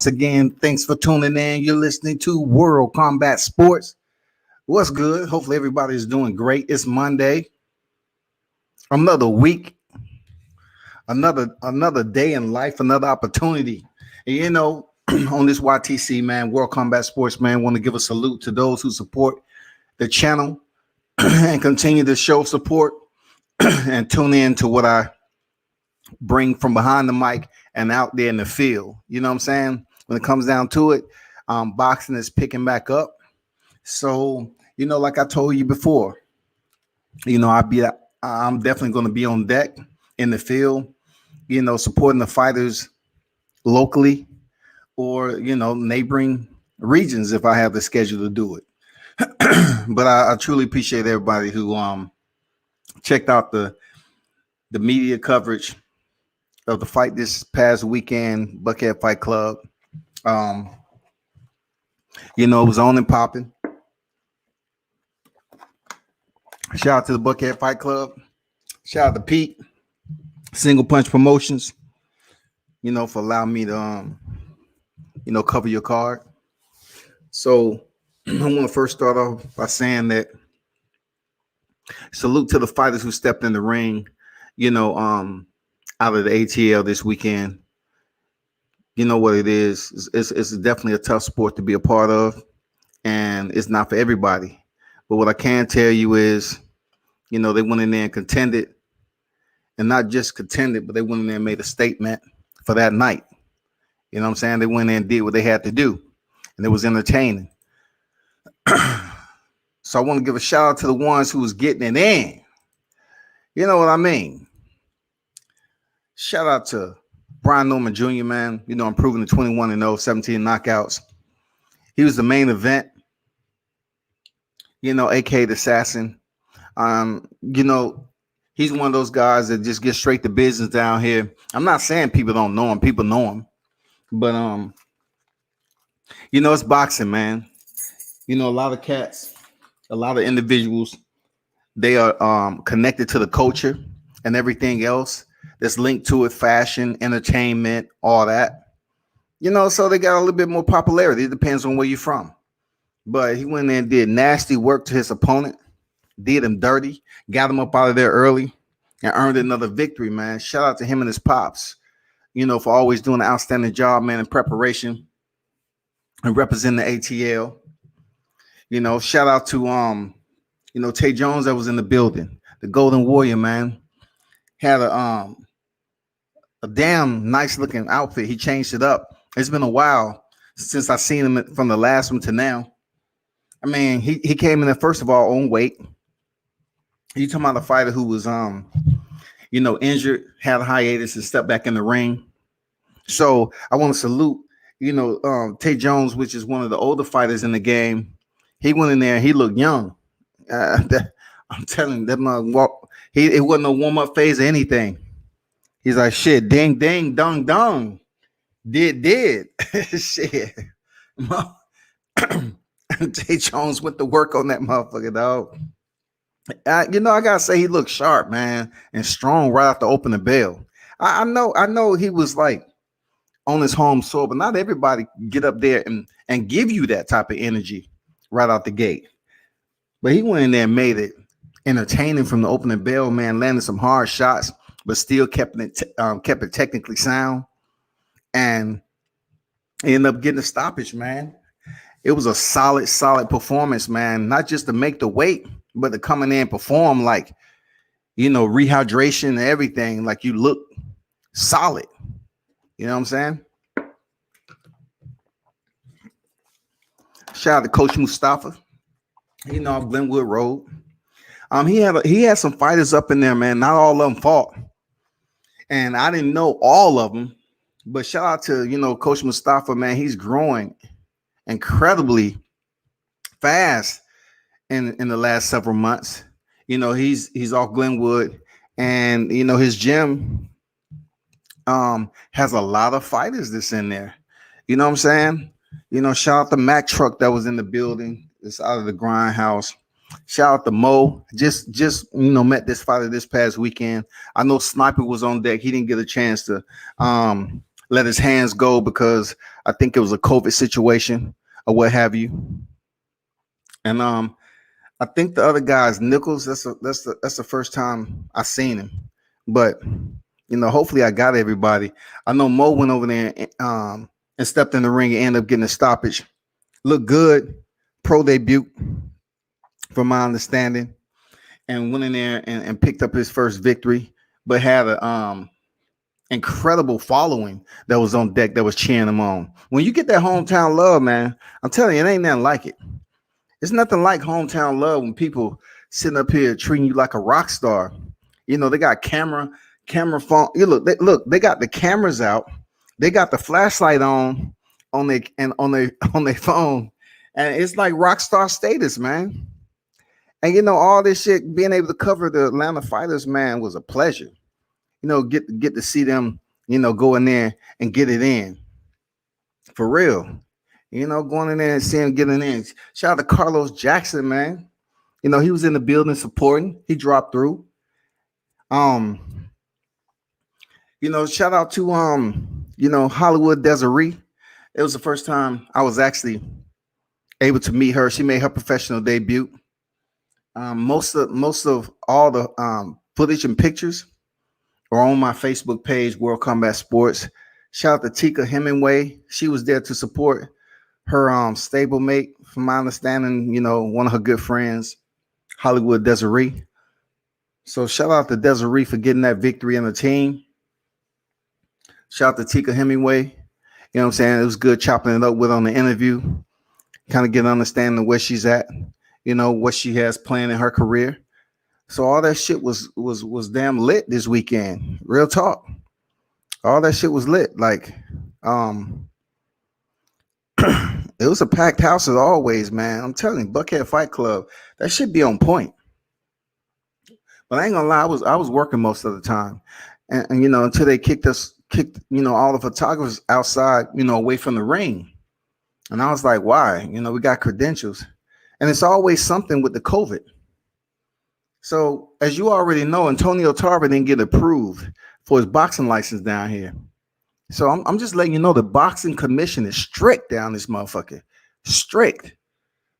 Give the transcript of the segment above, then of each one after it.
Again, thanks for tuning in. You're listening to World Combat Sports. What's good? Hopefully everybody's doing great. It's Monday. Another week, another day in life, another opportunity. And on this YTC, man, World Combat Sports, man, want to give a salute to those who support the channel and continue to show support and tune in to what I bring from behind the mic and out there in the field. You know what I'm saying? When it comes down to it, boxing is picking back up. So, like I told you before, I'm definitely going to be on deck in the field, supporting the fighters locally or, neighboring regions if I have the schedule to do it. But I truly appreciate everybody who checked out the media coverage of the fight this past weekend, Buckhead Fight Club. It was on and popping. Shout out to the Buckhead Fight Club. Shout out to Pete, Single Punch Promotions, for allowing me to, cover your card. So I want to first start off by saying that salute to the fighters who stepped in the ring, out of the ATL this weekend. You know what it is. It's definitely a tough sport to be a part of, and it's not for everybody. But what I can tell you is, they went in there and contended, and not just contended, but they went in there and made a statement for that night. You know what I'm saying? They went in and did what they had to do, and it was entertaining. So I want to give a shout out to the ones who was getting it in. You know what I mean? Shout out to Brian Norman Jr., man. Improving to 21-0, 17 knockouts. He was the main event, aka the Assassin. He's one of those guys that just gets straight to business down here. I'm not saying people don't know him. People know him. But, it's boxing, man. A lot of cats, a lot of individuals, they are connected to the culture and everything else that's linked to it, fashion, entertainment, all that. So they got a little bit more popularity. It depends on where you're from. But he went in and did nasty work to his opponent, did him dirty, got him up out of there early, and earned another victory, man. Shout out to him and his pops, for always doing an outstanding job, man, in preparation and representing the ATL. Shout out to Tay Jones that was in the building, the Golden Warrior, man. Had a damn nice looking outfit. He changed it up. It's been a while since I seen him from the last one to now. I mean, he came in there, first of all, on weight. You talking about a fighter who was injured, had a hiatus, and stepped back in the ring. So I want to salute, Tay Jones, which is one of the older fighters in the game. He went in there, he looked young. I'm telling you, that man walk. It wasn't a warm-up phase or anything. He's like, shit, ding, ding, dong, dong. Did. Shit. Tay Jones went to work on that motherfucker, dog. I gotta say he looked sharp, man, and strong right after opening bell. I know he was like on his home soil, but not everybody get up there and give you that type of energy right out the gate. But he went in there and made it entertaining from the opening bell, man, landed some hard shots, but still kept it technically sound, and ended up getting a stoppage, man. It was a solid performance, man. Not just to make the weight, but to come in there and perform like, rehydration and everything. Like you look solid. You know what I'm saying? Shout out to Coach Mustafa. Off Glenwood Road. He had some fighters up in there, man. Not all of them fought. And I didn't know all of them. But shout out to, Coach Mustafa, man. He's growing incredibly fast in the last several months. He's off Glenwood, and his gym has a lot of fighters that's in there. You know what I'm saying? Shout out to Mac Truck that was in the building. It's out of the Grindhouse. Shout out to Mo. Just met this fighter this past weekend. I know Sniper was on deck. He didn't get a chance to let his hands go because I think it was a COVID situation or what have you. And I think the other guy's Nichols. That's the first time I seen him. But hopefully I got everybody. I know Mo went over there and stepped in the ring and ended up getting a stoppage. Looked good, pro debut, from my understanding, and went in there and picked up his first victory, but had a incredible following that was on deck that was cheering him on. When you get that hometown love, man, I'm telling you, it ain't nothing like it. It's nothing like hometown love when people sitting up here treating you like a rock star. They got camera phone. They got the cameras out. They got the flashlight on their and on their phone, and it's like rock star status, man. And all this shit, being able to cover the Atlanta fighters, man, was a pleasure. Get to see them, go in there and get it in for real. Going in there and seeing getting in. Shout out to Carlos Jackson, man. He was in the building supporting. He dropped through. Shout out to Hollywood Desiree. It was the first time I was actually able to meet her. She made her professional debut. Most of all the footage and pictures are on my Facebook page, World Combat Sports. Shout out to Tika Hemingway. She was there to support her stablemate, from my understanding, one of her good friends, Hollywood Desiree. So shout out to Desiree for getting that victory in the team. Shout out to Tika Hemingway. You know what I'm saying? It was good chopping it up with on the interview. Kind of get an understanding of where she's at, what she has planned in her career. So all that shit was damn lit this weekend. Real talk. All that shit was lit. Like, it was a packed house as always, man. I'm telling you, Buckhead Fight Club, that should be on point. But I ain't gonna lie, I was working most of the time, and until they kicked all the photographers outside, away from the ring, and I was like, why? We got credentials, and it's always something with the COVID. So as you already know, Antonio Tarver didn't get approved for his boxing license down here. So I'm just letting you know the boxing commission is strict down this motherfucker, strict.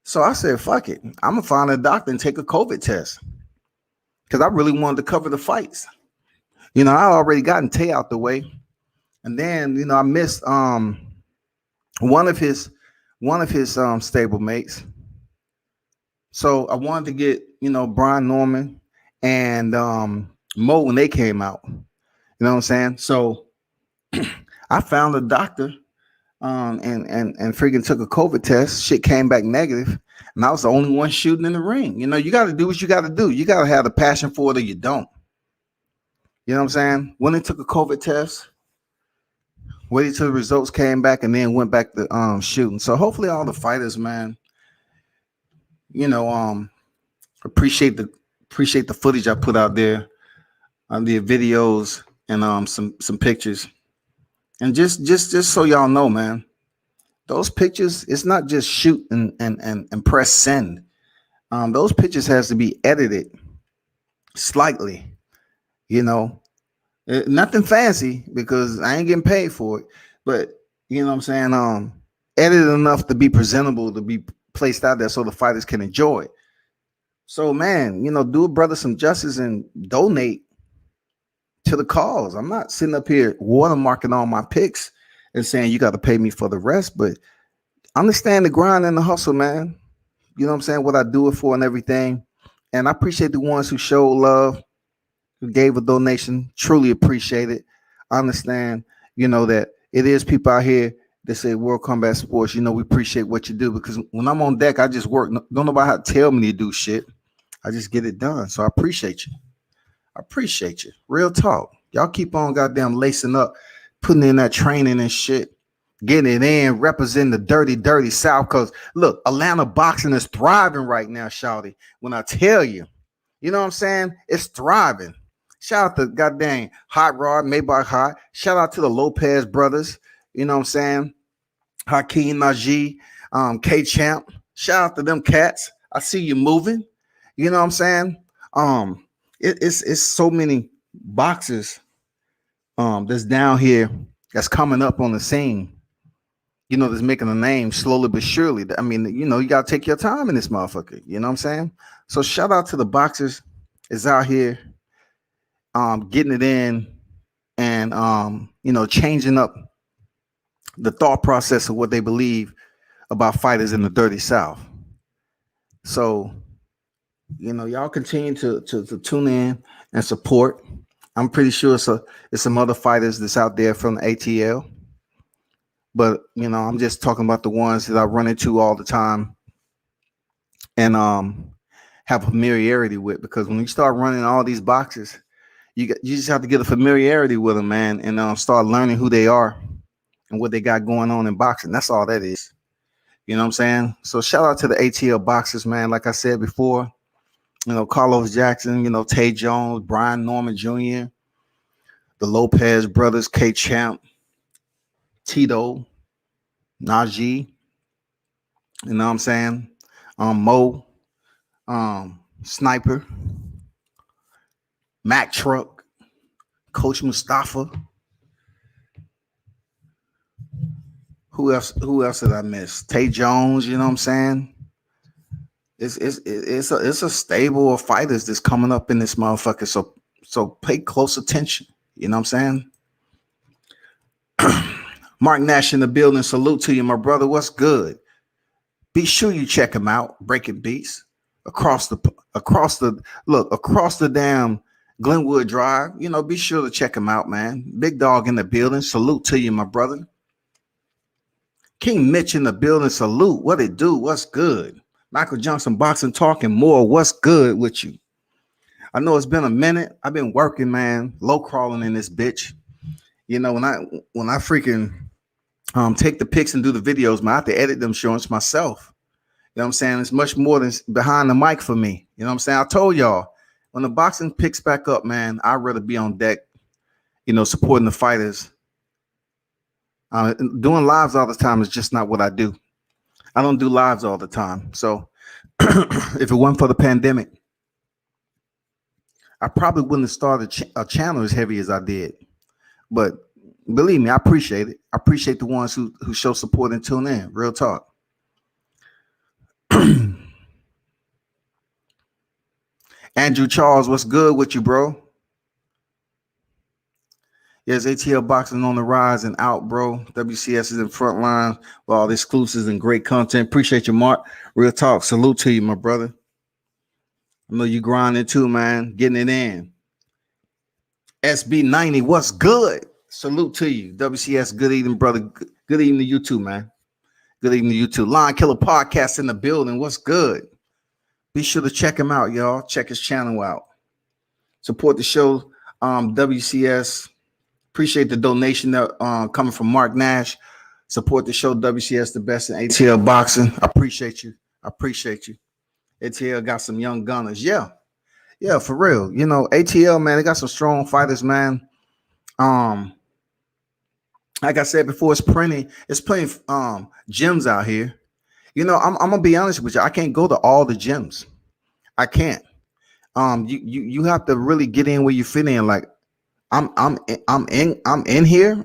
So I said, fuck it, I'm gonna find a doctor and take a COVID test. Because I really wanted to cover the fights. I already gotten Tay out the way. And then, I missed one of his stablemates. So I wanted to get, Brian Norman and Mo when they came out. You know what I'm saying? So I found a doctor and freaking took a COVID test. Shit came back negative. And I was the only one shooting in the ring. You got to do what you got to do. You got to have the passion for it or you don't. You know what I'm saying? When they took a COVID test, waited till the results came back and then went back to shooting. So hopefully all the fighters, man, appreciate the footage I put out there, the videos and some pictures. And just so y'all know, man, those pictures, it's not just shoot and press send. Those pictures has to be edited slightly, nothing fancy because I ain't getting paid for it. But you know what I'm saying? Edited enough to be presentable, to be placed out there so the fighters can enjoy it. So man, do a brother some justice and donate to the cause. I'm not sitting up here watermarking all my picks and saying you got to pay me for the rest, but understand the grind and the hustle, man. You know what I'm saying? What I do it for and everything. And I appreciate the ones who showed love, who gave a donation. Truly appreciate it. I understand, that it is people out here that say World Combat Sports, we appreciate what you do, because when I'm on deck, I just work. Don't nobody have to tell me to do shit. I just get it done. So I appreciate you. I appreciate you. Real talk. Y'all keep on goddamn lacing up, putting in that training and shit, getting it in, representing the dirty South. Because look, Atlanta boxing is thriving right now, shawty. When I tell you, you know what I'm saying? It's thriving. Shout out to goddamn Hot Rod, Maybach Hot. Shout out to the Lopez brothers. You know what I'm saying? Hakeem Najee, K-Champ. Shout out to them cats. I see you moving. You know what I'm saying? It's so many boxes that's down here that's coming up on the scene, that's making a name slowly but surely. I mean, you gotta take your time in this motherfucker. You know what I'm saying? So shout out to the boxers is out here getting it in and changing up the thought process of what they believe about fighters in the dirty South. So, y'all continue to tune in and support. I'm pretty sure it's some other fighters that's out there from the ATL. But I'm just talking about the ones that I run into all the time and have familiarity with, because when you start running all these boxes, you just have to get a familiarity with them, man, and start learning who they are and what they got going on in boxing. That's all that is. You know what I'm saying? So shout out to the ATL boxers, man. Like I said before, Carlos Jackson, Tay Jones, Brian Norman Jr., the Lopez brothers, K Champ, Tito, Najee, you know what I'm saying? Mo, Sniper, Mac Truck, Coach Mustafa. Who else did I miss? Tay Jones, you know what I'm saying? It's a stable of fighters that's coming up in this motherfucker. So pay close attention. You know what I'm saying? Mark Nash in the building. Salute to you, my brother. What's good? Be sure you check him out. Breaking Beats across the damn Glenwood Drive. Be sure to check him out, man. Big Dog in the building. Salute to you, my brother. King Mitch in the building. Salute. What it do? What's good? Michael Johnson Boxing Talking More. What's good with you? I know it's been a minute. I've been working, man. Low crawling in this bitch. When I freaking take the pics and do the videos, man, I have to edit them shorts myself. You know what I'm saying? It's much more than behind the mic for me. You know what I'm saying? I told y'all, when the boxing picks back up, man, I'd rather be on deck, supporting the fighters. Doing lives all the time is just not what I do. I don't do lives all the time. So if it wasn't for the pandemic, I probably wouldn't have started a channel as heavy as I did. But believe me, I appreciate it. I appreciate the ones who show support and tune in. Real talk. Andrew Charles, what's good with you, bro? Yes, ATL Boxing on the rise and out, bro. WCS is in front line with all the exclusives and great content. Appreciate you, Mark. Real talk. Salute to you, my brother. I know you grinding too, man. Getting it in. SB90, what's good? Salute to you. WCS, good evening, brother. Good evening to you too, man. Good evening to you too. Lion Killer Podcast in the building. What's good? Be sure to check him out, y'all. Check his channel out. Support the show. WCS. Appreciate the donation that coming from Mark Nash. Support the show. WCS, the best in ATL boxing. I appreciate you. ATL got some young gunners. Yeah, for real. ATL, man, they got some strong fighters, man. Like I said before, it's plenty gyms out here. I'm gonna be honest with you. I can't go to all the gyms. I can't. You have to really get in where you fit in. Like I'm in here.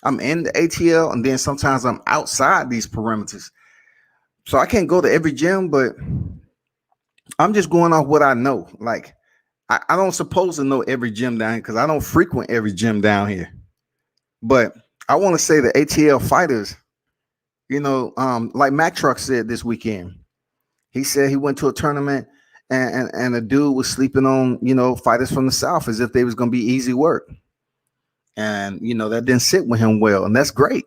I'm in the ATL, and then sometimes I'm outside these perimeters. So I can't go to every gym, but I'm just going off what I know. Like I don't suppose to know every gym down here because I don't frequent every gym down here. But I want to say the ATL fighters, like Mac Truck said this weekend. He said he went to a tournament and a dude was sleeping on, fighters from the South as if they was going to be easy work. And, that didn't sit with him well. And that's great.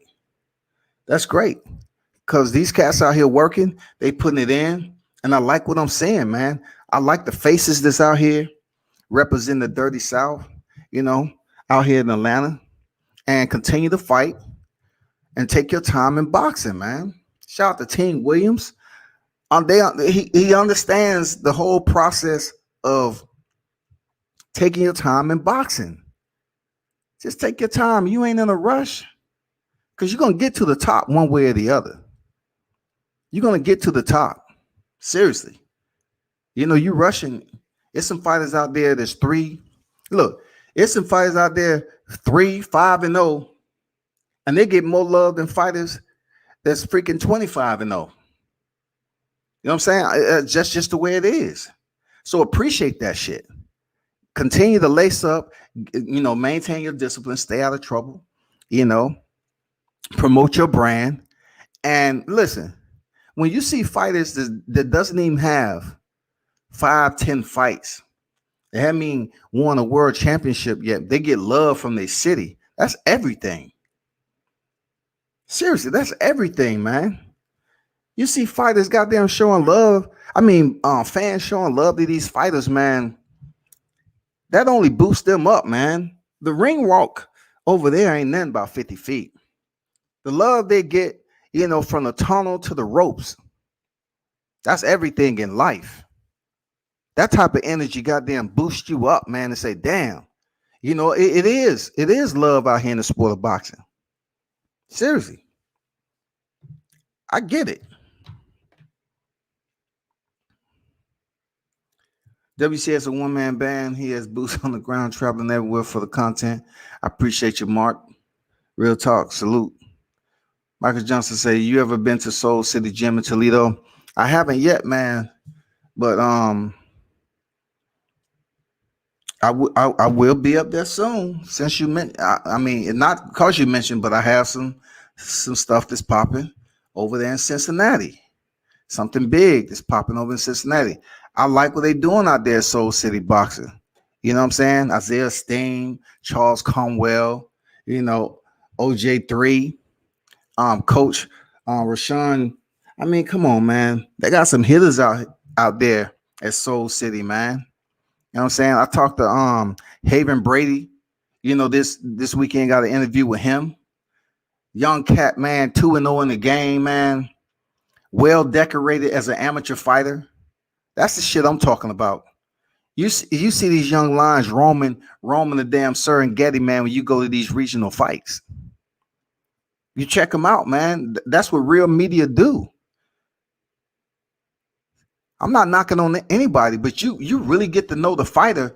That's great. Because these cats out here working, they putting it in. And I like what I'm saying, man. I like the faces that's out here representing the dirty South, out here in Atlanta, and continue to fight and take your time in boxing, man. Shout out to Team Williams. He understands the whole process of taking your time in boxing. Just take your time. You ain't in a rush because you're going to get to the top one way or the other. You're going to get to the top. Seriously. You rushing. It's some fighters out there that's 3. Look, it's some fighters out there 3, 5-0. And they get more love than fighters that's freaking 25-0. You know what I'm saying? Just the way it is. So appreciate that shit. Continue to lace up, maintain your discipline, stay out of trouble, you know, promote your brand. And listen, when you see fighters that doesn't even have 5, 10 fights, they haven't even won a world championship yet, they get love from their city. That's everything. Seriously, that's everything, man. You see fighters goddamn showing love. I mean, fans showing love to these fighters, man. That only boosts them up, man. The ring walk over there ain't nothing about 50 feet. The love they get, from the tunnel to the ropes, that's everything in life. That type of energy goddamn boosts you up, man, and say, damn, it is love out here in the sport of boxing. Seriously. I get it. WC is a one-man band. He has boots on the ground, traveling everywhere for the content. I appreciate you, Mark. Real talk. Salute. Michael Johnson say, you ever been to Soul City Gym in Toledo? I haven't yet, man. But I will be up there soon. Since you mentioned, I mean, not because you mentioned, but I have some stuff that's popping over there in Cincinnati. Something big that's popping over in Cincinnati. I like what they're doing out there, Soul City Boxing. You know what I'm saying? Isaiah Steen, Charles Conwell, OJ3, Coach Rashawn. I mean, come on, man. They got some hitters out there at Soul City, man. You know what I'm saying? I talked to Haven Brady. This weekend got an interview with him. Young cat, man, 2-0 in the game, man. Well decorated as an amateur fighter. That's the shit I'm talking about. You see these young lions roaming the damn Serengeti, man, when you go to these regional fights. You check them out, man. That's what real media do. I'm not knocking on anybody, but you really get to know the fighter,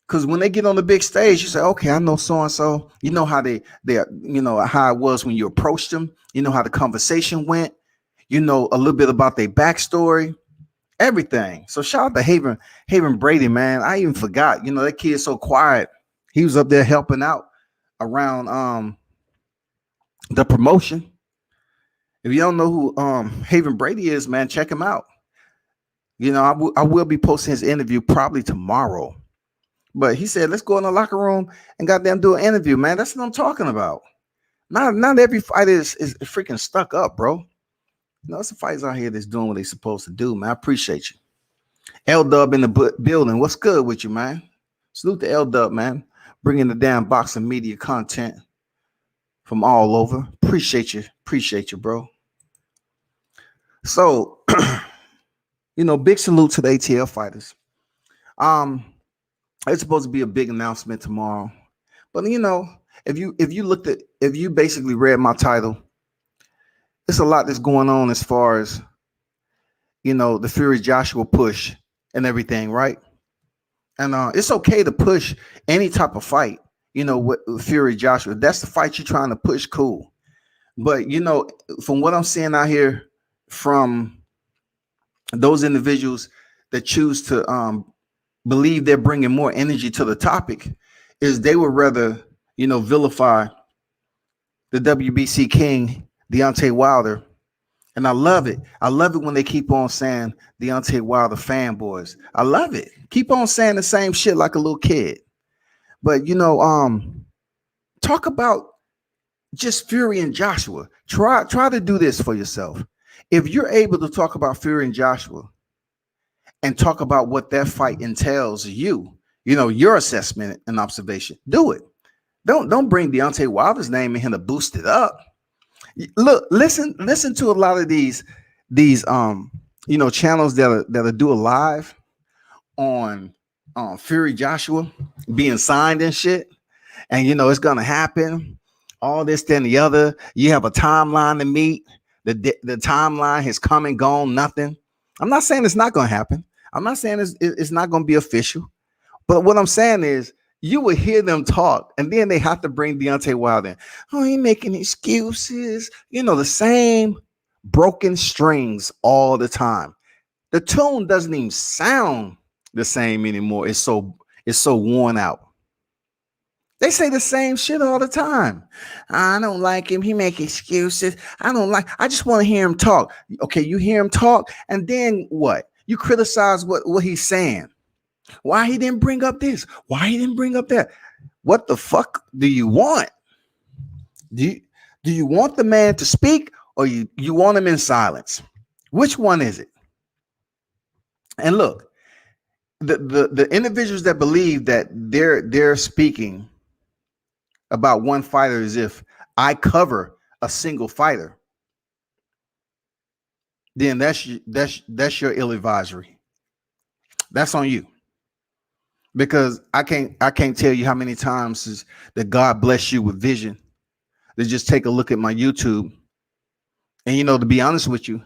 because when they get on the big stage, you say, okay, I know so-and-so. You know how they how it was when you approached them. You know how the conversation went. You know a little bit about their backstory. Everything. So shout out to Haven Brady, man. I even forgot. That kid's so quiet. He was up there helping out around the promotion. If you don't know who Haven Brady is, man, check him out. I will be posting his interview probably tomorrow. But he said, let's go in the locker room and goddamn do an interview, man. That's what I'm talking about. Not every fighter is freaking stuck up, bro. Some fighters out here that's doing what they're supposed to do, man. I appreciate you. L-Dub in the building. What's good with you, man? Salute to L-Dub, man. Bringing the damn boxing media content from all over. Appreciate you, bro. So, big salute to the ATL fighters. It's supposed to be a big announcement tomorrow. But, if you basically read my title, it's a lot that's going on as far as, the Fury Joshua push and everything, right? And it's okay to push any type of fight, with Fury Joshua. That's the fight you're trying to push, cool. But, from what I'm seeing out here from those individuals that choose to believe they're bringing more energy to the topic, is they would rather, vilify the WBC king, Deontay Wilder. And I love it. I love it when they keep on saying Deontay Wilder fanboys. I love it. Keep on saying the same shit like a little kid. But, talk about just Fury and Joshua. Try to do this for yourself. If you're able to talk about Fury and Joshua and talk about what that fight entails, your assessment and observation, do it. Don't bring Deontay Wilder's name in here to boost it up. Look, listen to a lot of these channels that do a live on Fury Joshua being signed and shit, and it's gonna happen, all this, then the other. You have a timeline to meet. The timeline has come and gone. Nothing. I'm not saying it's not gonna happen. I'm not saying it's not gonna be official. But what I'm saying is, You would hear them talk, and then they have to bring Deontay Wilder in. Oh, he making excuses. The same broken strings all the time. The tune doesn't even sound the same anymore. It's so worn out. They say the same shit all the time. I don't like him. He make excuses. I just want to hear him talk. Okay, you hear him talk, and then what? You criticize what he's saying. Why he didn't bring up this? Why he didn't bring up that? What the fuck do you want? Do you want the man to speak, or you want him in silence? Which one is it? And look, the individuals that believe that they're speaking about one fighter as if I cover a single fighter, then that's your ill advisory. That's on you. Because I can't tell you how many times that God bless you with vision to just take a look at my YouTube. And to be honest with you,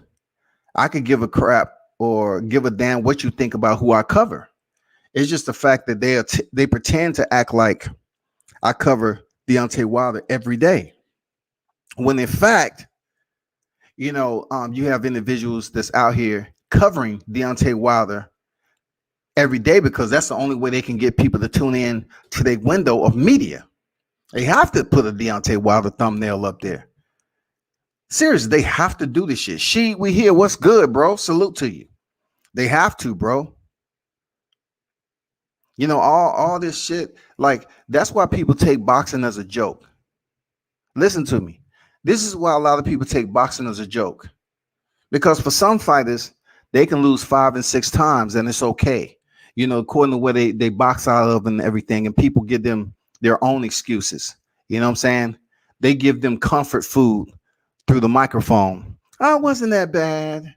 I could give a crap or give a damn what you think about who I cover. It's just the fact that they pretend to act like I cover Deontay Wilder every day, when in fact, you have individuals that's out here covering Deontay Wilder every day because that's the only way they can get people to tune in to their window of media. They have to put a Deontay Wilder thumbnail up there. Seriously, they have to do this shit. We hear what's good, bro. Salute to you. They have to, bro. All this shit, like, that's why people take boxing as a joke. Listen to me. This is why a lot of people take boxing as a joke. Because for some fighters, they can lose 5 and 6 times and it's okay. According to where they box out of and everything, and people give them their own excuses. You know what I'm saying? They give them comfort food through the microphone. Oh, it wasn't that bad.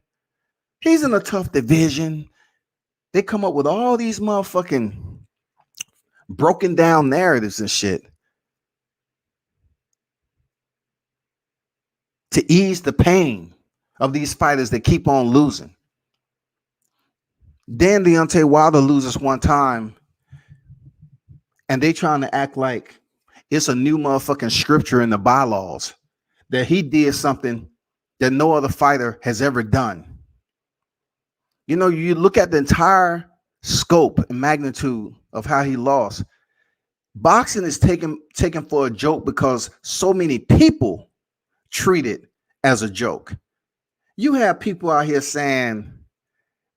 He's in a tough division. They come up with all these motherfucking broken down narratives and shit to ease the pain of these fighters that keep on losing. Then Deontay Wilder loses one time, and they trying to act like it's a new motherfucking scripture in the bylaws that he did something that no other fighter has ever done. You look at the entire scope and magnitude of how he lost. Boxing is taken for a joke because so many people treat it as a joke. You have people out here saying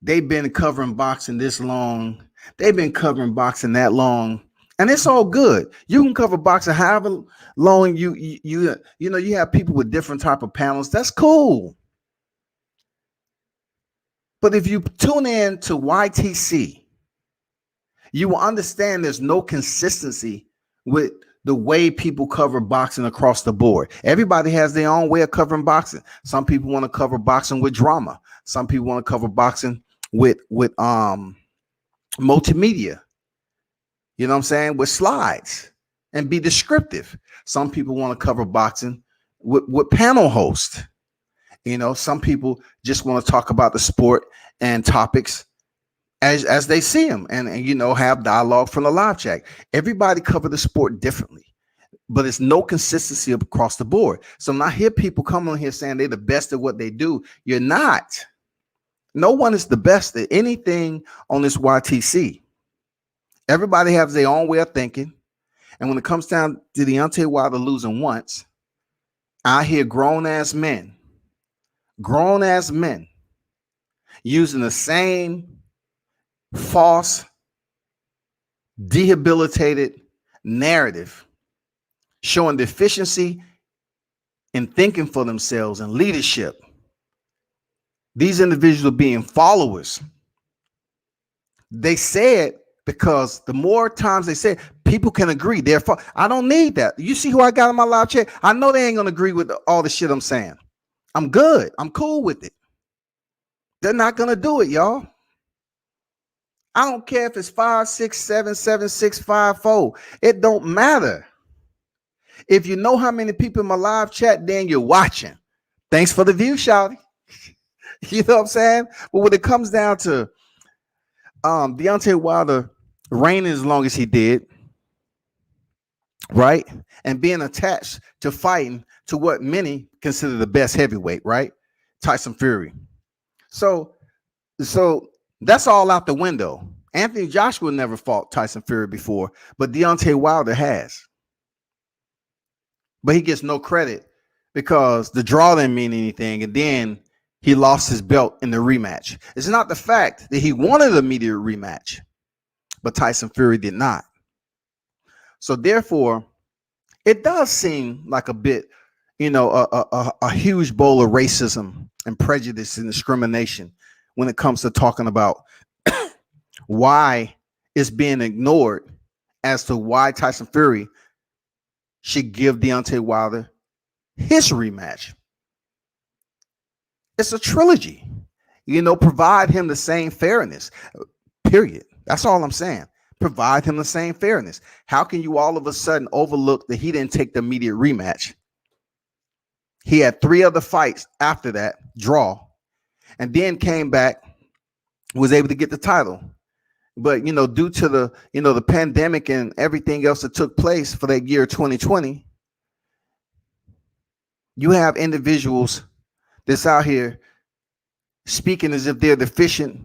they've been covering boxing this long. They've been covering boxing that long. And it's all good. You can cover boxing however long you have people with different type of panels. That's cool. But if you tune in to YTC, you will understand there's no consistency with the way people cover boxing across the board. Everybody has their own way of covering boxing. Some people want to cover boxing with drama. Some people want to cover boxing with multimedia. You know what I'm saying? With slides and be descriptive. Some people want to cover boxing with panel hosts. Some people just want to talk about the sport and topics as they see them and have dialogue from the live chat. Everybody cover the sport differently, but it's no consistency across the board. So when I hear people come on here saying they're the best at what they do, you're not. No one is the best at anything on this YTC. Everybody has their own way of thinking. And when it comes down to Deontay Wilder losing once, I hear grown-ass men using the same false, debilitated narrative, showing deficiency in thinking for themselves and leadership. These individuals are being followers. They say it because the more times they say it, people can agree. Therefore, I don't need that. You see who I got in my live chat? I know they ain't going to agree with all the shit I'm saying. I'm good. I'm cool with it. They're not going to do it, y'all. I don't care if it's 5, 6, 7, 7, 6, 5, 4. It don't matter. If you know how many people in my live chat, then you're watching. Thanks for the view, shawty. You know what I'm saying? But when it comes down to Deontay Wilder reigning as long as he did, right? And being attached to fighting to what many consider the best heavyweight, right? Tyson Fury. So, so that's all out the window. Anthony Joshua never fought Tyson Fury before, but Deontay Wilder has. But he gets no credit because the draw didn't mean anything, and then he lost his belt in the rematch. It's not the fact that he wanted an immediate rematch, but Tyson Fury did not. So therefore, it does seem like a bit, a huge bowl of racism and prejudice and discrimination when it comes to talking about why it's being ignored as to why Tyson Fury should give Deontay Wilder his rematch. It's a trilogy. Provide him the same fairness. Period. That's all I'm saying. Provide him the same fairness. How can you all of a sudden overlook that he didn't take the immediate rematch? He had 3 other fights after that draw, and then came back, was able to get the title. But due to the pandemic and everything else that took place for that year 2020, you have individuals that's out here speaking as if they're deficient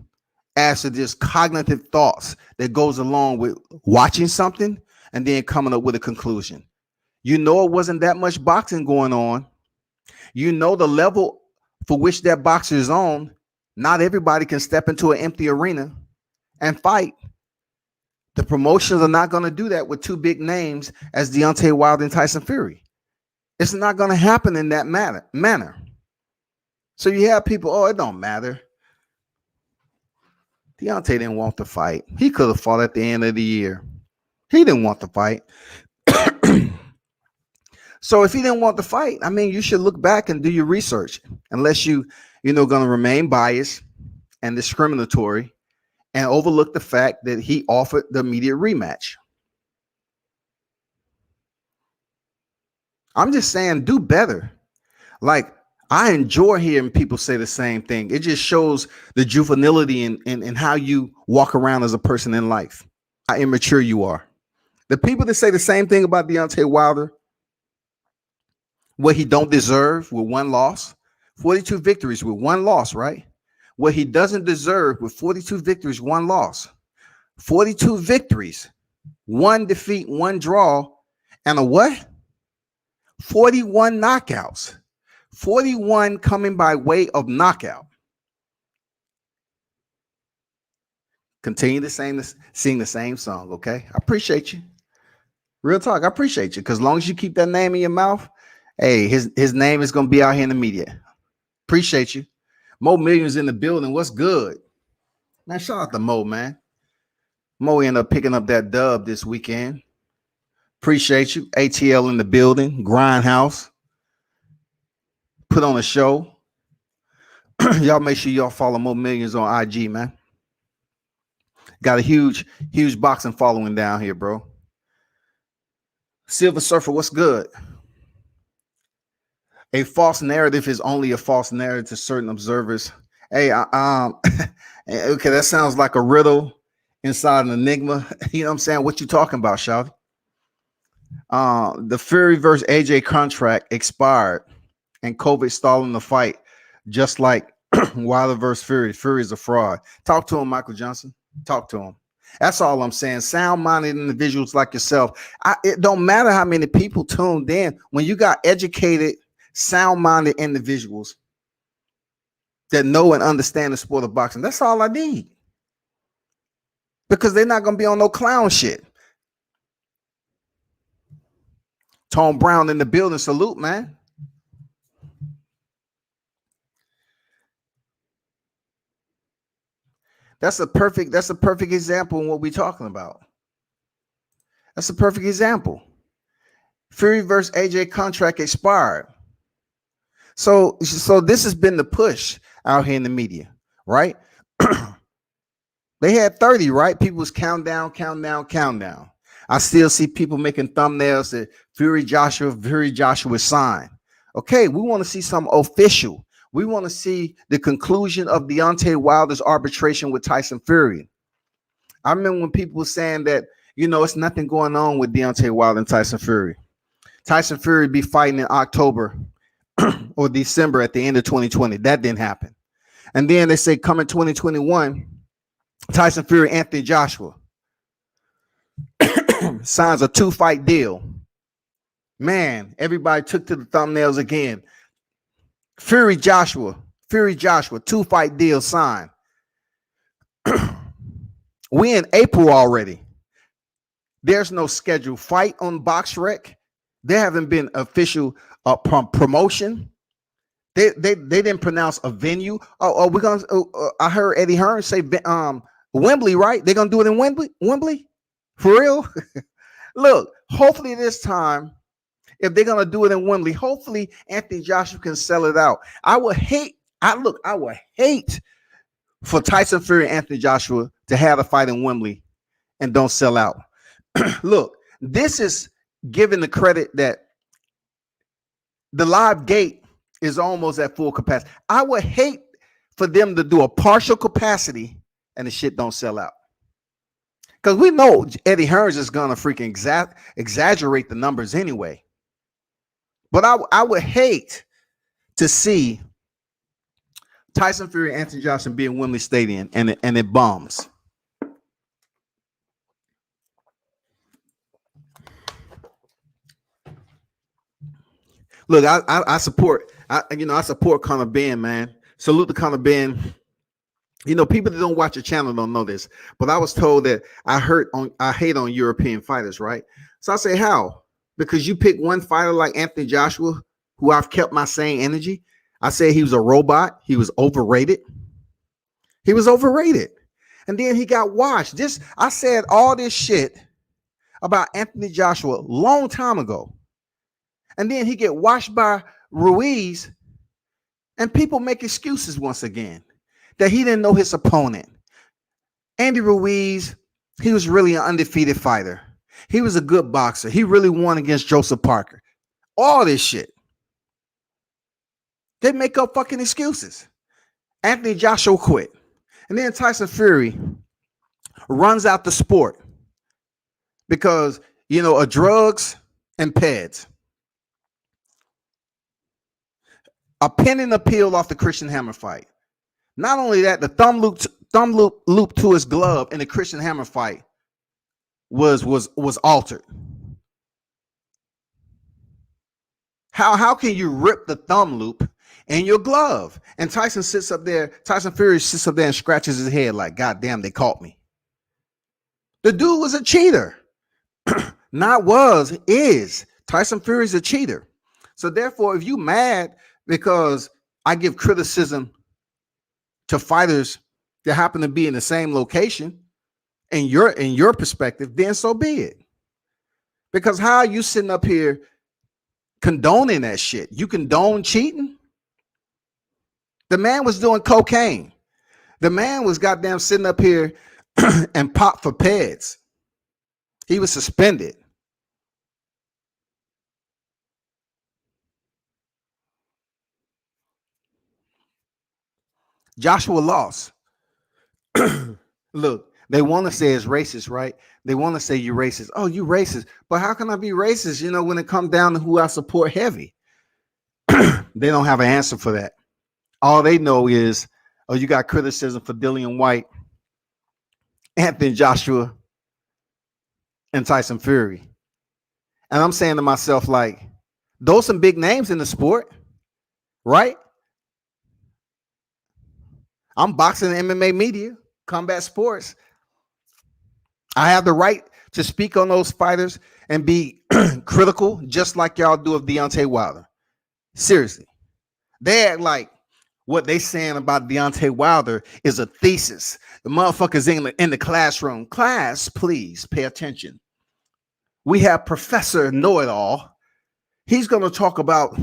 as to just cognitive thoughts that goes along with watching something and then coming up with a conclusion. It wasn't that much boxing going on. The level for which that boxer is on. Not everybody can step into an empty arena and fight. The promotions are not going to do that with 2 big names as Deontay Wilder and Tyson Fury. It's not going to happen in that manner. So you have people, it don't matter. Deontay didn't want to fight. He could have fought at the end of the year. He didn't want to fight. So if he didn't want to fight, you should look back and do your research, unless going to remain biased and discriminatory and overlook the fact that he offered the immediate rematch. I'm just saying, do better. Like, I enjoy hearing people say the same thing. It just shows the juvenility in how you walk around as a person in life, how immature you are. The people that say the same thing about Deontay Wilder, what he don't deserve with 1 loss, 42 victories with 1 loss, right? What he doesn't deserve with 42 victories, 1 loss, 42 victories, 1 defeat, 1 draw, and a what? 41 knockouts. 41 coming by way of knockout. Continue to sing the same song, okay? I appreciate you. Real talk, I appreciate you. Because as long as you keep that name in your mouth, hey, his name is going to be out here in the media. Appreciate you. Mo Millions in the building. What's good? Man, shout out to Mo, man. Mo ended up picking up that dub this weekend. Appreciate you. ATL in the building. Grindhouse. Put on a show. Y'all make sure y'all follow Mo Millions on IG, man. Got a huge boxing following down here, bro. Silver Surfer, what's good? A false narrative is only a false narrative to certain observers. Hey, okay, that sounds like a riddle inside an enigma. You know what I'm saying? What you talking about, Shawty? The Fury versus AJ contract expired, and COVID stalling the fight, just like Wilder versus Fury. Fury is a fraud. Talk to him, Michael Johnson. Talk to him. That's all I'm saying. Sound-minded individuals like yourself. It don't matter how many people tuned in. When you got educated, sound-minded individuals that know and understand the sport of boxing, that's all I need. Because they're not going to be on no clown shit. Tom Brown in the building. Salute, man. That's a perfect example of what we're talking about. That's a perfect example. Fury versus AJ contract expired. So this has been the push out here in the media, right? They had 30, right? People was countdown. I still see people making thumbnails that Fury Joshua signed. Okay, we want to see some official. We want to see the conclusion of Deontay Wilder's arbitration with Tyson Fury. I remember when people were saying that It's nothing going on with Deontay Wilder and Tyson Fury. Tyson Fury be fighting in October or December at the end of 2020. That didn't happen. And then they say coming 2021, Tyson Fury, Anthony Joshua signs a 2-fight deal. Man, everybody took to the thumbnails again. Fury Joshua, 2-fight deal signed. We in April already. There's no scheduled fight on BoxRec. There haven't been official promotion. They didn't pronounce a venue. We're gonna. I heard Eddie Hearn say Wembley, right? They're gonna do it in Wembley, for real. Look, hopefully this time, if they're gonna do it in Wembley, hopefully Anthony Joshua can sell it out. I would hate for Tyson Fury and Anthony Joshua to have a fight in Wembley and don't sell out. Look, this is giving the credit that the live gate is almost at full capacity. I would hate for them to do a partial capacity and the shit don't sell out. Because we know Eddie Hearns is going to freaking exaggerate the numbers anyway. But I would hate to see Tyson Fury and Anthony Joshua be in Wembley Stadium and it bombs. Look, I support Conor Benn, man. Salute to Conor Benn. People that don't watch your channel don't know this, but I was told that I hate on European fighters, right? So I say, how? Because you pick one fighter like Anthony Joshua, who I've kept my same energy. I say he was a robot. He was overrated. And then he got washed. I said all this shit about Anthony Joshua a long time ago. And then he get washed by Ruiz, and people make excuses once again that he didn't know his opponent. Andy Ruiz, he was really an undefeated fighter. He was a good boxer. He really won against Joseph Parker. All this shit. They make up fucking excuses. Anthony Joshua quit. And then Tyson Fury runs out the sport because, of drugs and peds. A pending appeal off the Christian Hammer fight. Not only that, the thumb loop to his glove in the Christian Hammer fight was altered. How can you rip the thumb loop in your glove? And Tyson Fury sits up there and scratches his head like, God damn, they caught me. The dude was a cheater. Is. Tyson Fury's a cheater. So therefore, if you mad because I give criticism to fighters that happen to be in the same location, in your perspective, then so be it. Because how are you sitting up here condoning that shit? You condone cheating? The man was doing cocaine. The man was goddamn sitting up here and popped for peds. He was suspended. Joshua lost. Look, they want to say it's racist, right? They want to say you're racist. Oh, you racist. But how can I be racist, when it comes down to who I support heavy? They don't have an answer for that. All they know is, you got criticism for Dillian White, Anthony Joshua, and Tyson Fury. And I'm saying to myself, like, those some big names in the sport, right? I'm boxing and MMA media, combat sports. I have the right to speak on those fighters and be critical, just like y'all do of Deontay Wilder. Seriously. They act like what they saying about Deontay Wilder is a thesis. The motherfuckers in the classroom. Class, please pay attention. We have Professor Know-It-All. He's going to talk about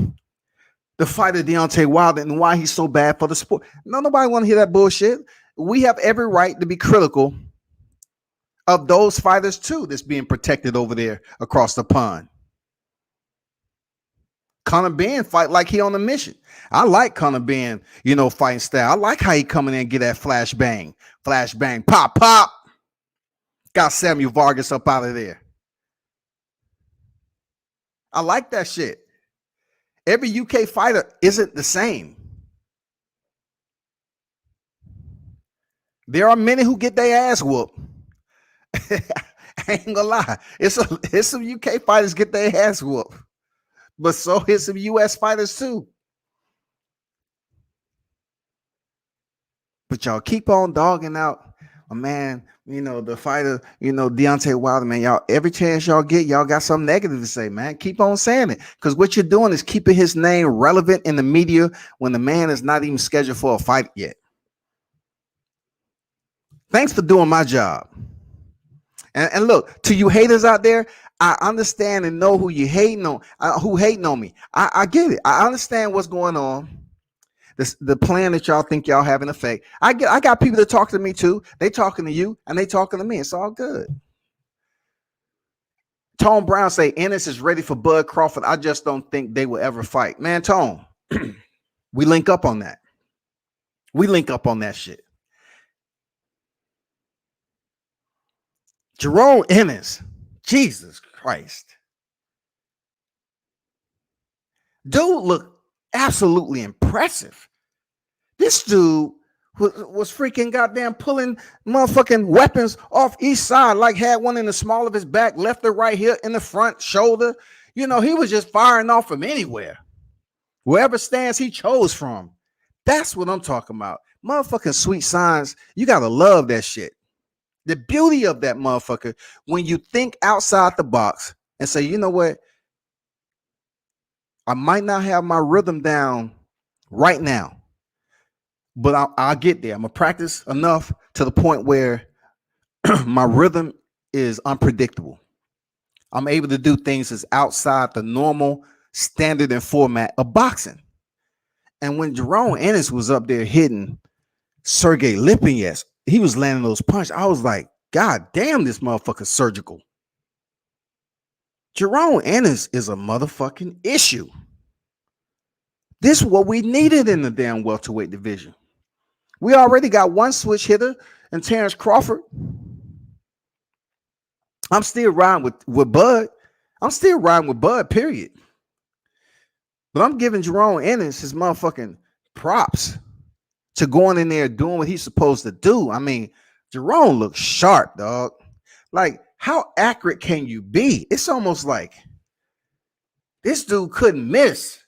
the fight of Deontay Wilder and why he's so bad for the sport. Nobody want to hear that bullshit. We have every right to be critical of those fighters too that's being protected over there across the pond. Conor Benn fight like he on a mission. I like Conor Benn, fighting style. I like how he coming in and get that flash bang, pop, pop. Got Samuel Vargas up out of there. I like that shit. Every UK fighter isn't the same. There are many who get their ass whooped. I ain't gonna lie. It's some UK fighters get their ass whooped. But so is some US fighters too. But y'all keep on dogging out a man, the fighter, Deontay Wilder, man. Y'all, every chance y'all get, y'all got something negative to say, man. Keep on saying it. Because what you're doing is keeping his name relevant in the media when the man is not even scheduled for a fight yet. Thanks for doing my job. And look, to you haters out there, I understand and know who you hating on, who hating on me. I get it. I understand what's going on. The plan that y'all think y'all have an effect. I got people that talk to me too. They talking to you and they talking to me. It's all good. Tone Brown say Ennis is ready for Bud Crawford. I just don't think they will ever fight. Man, Tone, we link up on that. We link up on that shit. Jerome Ennis, Jesus Christ. Dude look absolutely impressive. This dude was freaking goddamn pulling motherfucking weapons off each side, like had one in the small of his back, left or right here in the front shoulder. He was just firing off from anywhere. Wherever stance he chose from. That's what I'm talking about. Motherfucking sweet signs. You gotta love that shit. The beauty of that motherfucker, when you think outside the box and say, you know what? I might not have my rhythm down right now, but I'll get there. I'm going to practice enough to the point where my rhythm is unpredictable. I'm able to do things that's outside the normal standard and format of boxing. And when Jerome Ennis was up there hitting Sergey Lipinets, he was landing those punches. I was like, God damn, this motherfucker's surgical. Jerome Ennis is a motherfucking issue. This is what we needed in the damn welterweight division. We already got one switch hitter and Terrence Crawford. I'm still riding with Bud. I'm still riding with Bud, period. But I'm giving Jerome Ennis his motherfucking props to going in there doing what he's supposed to do. I mean, Jerome looks sharp, dog. Like, how accurate can you be? It's almost like this dude couldn't miss.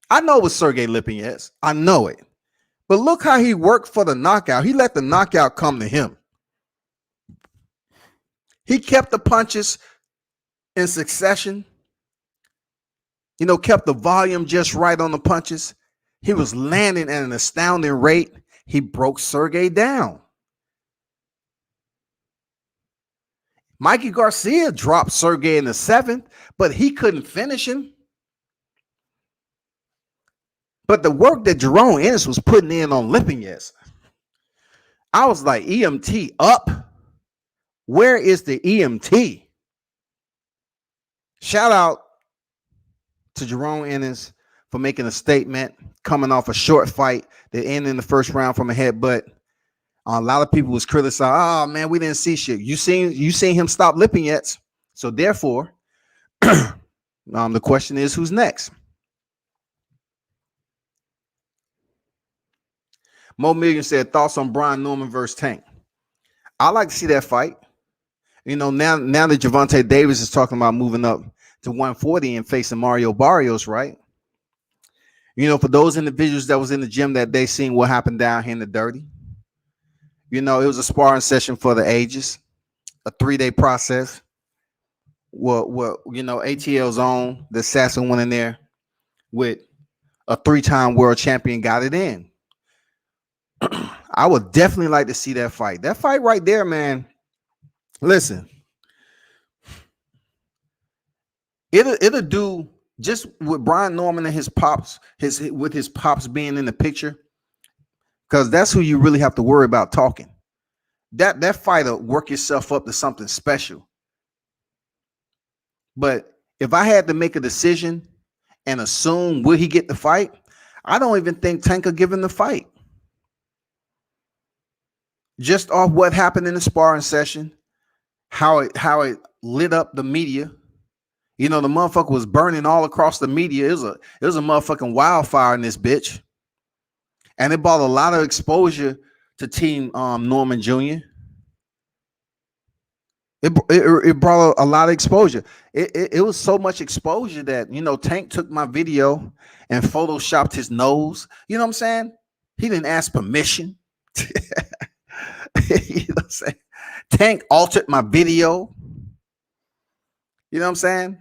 I know it was Sergey Lipinets. I know it. But look how he worked for the knockout. He let the knockout come to him. He kept the punches in succession. Kept the volume just right on the punches. He was landing at an astounding rate. He broke Sergey down. Mikey Garcia dropped Sergey in the 7th, but he couldn't finish him. But the work that Jerome Ennis was putting in on Lipinets, I was like, EMT up? Where is the EMT? Shout out to Jerome Ennis for making a statement, coming off a short fight that ended in the first round from a headbutt. A lot of people was criticizing, oh man, we didn't see shit. You seen him stop Lipinets. So therefore, the question is, who's next? Mo Million said, thoughts on Brian Norman versus Tank. I like to see that fight. Now that Gervonta Davis is talking about moving up to 140 and facing Mario Barrios, right? For those individuals that was in the gym that day, seeing what happened down here in the dirty. It was a sparring session for the ages, a 3-day process. Well, ATL's own, the assassin went in there with a 3-time world champion, got it in. I would definitely like to see that fight. That fight right there, man. Listen, it'll do just with Brian Norman and his pops, with his pops being in the picture, because that's who you really have to worry about talking. That fight will work yourself up to something special. But if I had to make a decision and assume will he get the fight, I don't even think Tank will give him the fight. Just off what happened in the sparring session, how it lit up the media. You know, the motherfucker was burning all across the media. It was a motherfucking wildfire in this bitch. And it brought a lot of exposure to Team Norman Jr. It brought a lot of exposure. It was so much exposure that, Tank took my video and photoshopped his nose. You know what I'm saying? He didn't ask permission. You know what I'm saying? Tank altered my video. You know what I'm saying?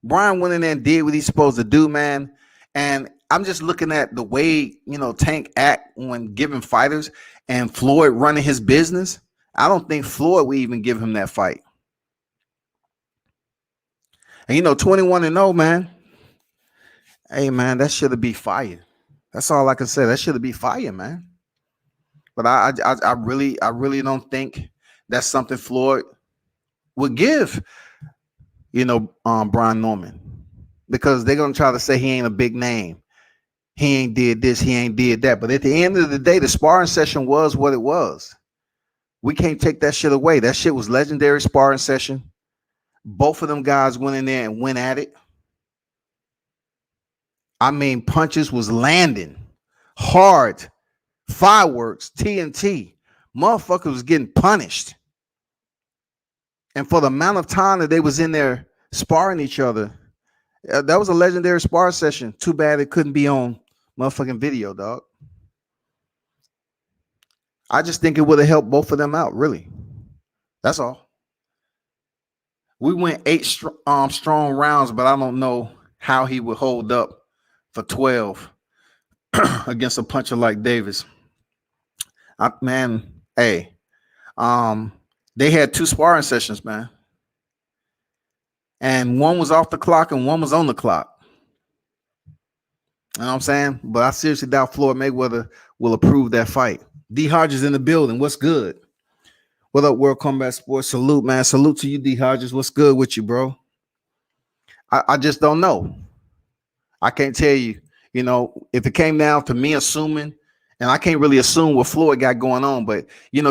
Brian went in there and did what he's supposed to do, man. And I'm just looking at the way, Tank act when giving fighters and Floyd running his business. I don't think Floyd would even give him that fight. And 21-0, man. Hey, man, that should be fire. That's all I can say. That should be fire, man. But I really don't think that's something Floyd would give, Brian Norman, because they're gonna try to say he ain't a big name. He ain't did this, he ain't did that. But at the end of the day, the sparring session was what it was. We can't take that shit away. That shit was legendary sparring session. Both of them guys went in there and went at it. I mean, punches was landing hard, fireworks, TNT. Motherfuckers was getting punished. And for the amount of time that they was in there sparring each other, that was a legendary sparring session. Too bad it couldn't be on motherfucking video, dog. I just think it would have helped both of them out, really. That's all. We went 8 strong rounds, but I don't know how he would hold up for 12 against a puncher like Davis. They had 2 sparring sessions, man. And one was off the clock and one was on the clock. You know what I'm saying? But I seriously doubt Floyd Mayweather will approve that fight. D. Hodges in the building. What's good? What up, World Combat Sports? Salute, man. Salute to you, D. Hodges. What's good with you, bro? I just don't know. I can't tell you, if it came down to me assuming, and I can't really assume what Floyd got going on, but,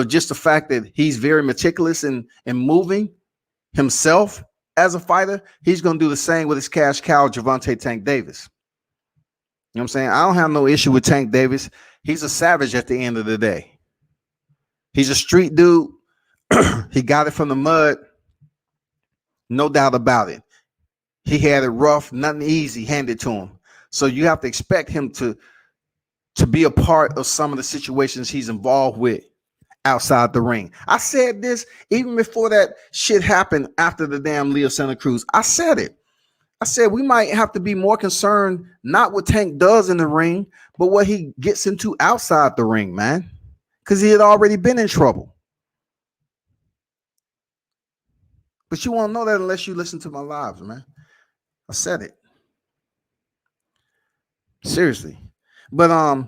just the fact that he's very meticulous in moving himself as a fighter, he's going to do the same with his cash cow, Gervonta Tank Davis. You know what I'm saying? I don't have no issue with Tank Davis. He's a savage at the end of the day. He's a street dude. He got it from the mud. No doubt about it. He had it rough, nothing easy handed to him. So you have to expect him to be a part of some of the situations he's involved with outside the ring. I said this even before that shit happened after the damn Leo Santa Cruz. I said it. I said we might have to be more concerned not what Tank does in the ring, but what he gets into outside the ring, man. Because he had already been in trouble. But you won't know that unless you listen to my lives, man. I said it. Seriously. But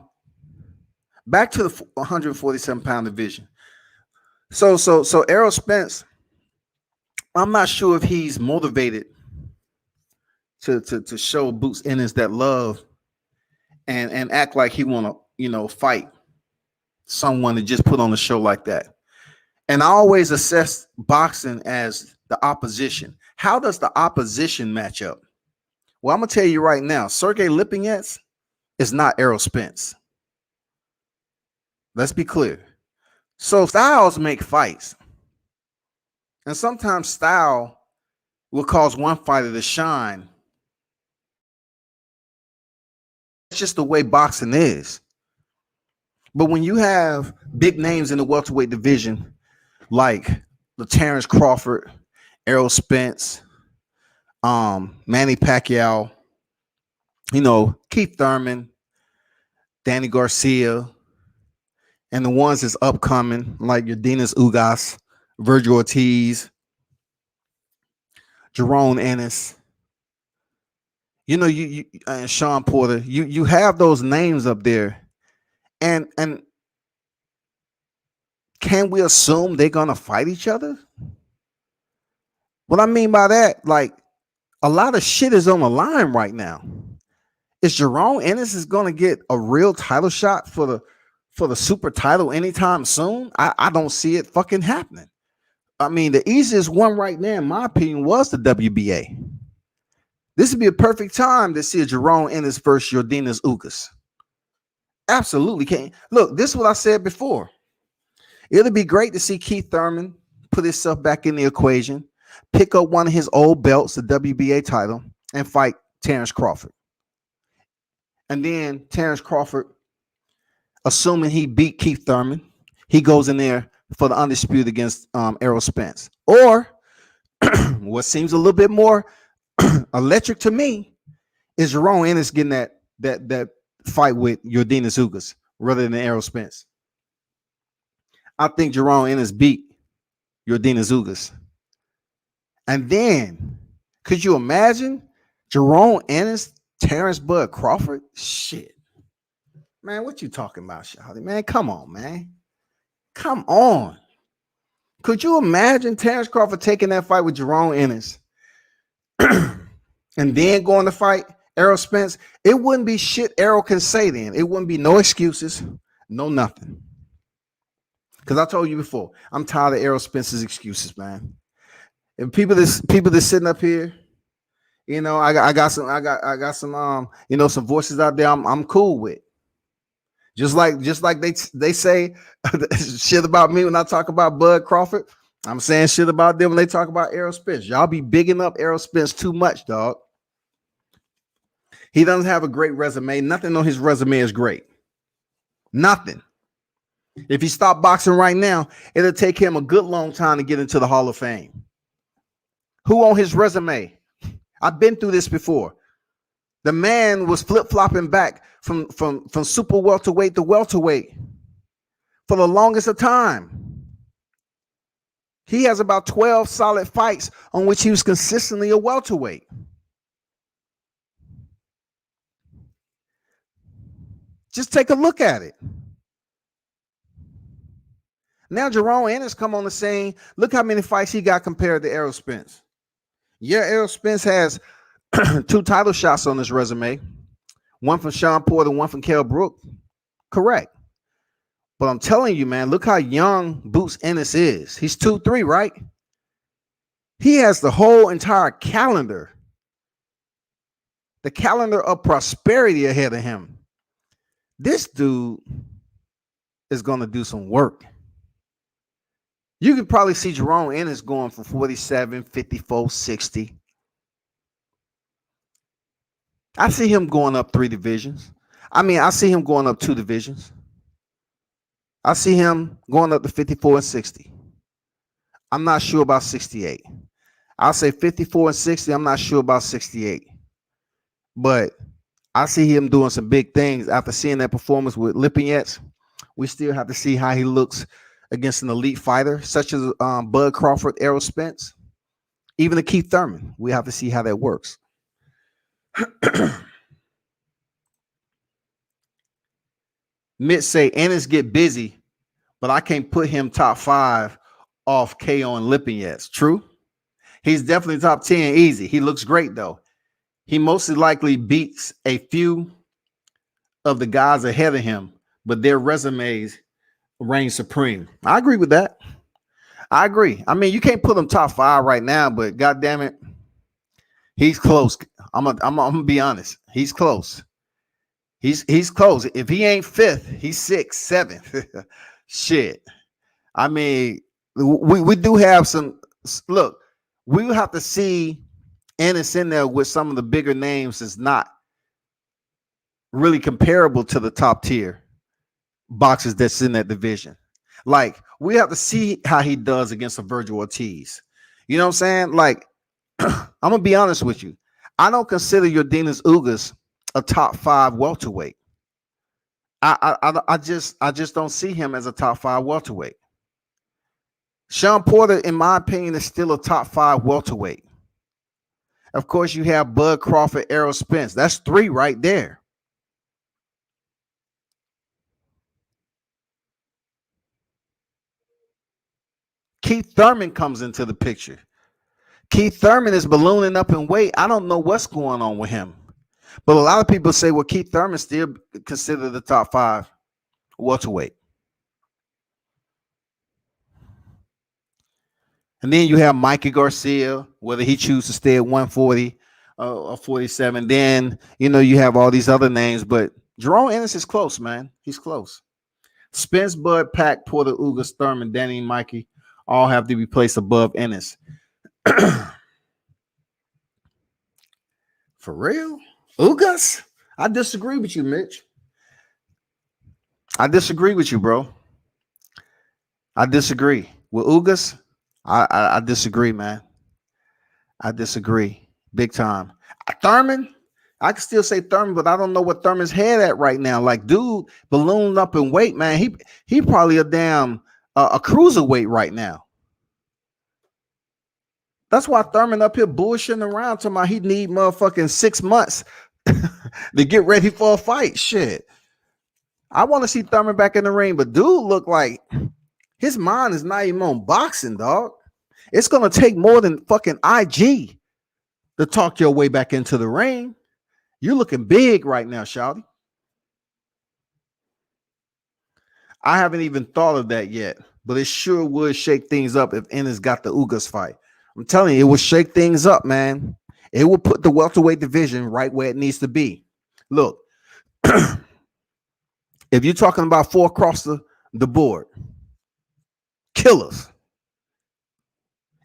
back to the 147-pound division. So Errol Spence, I'm not sure if he's motivated to show Boots Ennis that love and act like he want to, fight someone to just put on a show like that. And I always assess boxing as the opposition. How does the opposition match up? Well, I'm going to tell you right now, Sergey Lipinets is not Errol Spence. Let's be clear. So styles make fights. And sometimes style will cause one fighter to shine. It's just the way boxing is. But when you have big names in the welterweight division, like Terrence Crawford, Errol Spence, Manny Pacquiao, Keith Thurman, Danny Garcia, and the ones that's upcoming, like Yordenis Ugas, Virgil Ortiz, Jerome Ennis, you and Sean Porter, you have those names up there, and can we assume they're gonna fight each other? What I mean by that, like, a lot of shit is on the line right now. Is Jerome Ennis is gonna get a real title shot for for the super title anytime soon. I don't see it fucking happening. I mean, the easiest one right now, in my opinion, was the WBA. This would be a perfect time to see a Jerome Ennis versus Yordenis Ugas. Absolutely can't. Look, this is what I said before. It'll be great to see Keith Thurman put himself back in the equation, pick up one of his old belts, the WBA title, and fight Terrence Crawford. And then Terrence Crawford, assuming he beat Keith Thurman, he goes in there for the undisputed against Errol Spence. Or what seems a little bit more electric to me is Jerome Ennis getting that fight with Yordenis Ugas rather than Errol Spence. I think Jerome Ennis beat Yordenis Ugas. And then, could you imagine Jerome Ennis, Terrence Bud Crawford? Shit. Man, what you talking about, Shawty? Man, come on, man. Come on. Could you imagine Terrence Crawford taking that fight with Jerome Ennis and then going to fight Errol Spence? It wouldn't be shit Errol can say then. It wouldn't be no excuses, no nothing. Because I told you before, I'm tired of Errol Spence's excuses, man. And people that's sitting up here, you know, I got some you know, some voices out there I'm cool with. Just like they say shit about me when I talk about Bud Crawford, I'm saying shit about them when they talk about Errol Spence. Y'all be bigging up Errol Spence too much, dog. He doesn't have a great resume. Nothing on his resume is great. Nothing. If he stopped boxing right now, it'll take him a good long time to get into the Hall of Fame. Who on his resume? I've been through this before. The man was flip-flopping back from super welterweight to welterweight for the longest of time. He has about 12 solid fights on which he was consistently a welterweight. Just take a look at it. Now Jerome Ennis come on the scene. Look how many fights he got compared to Errol Spence. Yeah, Errol Spence has 2 title shots on his resume. One from Sean Porter, one from Kell Brook. Correct. But I'm telling you, man, look how young Boots Ennis is. He's 2-3, right? He has the whole entire calendar. The calendar of prosperity ahead of him. This dude is going to do some work. You could probably see Jerome Ennis going from 47, 54, 60. I see him going up 3 divisions. I mean, I see him going up 2 divisions. I see him going up to 54 and 60. I'm not sure about 68. I'll say 54 and 60. I'm not sure about 68. But I see him doing some big things after seeing that performance with Lipinets. We still have to see how he looks against an elite fighter such as Bud Crawford, Errol Spence, even a Keith Thurman. We have to see how that works. Mitch say Ennis get busy, but I can't put him top 5 off KO and Lipinets. True. He's definitely top 10 easy. He looks great though. He mostly likely beats a few of the guys ahead of him, but their resumes reign supreme. I agree with that. I agree. I mean, you can't put him top 5 right now, but God damn it, he's close. I'm gonna be honest. He's close. He's close. If he ain't 5th, he's 6th, 7th. Shit. I mean, we do have some. Look, we will have to see Ennis in there with some of the bigger names that's not really comparable to the top tier boxers that's in that division. Like, we have to see how he does against a Virgil Ortiz. You know what I'm saying? Like, I'm gonna be honest with you. I don't consider Yordenis Ugas a top 5 welterweight. I just don't see him as a top 5 welterweight. Sean Porter, in my opinion, is still a top 5 welterweight. Of course, you have Bud Crawford, Errol Spence. That's 3 right there. Keith Thurman comes into the picture. Keith Thurman is ballooning up in weight. I don't know what's going on with him. But a lot of people say, well, Keith Thurman still considered the top 5 welterweight. And then you have Mikey Garcia, whether he chooses to stay at 140 or 47. Then, you have all these other names, but Jerome Ennis is close, man. He's close. Spence, Bud, Pack, Porter, Ugas, Thurman, Danny, and Mikey all have to be placed above Ennis. For real? Ugas? I disagree with you, Mitch. I disagree with you, bro. I disagree. With Ugas, I disagree, man. I disagree. Big time. Thurman, I can still say Thurman, but I don't know what Thurman's head at right now. Like, dude, ballooned up in weight, man. He probably a damn a cruiserweight right now. That's why Thurman up here bullshitting around talking about he need motherfucking 6 months to get ready for a fight. Shit. I want to see Thurman back in the ring, but dude look like his mind is not even on boxing, dog. It's going to take more than fucking IG to talk your way back into the ring. You're looking big right now, shawty. I haven't even thought of that yet, but it sure would shake things up if Ennis got the Ugas fight. I'm telling you, it will shake things up, man. It will put the welterweight division right where it needs to be. Look, if you're talking about 4 across the board, killers,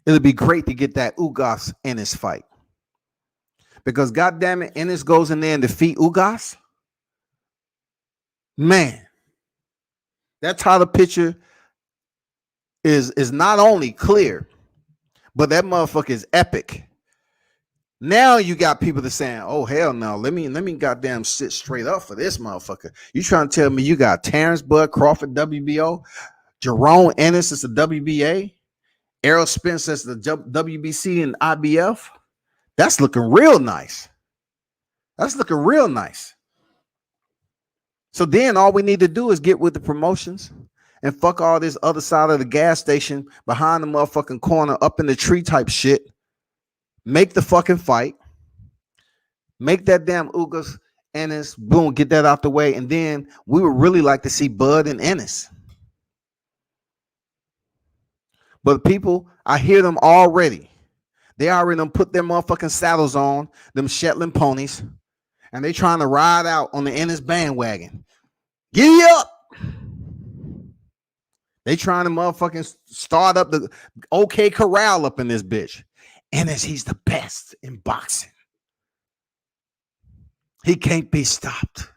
it'll be great to get that Ugas Ennis fight. Because goddamn it, Ennis goes in there and defeat Ugas. Man, that title picture is not only clear, but that motherfucker is epic. Now you got people that saying, "Oh hell no, let me goddamn sit straight up for this motherfucker." You trying to tell me you got Terrence Bud Crawford WBO, Jerome Ennis is the WBA, Errol Spence is the WBC and IBF? That's looking real nice. That's looking real nice. So then all we need to do is get with the promotions and fuck all this other side of the gas station behind the motherfucking corner up in the tree type shit. Make the fucking fight. Make that damn Ugas Ennis, boom, get that out the way. And then we would really like to see Bud and Ennis. But people, I hear them already. They already done put their motherfucking saddles on, them Shetland ponies, and they trying to ride out on the Ennis bandwagon. Giddy up! They trying to motherfucking start up the OK Corral up in this bitch. Ennis, he's the best in boxing. He can't be stopped.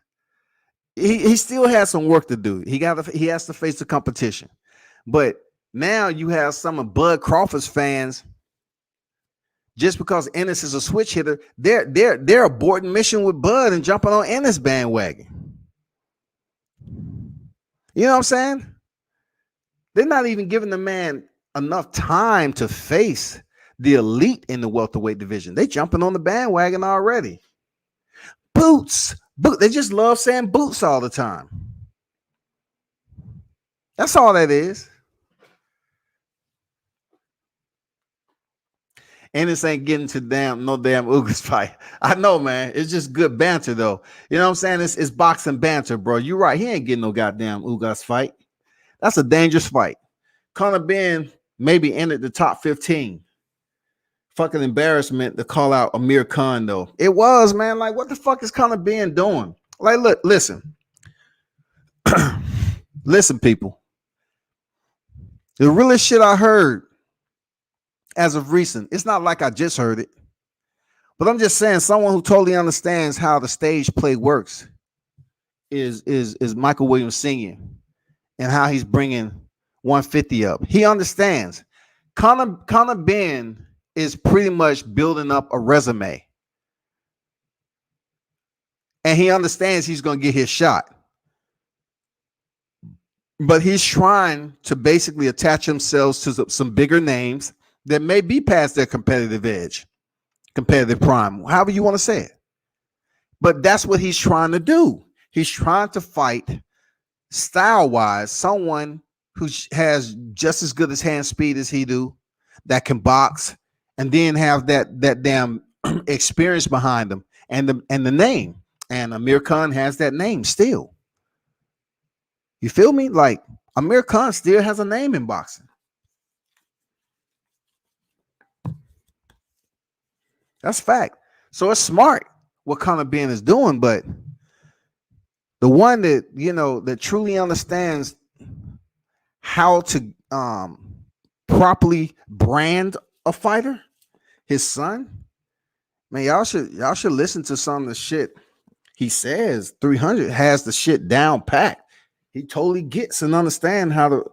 He still has some work to do. He has to face the competition. But now you have some of Bud Crawford's fans. Just because Ennis is a switch hitter, they're aborting mission with Bud and jumping on Ennis bandwagon. You know what I'm saying? They're not even giving the man enough time to face the elite in the welterweight division. They jumping on the bandwagon already. Boots. They just love saying boots all the time. That's all that is. Ennis ain't getting to no damn Ugas fight. I know, man. It's just good banter, though. You know what I'm saying? It's boxing banter, bro. You're right. He ain't getting no goddamn Ugas fight. That's a dangerous fight. Conor Ben maybe entered the top 15. Fucking embarrassment to call out Amir Khan, though. It was, man. Like, what the fuck is Conor Ben doing? Like, look, listen. Listen, people. The realest shit I heard as of recent, it's not like I just heard it, but I'm just saying someone who totally understands how the stage play works is Michael Williams Sr. and how he's bringing 150 up. He understands. Conor Ben is pretty much building up a resume, and he understands he's going to get his shot, but he's trying to basically attach himself to some bigger names that may be past their competitive edge, competitive prime, however you want to say it. But that's what he's trying to do. He's trying to fight style-wise someone who has just as good as hand speed as he do, that can box, and then have that damn experience behind them and the name. And Amir Khan has that name still. You feel me? Like Amir Khan still has a name in boxing. That's fact. So it's smart what Conor Ben is doing, but the one that that truly understands how to properly brand a fighter, his son, man, y'all should listen to some of the shit he says. 300 has the shit down packed. He totally gets and understand how to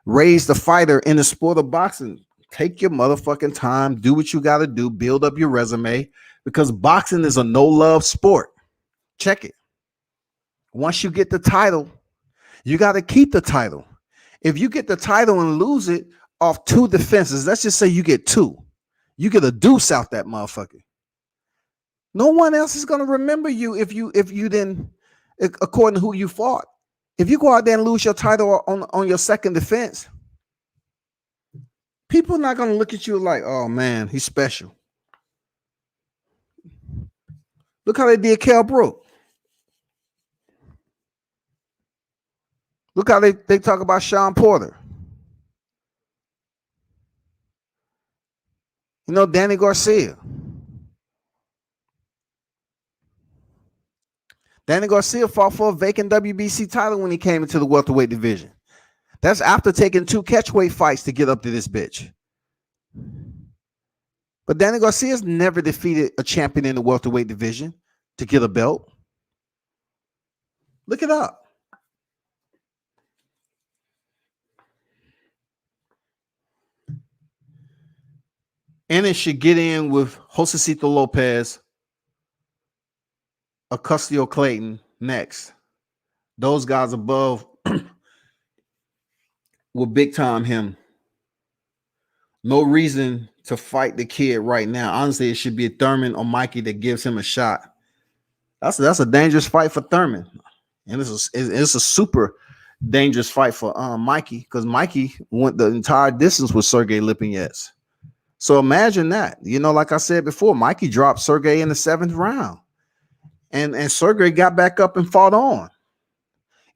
raise the fighter in the sport of boxing. Take your motherfucking time, do what you got to do, build up your resume, because boxing is a no love sport. Check it. Once you get the title, you got to keep the title. If you get the title and lose it off two defenses, let's just say you get two, you get a deuce out that motherfucker. No one else is gonna remember you if you didn't, according to who you fought. If you go out there and lose your title on your second defense, people are not gonna look at you like, oh man, he's special. Look how they did Kell Brook. Look how they talk about Sean Porter. Danny Garcia. Danny Garcia fought for a vacant WBC title when he came into the welterweight division. That's after taking two catchweight fights to get up to this bitch. But Danny Garcia's never defeated a champion in the welterweight division to get a belt. Look it up. Ennis should get in with Josecito Lopez, Acustio Clayton next. Those guys above will big time him. No reason to fight the kid right now. Honestly, it should be Thurman or Mikey that gives him a shot. That's a dangerous fight for Thurman, and it's a super dangerous fight for Mikey, because Mikey went the entire distance with Sergey Lipinets. So imagine that. Like I said before, Mikey dropped Sergey in the 7th round, and Sergey got back up and fought on.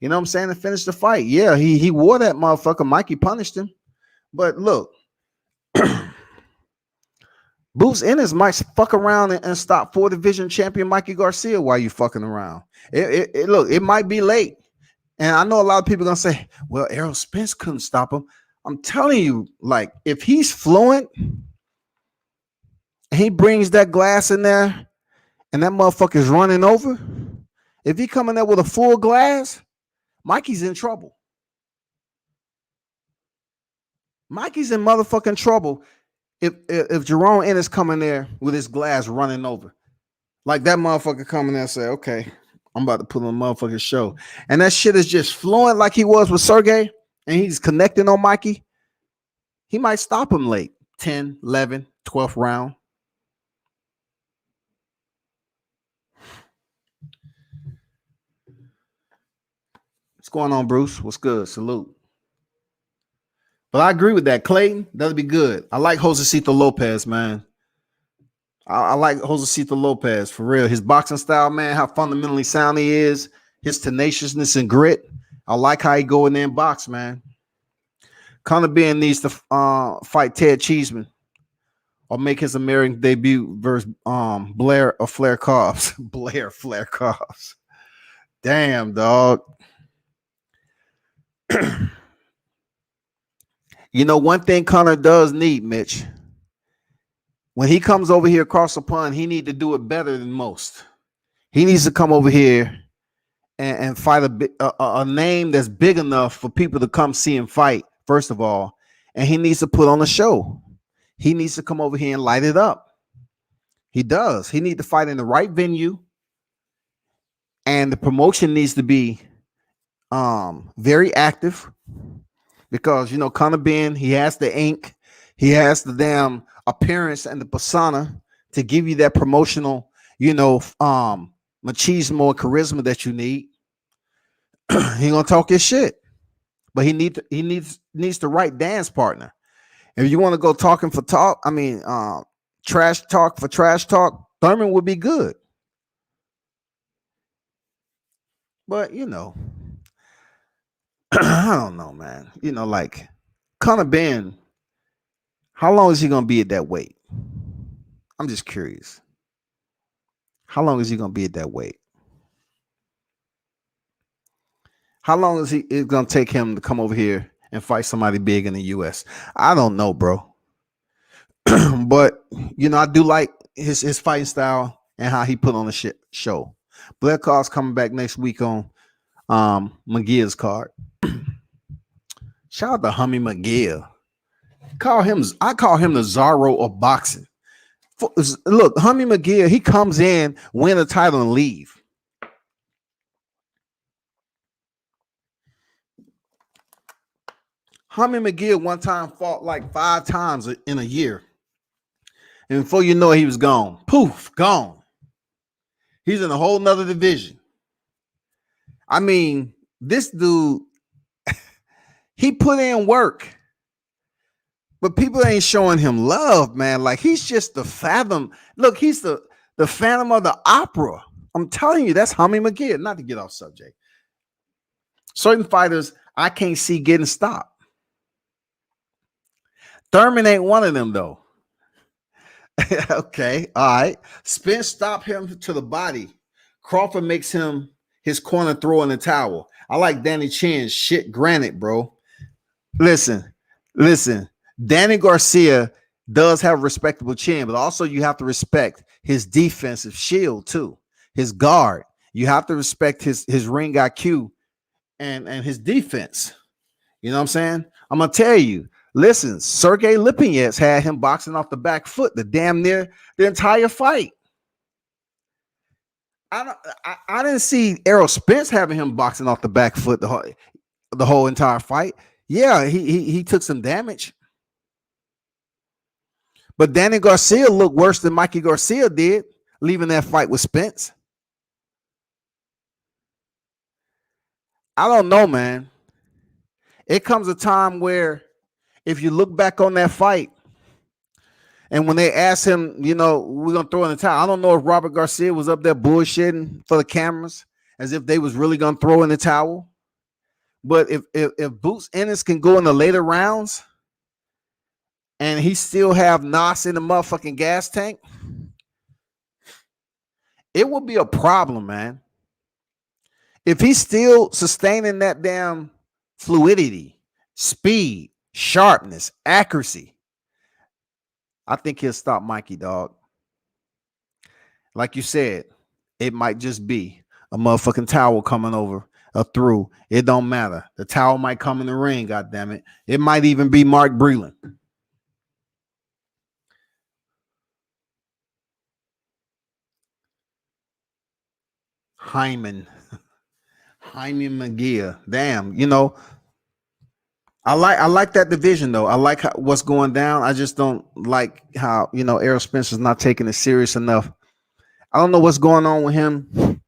You know what I'm saying? To finish the fight. Yeah, he wore that motherfucker. Mikey punished him, but look. Boots Ennis might fuck around and stop 4 division champion Mikey Garcia while you fucking around. Look, it might be late. And I know a lot of people are going to say, well, Errol Spence couldn't stop him. I'm telling you, like, if he's fluent, he brings that glass in there and that motherfucker's running over. If he coming there with a full glass, Mikey's in trouble. Mikey's in motherfucking trouble. If Jerome Ennis coming there with his glass running over, like that motherfucker coming there and say, okay, I'm about to put on a motherfucking show. And that shit is just flowing like he was with Sergey, and he's connecting on Mikey, he might stop him late. 10, 11, 12th round. What's going on, Bruce? What's good? Salute. But I agree with that. Clayton, that'll be good. I like Josecito Lopez, man. I like Josecito Lopez, for real. His boxing style, man, how fundamentally sound he is, his tenaciousness and grit. I like how he go in there and box, man. Conor Ben needs to fight Ted Cheeseman or make his American debut versus Blair or Flair Cobbs. Blair Flair Cobbs. Damn, dog. One thing Conor does need, Mitch, when he comes over here across the pond, he need to do it better than most. He needs to come over here and fight a name that's big enough for people to come see him fight, first of all. And he needs to put on a show. He needs to come over here and light it up. He does. He needs to fight in the right venue. And the promotion needs to be very active. Because, Conor Ben, he has the ink, he has the damn appearance and the persona to give you that promotional, machismo and charisma that you need. He gonna talk his shit, but he needs the right dance partner. If you want to go talking for talk, trash talk for trash talk, Thurman would be good. But I don't know, man. Like Conor Ben, how long is he gonna be at that weight? I'm just curious. How long is he gonna be at that weight? How long is it gonna take him to come over here and fight somebody big in the US? I don't know, bro. But I do like his fighting style and how he put on the show. Blair Carr's coming back next week on McGill's card. Shout out to Hummy McGill. I call him the Zorro of boxing. Look, Hummy McGill, he comes in, win a title, and leave. Hummy McGill one time fought like 5 times in a year. And before you know it, he was gone. Poof, gone. He's in a whole nother division. I mean, this dude, he put in work. But people ain't showing him love, man. Like, he's just the fathom. Look, he's the Phantom of the Opera. I'm telling you, that's Hummy McGill. Not to get off subject. Certain fighters I can't see getting stopped. Thurman ain't one of them, though. Okay, all right. Spence stopped him to the body. Crawford makes him his corner throw in the towel. I like Danny Chen's shit granted, bro. Listen. Danny Garcia does have a respectable chin, but also you have to respect his defensive shield too. His guard. You have to respect his ring IQ and his defense. You know what I'm saying? I'm gonna tell you. Listen, Sergey Lipinets had him boxing off the back foot the damn near the entire fight. I didn't see Errol Spence having him boxing off the back foot the whole entire fight. Yeah, he took some damage. But Danny Garcia looked worse than Mikey Garcia did, leaving that fight with Spence. I don't know, man. It comes a time where if you look back on that fight, and when they asked him, we're going to throw in the towel. I don't know if Robert Garcia was up there bullshitting for the cameras as if they was really going to throw in the towel. But if Boots Ennis can go in the later rounds and he still have Nas in the motherfucking gas tank, it will be a problem, man. If he's still sustaining that damn fluidity, speed, sharpness, accuracy, I think he'll stop Mikey, dog. Like you said, it might just be a motherfucking towel coming over or through. It don't matter. The towel might come in the ring, goddammit. It might even be Mark Breland. Hyman McGill. Damn, I like that division though. I like what's going down. I just don't like how Errol Spencer's not taking it serious enough. I don't know what's going on with him.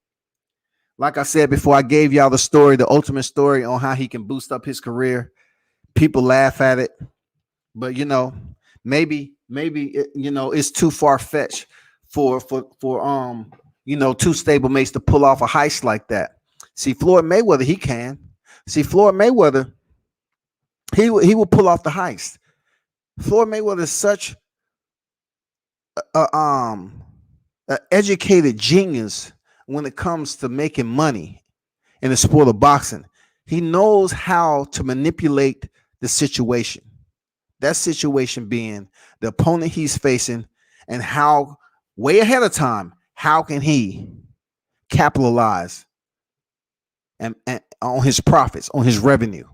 Like I said before, I gave y'all the ultimate story on how he can boost up his career. People laugh at it, but maybe it's too far fetched for two stablemates to pull off a heist like that. See, Floyd Mayweather, he can. See, Floyd Mayweather, he will pull off the heist. Floyd Mayweather is such an educated genius when it comes to making money in the sport of boxing. He knows how to manipulate the situation. That situation being the opponent he's facing, and how way ahead of time, how can he capitalize and on his profits, on his revenue.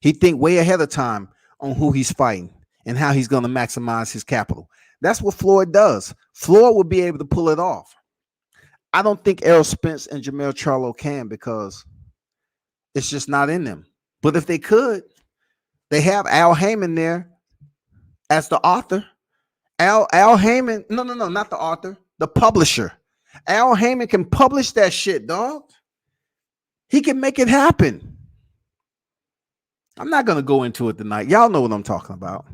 He think way ahead of time on who he's fighting and how he's going to maximize his capital. That's what Floyd does. Floyd will be able to pull it off. I don't think Errol Spence and Jermell Charlo can, because it's just not in them. But if they could, they have Al Heyman there as the author. Al Heyman, no, not the author, the publisher. Al Heyman can publish that shit, dog. He can make it happen. I'm not going to go into it tonight. Y'all know what I'm talking about.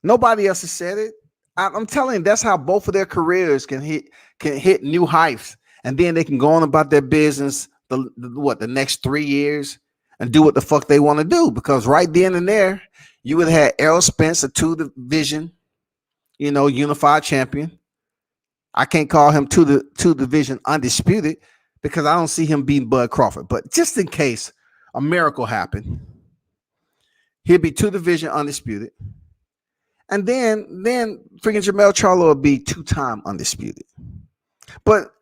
Nobody else has said it. I'm telling you, that's how both of their careers can hit new heights, and then they can go on about their business the next 3 years and do what the fuck they want to do. Because right then and there, you would have had Errol Spence, a two-division, unified champion. I can't call him two-division undisputed because I don't see him beating Bud Crawford. But just in case a miracle happened, he'd be two-division undisputed. And then freaking Jermell Charlo would be two-time undisputed. But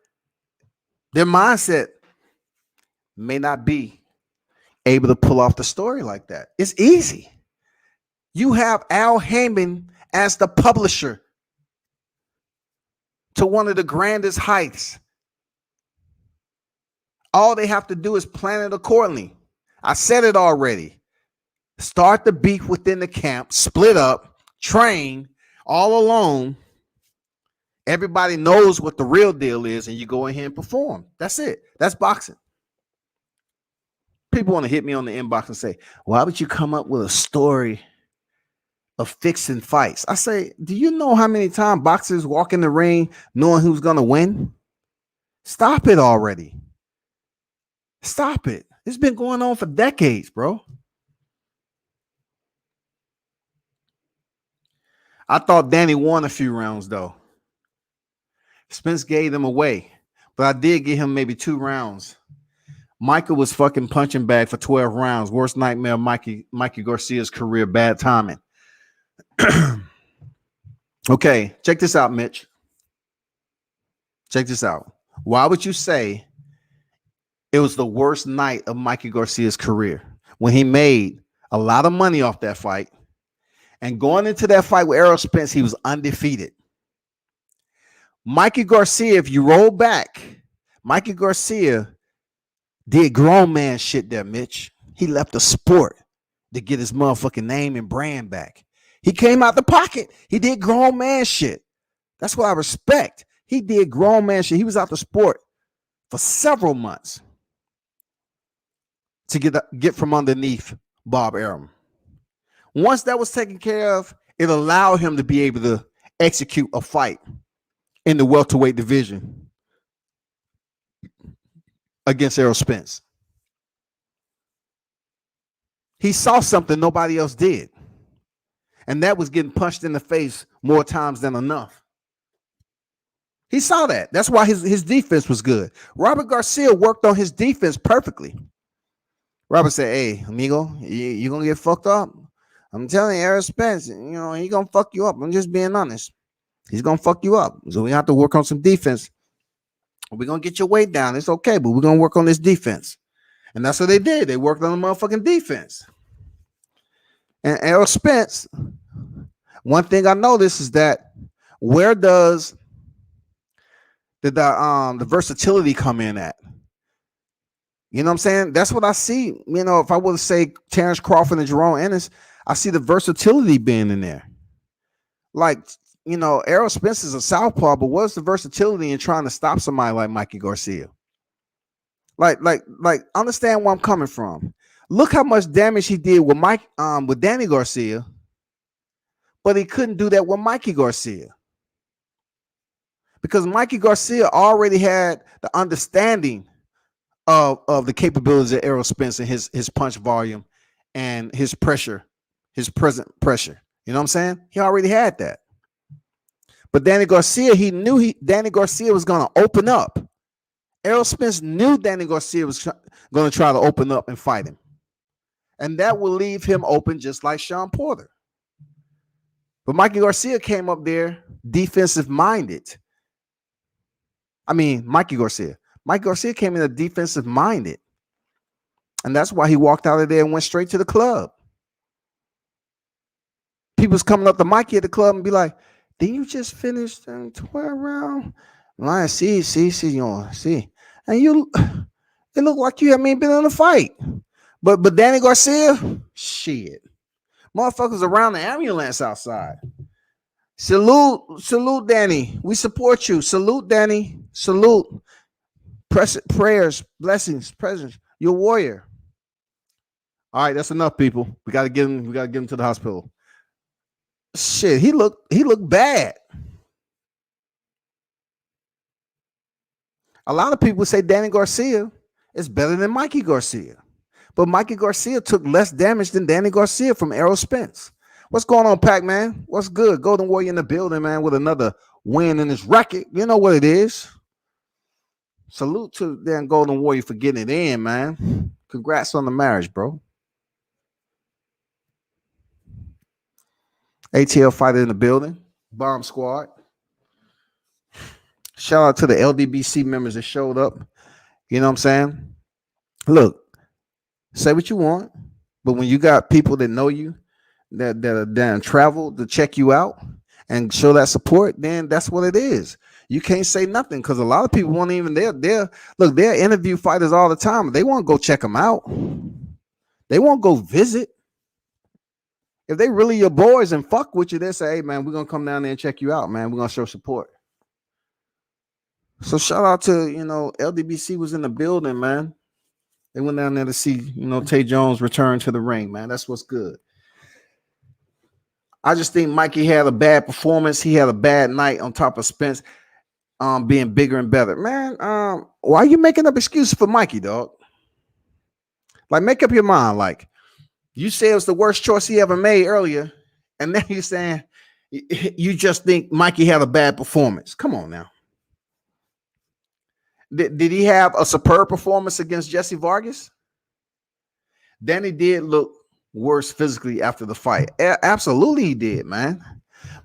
their mindset may not be able to pull off the story like that. It's easy. You have Al Heyman as the publisher to one of the grandest heights. All they have to do is plan it accordingly. I said it already. Start the beef within the camp, split up, train all alone. Everybody knows what the real deal is, and you go in here and perform. That's it. That's boxing. People want to hit me on the inbox and say, why would you come up with a story of fixing fights? I say, do you know how many times boxers walk in the ring knowing who's going to win? Stop it already. Stop it. It's been going on for decades, bro. I thought Danny won a few rounds, though. Spence gave them away, but I did give him maybe 2 rounds. Michael was fucking punching bag for 12 rounds. Worst nightmare of Mikey Garcia's career. Bad timing. Okay, check this out, Mitch. Check this out. Why would you say it was the worst night of Mikey Garcia's career when he made a lot of money off that fight? And going into that fight with Errol Spence, he was undefeated. Mikey Garcia, if you roll back, Mikey Garcia did grown man shit there, Mitch. He left the sport to get his motherfucking name and brand back. He came out the pocket. He did grown man shit. That's what I respect. He did grown man shit. He was out the sport for several months to get from underneath Bob Arum. Once that was taken care of, it allowed him to be able to execute a fight in the welterweight division against Errol Spence. He saw something nobody else did. And that was getting punched in the face more times than enough. He saw that. That's why his defense was good. Robert Garcia worked on his defense perfectly. Robert said, hey, amigo, you going to get fucked up? I'm telling you, Errol Spence, he going to fuck you up. I'm just being honest. He's going to fuck you up. So we have to work on some defense. We're going to get your weight down. It's okay, but we're going to work on this defense. And that's what they did. They worked on the motherfucking defense. And Errol Spence, one thing I noticed is that where does the versatility come in at? You know what I'm saying? That's what I see. If I were to say Terrence Crawford and Jerome Ennis, I see the versatility being in there. Like, Errol Spence is a southpaw, but what's the versatility in trying to stop somebody like Mikey Garcia? Like, understand where I'm coming from. Look how much damage he did with Danny Garcia, but he couldn't do that with Mikey Garcia. Because Mikey Garcia already had the understanding of the capabilities of Errol Spence and his punch volume and his pressure, his present pressure. You know what I'm saying? He already had that. But Danny Garcia, he knew Danny Garcia was going to open up. Errol Spence knew Danny Garcia was going to try to open up and fight him. And that will leave him open just like Sean Porter. But Mikey Garcia came up there defensive minded. Mikey Garcia. Mike Garcia came in a defensive minded. And that's why he walked out of there and went straight to the club. People's coming up to Mikey at the club and be like, didn't you just finish 12 round? I see. And it looked like you haven't even been in a fight. But Danny Garcia, shit. Motherfuckers around the ambulance outside. Salute, Danny. We support you. Salute, Danny. Salute. Prayers, blessings, presence. You're a warrior. All right, that's enough, people. We gotta get him to the hospital. Shit, he looked bad. A lot of people say Danny Garcia is better than Mikey Garcia. But Mikey Garcia took less damage than Danny Garcia from Errol Spence. What's going on, Pac-Man? What's good? Golden Warrior in the building, man, with another win in his record. You know what it is. Salute to Dan Golden Warrior for getting it in, man. Congrats on the marriage, bro. ATL fighter in the building. Bomb squad. Shout out to the LDBC members that showed up. You know what I'm saying? Look, say what you want, but when you got people that know you, that are down travel to check you out and show that support, then that's what it is. You can't say nothing because a lot of people won't even they're interview fighters all the time. They won't go check them out. They won't go visit. If they really your boys and fuck with you, they say, hey man, we're gonna come down there and check you out, man. We're gonna show support. So shout out to, LDBC was in the building, man. They went down there to see, Tay Jones return to the ring, man. That's what's good. I just think Mikey had a bad performance. He had a bad night on top of Spence being bigger and better. Man, why are you making up excuses for Mikey, dog? Like, make up your mind. Like, you say it was the worst choice he ever made earlier, and then you're saying you just think Mikey had a bad performance. Come on now. Did he have a superb performance against Jesse Vargas? Danny did look worse physically after the fight. Absolutely he did, man.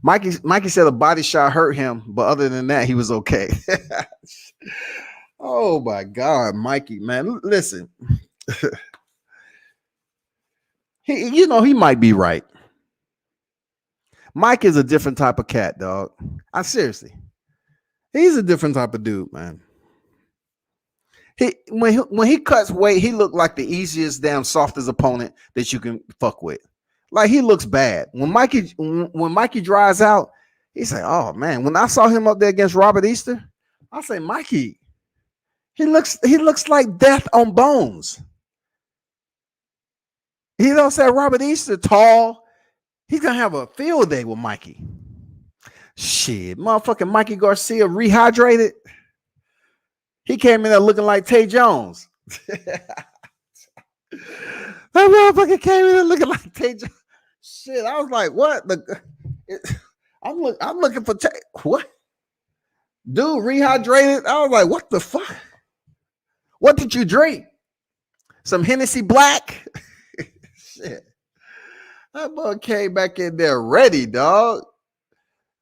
Mikey said a body shot hurt him, but other than that, he was okay. Oh my God, Mikey, man. Listen. He might be right. Mike is a different type of cat, dog. Seriously. He's a different type of dude, man. When he cuts weight, he looked like the easiest damn softest opponent that you can fuck with. Like, he looks bad. When Mikey dries out, he's like, oh man. When I saw him up there against Robert Easter, I say, Mikey, he looks like death on bones. He don't say Robert Easter tall. He's gonna have a field day with Mikey. Shit, motherfucking Mikey Garcia rehydrated. He came in there looking like Tay Jones. That motherfucker came in there looking like Tay Jones. Shit, I was like, what? I'm looking for Tay. What? Dude, rehydrated. I was like, what the fuck? What did you drink? Some Hennessy Black? Shit. That boy came back in there ready, dog.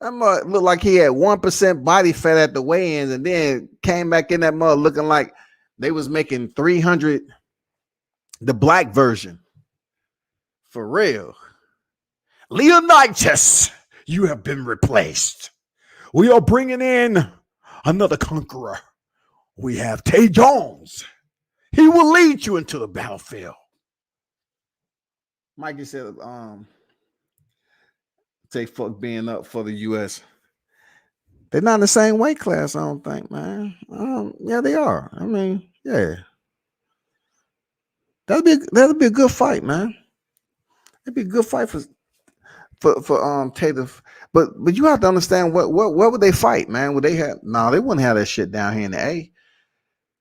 That mother looked like he had 1% body fat at the weigh-ins, and then came back in that mother looking like they was making 300, the black version. For real. Leonidas, you have been replaced. We are bringing in another conqueror. We have Tay Jones. He will lead you into the battlefield. Mikey said, take fuck being up for the U.S. They're not in the same weight class, I don't think, man. Yeah, they are. I mean, yeah. That'll be a good fight, man. It'd be a good fight for Taylor. But you have to understand what would they fight, man? Would they have they wouldn't have that shit down here in the A.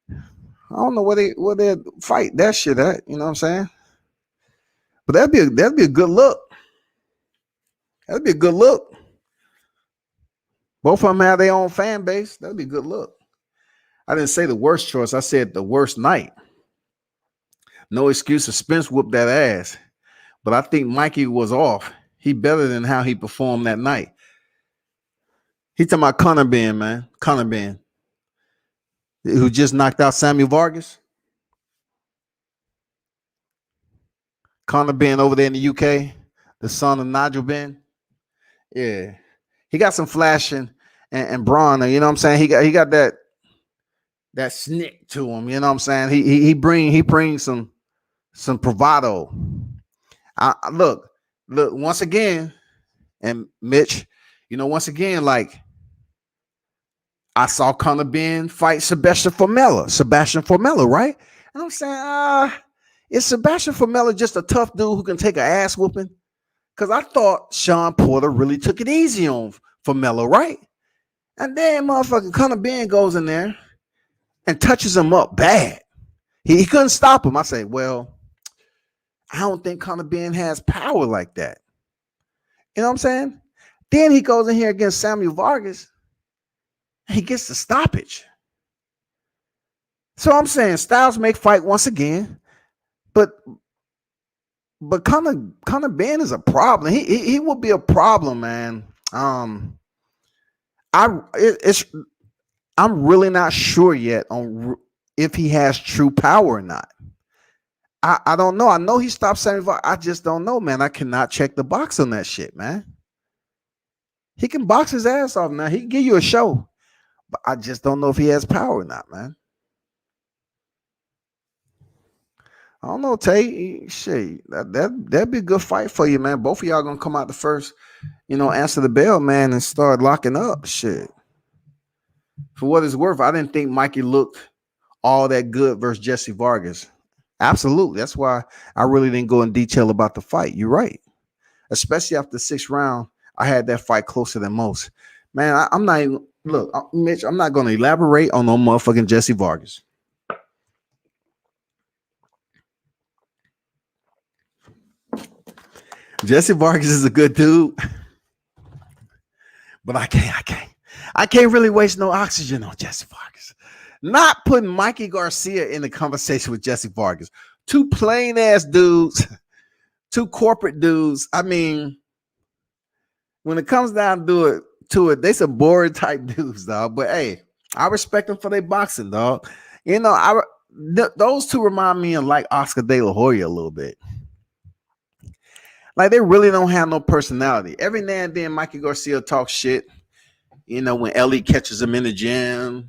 I don't know where they'd fight that shit at, you know what I'm saying? But that'd be a good look. That'd be a good look. Both of them have their own fan base. That'd be a good look. I didn't say the worst choice. I said the worst night. No excuse. Spence whooped that ass. But I think Mikey was off. He better than how he performed that night. He talking about Conor Ben, man. Conor Ben. Who just knocked out Samuel Vargas. Conor Ben over there in the UK. The son of Nigel Ben. Yeah. He got some flashing and brawn. You know what I'm saying? He got that snick to him. You know what I'm saying? He brings some bravado. Look, once again, and Mitch, once again, like I saw Conor Ben fight Sebastian Formella, right? And I'm saying, is Sebastian Formella just a tough dude who can take an ass whooping? Because I thought Sean Porter really took it easy on Formella, right? And then motherfucking Conor Ben goes in there and touches him up bad. He couldn't stop him. I say, well, I don't think Conor Ben has power like that. You know what I'm saying? Then he goes in here against Samuel Vargas. And he gets the stoppage. So I'm saying Styles may fight once again, but Conor Ben is a problem. He will be a problem, man. It's I'm really not sure yet on if he has true power or not. I don't know. I know he stopped 75. I just don't know, man. I cannot check the box on that shit, man. He can box his ass off now. He can give you a show, but I just don't know if he has power or not, man. I don't know, Tay. Shit, that'd be a good fight for you, man. Both of y'all gonna come out the first, answer the bell, man, and start locking up. Shit. For what it's worth, I didn't think Mikey looked all that good versus Jesse Vargas. Absolutely. That's why I really didn't go in detail about the fight. You're right. Especially after the 6th round, I had that fight closer than most. Man, I'm not even look, Mitch, I'm not gonna elaborate on no motherfucking Jesse Vargas. Jesse Vargas is a good dude, but I can't really waste no oxygen on Jesse Vargas. Not putting Mikey Garcia in the conversation with Jesse Vargas. Two plain ass dudes, two corporate dudes. I mean, when it comes down to it, they some boring type dudes, dog. But hey, I respect them for their boxing, dog. Those two remind me of like Oscar De La Hoya a little bit. Like they really don't have no personality. Every now and then, Mikey Garcia talks shit. When Ellie catches him in the gym,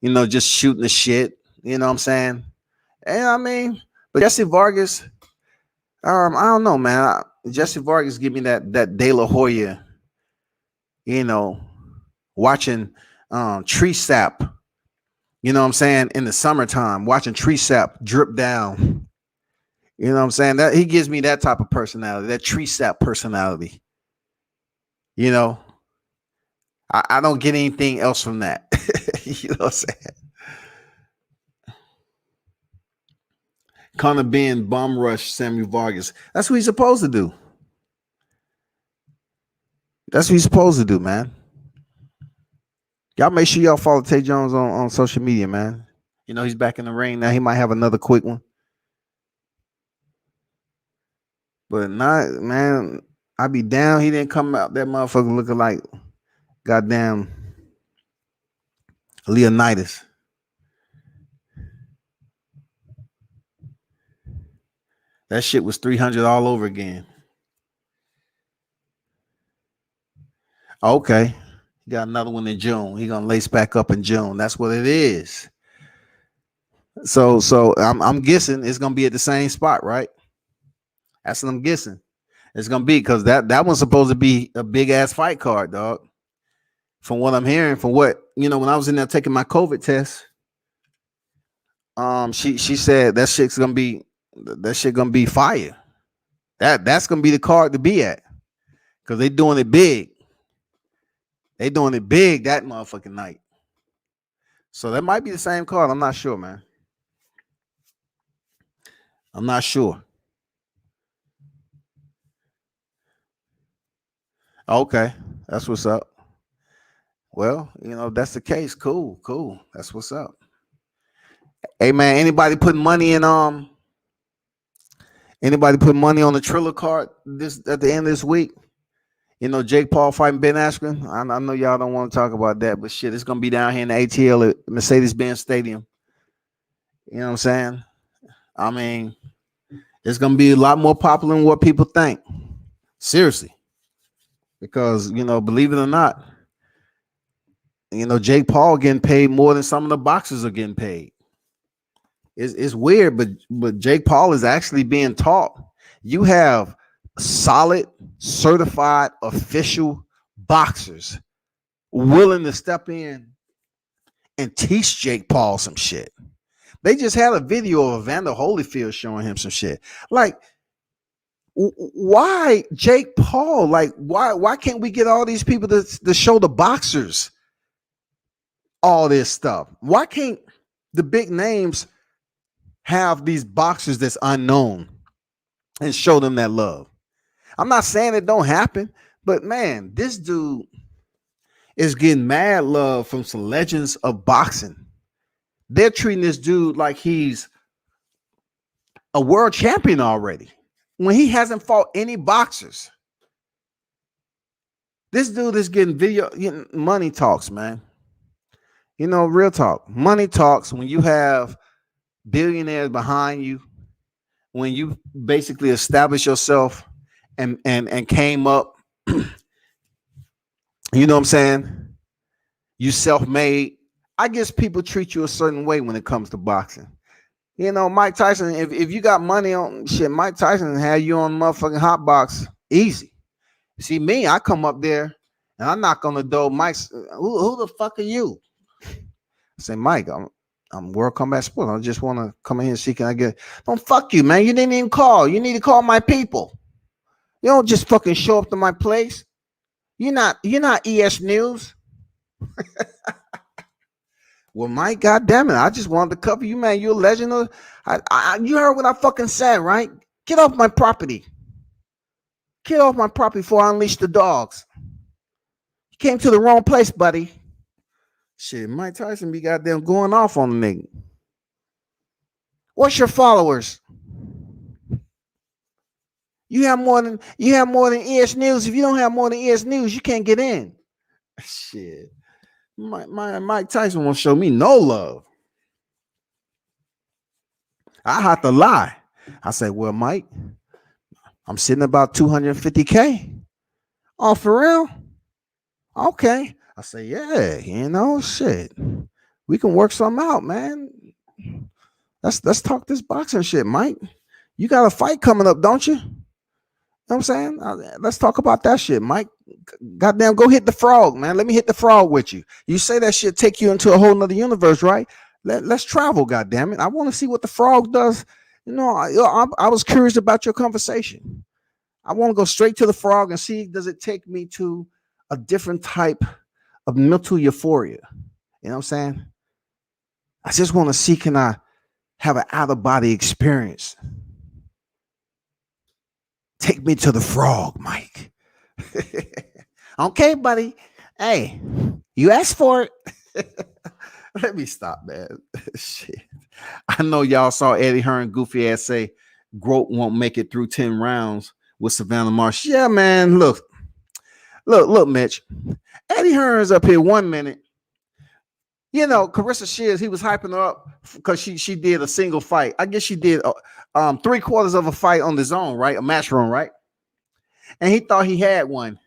just shooting the shit. You know what I'm saying? And I mean, but Jesse Vargas, I don't know, man. Jesse Vargas give me that De La Hoya, watching tree sap. You know what I'm saying? In the summertime, watching tree sap drip down. You know what I'm saying? That he gives me that type of personality, that tree sap personality. I don't get anything else from that. You know what I'm saying? Conor Ben bomb rush Samuel Vargas. That's what he's supposed to do. That's what he's supposed to do, man. Y'all make sure y'all follow Tay Jones on social media, man. He's back in the ring now. He might have another quick one. But not, man, I be down. He didn't come out that motherfucker looking like goddamn Leonidas. That shit was 300 all over again. Okay. He got another one in June. He gonna lace back up in June. That's what it is. So I'm guessing it's gonna be at the same spot, right? That's what I'm guessing. It's gonna be because that one's supposed to be a big ass fight card, dog. From what I'm hearing, from what when I was in there taking my COVID test, she said that shit gonna be fire. That's gonna be the card to be at because they doing it big. They doing it big that motherfucking night. So that might be the same card. I'm not sure, man. I'm not sure. Okay, that's what's up. Well, if that's the case, cool. That's what's up. Hey man, anybody put money on the Triller card this at the end of this week? Jake Paul fighting Ben Askren. I know y'all don't want to talk about that, but shit, it's gonna be down here in the ATL at Mercedes-Benz Stadium. You know what I'm saying? I mean, it's gonna be a lot more popular than what people think. Seriously. Because, believe it or not, Jake Paul getting paid more than some of the boxers are getting paid. It's weird, but Jake Paul is actually being taught. You have solid, certified, official boxers willing to step in and teach Jake Paul some shit. They just had a video of Evander Holyfield showing him some shit. Like, why Jake Paul? Like, why can't we get all these people to show the boxers all this stuff? Why can't the big names have these boxers that's unknown and show them that love. I'm not saying it don't happen, but man, this dude is getting mad love from some legends of boxing. They're treating this dude like he's a world champion already when he hasn't fought any boxers. This dude is getting video. Money talks, man. Real talk. Money talks when you have billionaires behind you, when you basically establish yourself and came up, you know what I'm saying? You self-made. I guess people treat you a certain way when it comes to boxing. Mike Tyson, if you got money on shit, Mike Tyson had you on motherfucking hot box easy. See me, I come up there and I knock on the door. Mike's, who the fuck are you? I say, Mike, I'm World Combat Sports. I just want to come in here and see, can I get? Don't fuck you, man. You didn't even call. You need to call my people. You don't just fucking show up to my place. You're not ES News. Well, Mike, goddamn it, I just wanted to cover you, man. You're a legend. You heard what I fucking said, right? Get off my property. Get off my property before I unleash the dogs. You came to the wrong place, buddy. Shit, Mike Tyson be goddamn going off on the nigga. What's your followers? You have more than ES News. If you don't have more than ES News, you can't get in. Shit. Mike Tyson won't show me no love. I have to lie. I say, well, Mike, I'm sitting about 250K. Oh, for real? Okay. I say, yeah, shit. We can work something out, man. Let's talk this boxing shit, Mike. You got a fight coming up, don't you? You know what I'm saying? Let's talk about that shit, Mike. Goddamn, go hit the frog, man. Let me hit the frog with you. You say that shit take you into a whole nother universe, right? Let's travel, goddamn it. I want to see what the frog does. I was curious about your conversation. I want to go straight to the frog and see, does it take me to a different type of mental euphoria? You know what I'm saying? I just want to see, can I have an out-of-body experience? Take me to the frog, Mike. Okay, buddy. Hey, you asked for it. Let me stop, man. Shit. I know y'all saw Eddie Hearn goofy ass say Grote won't make it through 10 rounds with Savannah Marsh. Yeah, man. Look, Mitch. Eddie Hearn's up here 1 minute. Carissa Shields, he was hyping her up because she did a single fight. I guess she did 3/4 of a fight on the zone, right? A match run, right? And he thought he had one.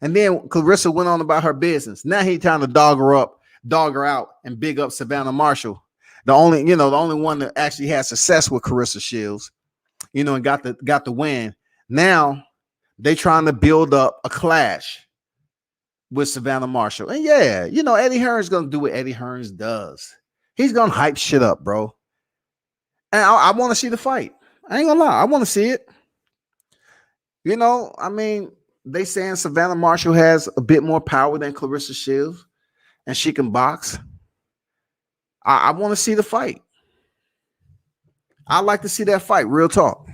And then Clarissa went on about her business. Now he trying to dog her out, and big up Savannah Marshall. The only one that actually had success with Carissa Shields, and got the win. Now they trying to build up a clash with Savannah Marshall. And yeah, Eddie Hearn's gonna do what Eddie Hearn does. He's gonna hype shit up, bro. And I want to see the fight. I ain't gonna lie, I want to see it. They saying Savannah Marshall has a bit more power than Clarissa Shields, and she can box. I want to see the fight. I'd like to see that fight. Real talk.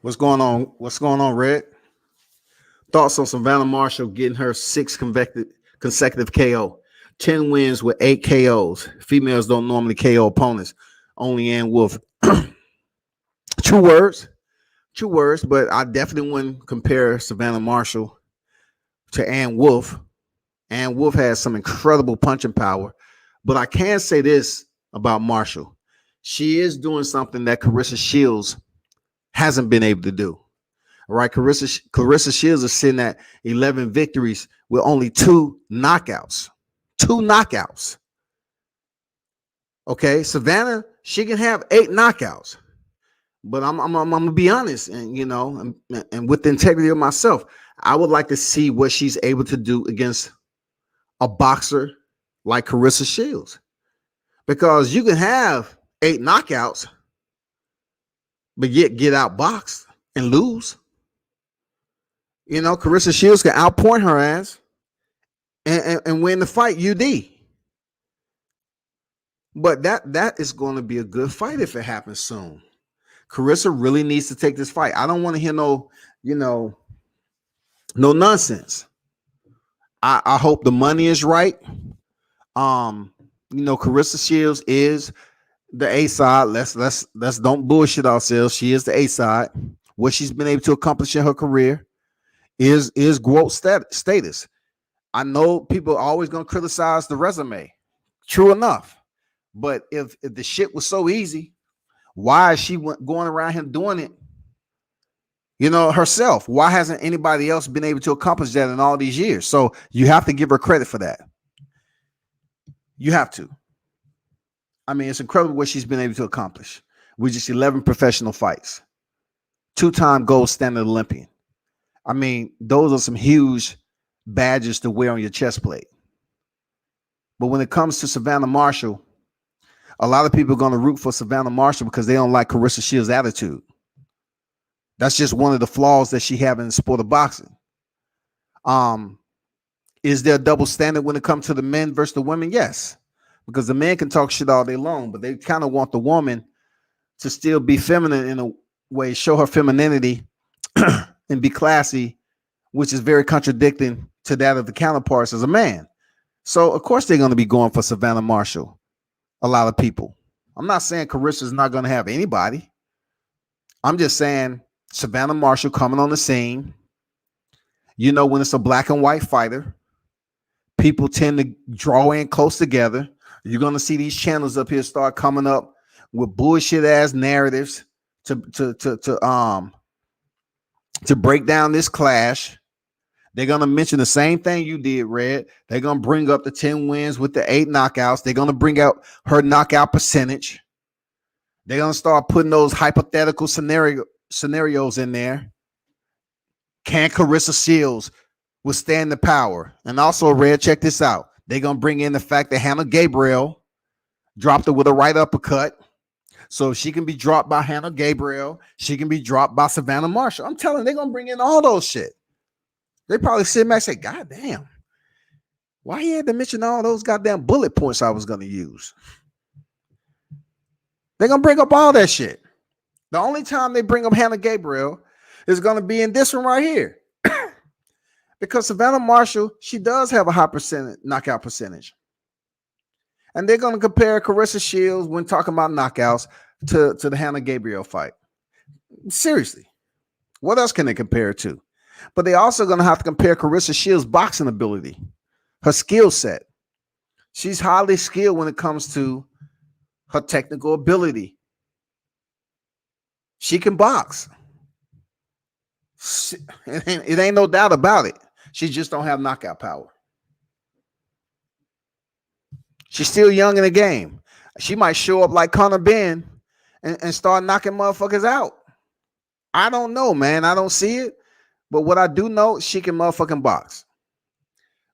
What's going on? What's going on, Red? Thoughts on Savannah Marshall getting her 6 consecutive KO, 10 wins with 8 KOs. Females don't normally KO opponents. Only Ann Wolf. True words, but I definitely wouldn't compare Savannah Marshall to Ann Wolf. Ann Wolf has some incredible punching power, but I can say this about Marshall. She is doing something that Carissa Shields hasn't been able to do. All right, Clarissa Shields is sitting at 11 victories with only 2 knockouts. 2 knockouts. Okay, Savannah, she can have 8 knockouts. But I'm gonna be honest, and and with the integrity of myself, I would like to see what she's able to do against a boxer like Carissa Shields. Because you can have 8 knockouts, but yet get outboxed and lose. You know, Carissa Shields can outpoint her ass and win the fight UD. But that is going to be a good fight if it happens soon. Carissa really needs to take this fight. I don't want to hear no, no nonsense. I hope the money is right. Carissa Shields is the A side. Let's don't bullshit ourselves. She is the A side. What she's been able to accomplish in her career is growth status. I know people are always gonna criticize the resume. True enough. But if the shit was so easy, why is she going around here doing it? Herself. Why hasn't anybody else been able to accomplish that in all these years? So you have to give her credit for that. You have to. I mean, it's incredible what she's been able to accomplish with just 11 professional fights. 2-time gold standard Olympian. I mean, those are some huge badges to wear on your chest plate. But when it comes to Savannah Marshall, a lot of people are going to root for Savannah Marshall because they don't like Carissa Shields' attitude. That's just one of the flaws that she has in the sport of boxing. Is there a double standard when it comes to the men versus the women? Yes, because the men can talk shit all day long, but they kind of want the woman to still be feminine in a way, show her femininity and be classy, which is very contradicting to that of the counterparts as a man. So, of course, they're going to be going for Savannah Marshall. A lot of people. I'm not saying Carissa's not going to have anybody. I'm just saying Savannah Marshall coming on the scene. When it's a black and white fighter, people tend to draw in close together. You're going to see these channels up here start coming up with bullshit ass narratives to break down this clash. They're going to mention the same thing you did, Red. They're going to bring up the 10 wins with the 8 knockouts. They're going to bring out her knockout percentage. They're going to start putting those hypothetical scenarios in there. Can Carissa Shields withstand the power? And also, Red, check this out. They're going to bring in the fact that Hannah Gabriel dropped her with a right uppercut. So if she can be dropped by Hannah Gabriel, she can be dropped by Savannah Marshall. I'm telling you, they're going to bring in all those shit. They probably sit back and say, God damn, why he had to mention all those goddamn bullet points I was going to use? They're going to bring up all that shit. The only time they bring up Hannah Gabriel is going to be in this one right here. Because Savannah Marshall, she does have a high knockout percentage. And they're going to compare Carissa Shields when talking about knockouts to the Hannah Gabriel fight. Seriously. What else can they compare it to? But they're also going to have to compare Carissa Shields' boxing ability, her skill set. She's highly skilled when it comes to her technical ability. She can box. It ain't no doubt about it. She just don't have knockout power. She's still young in the game. She might show up like Conor Ben and start knocking motherfuckers out. I don't know, man. I don't see it. But what I do know, she can motherfucking box.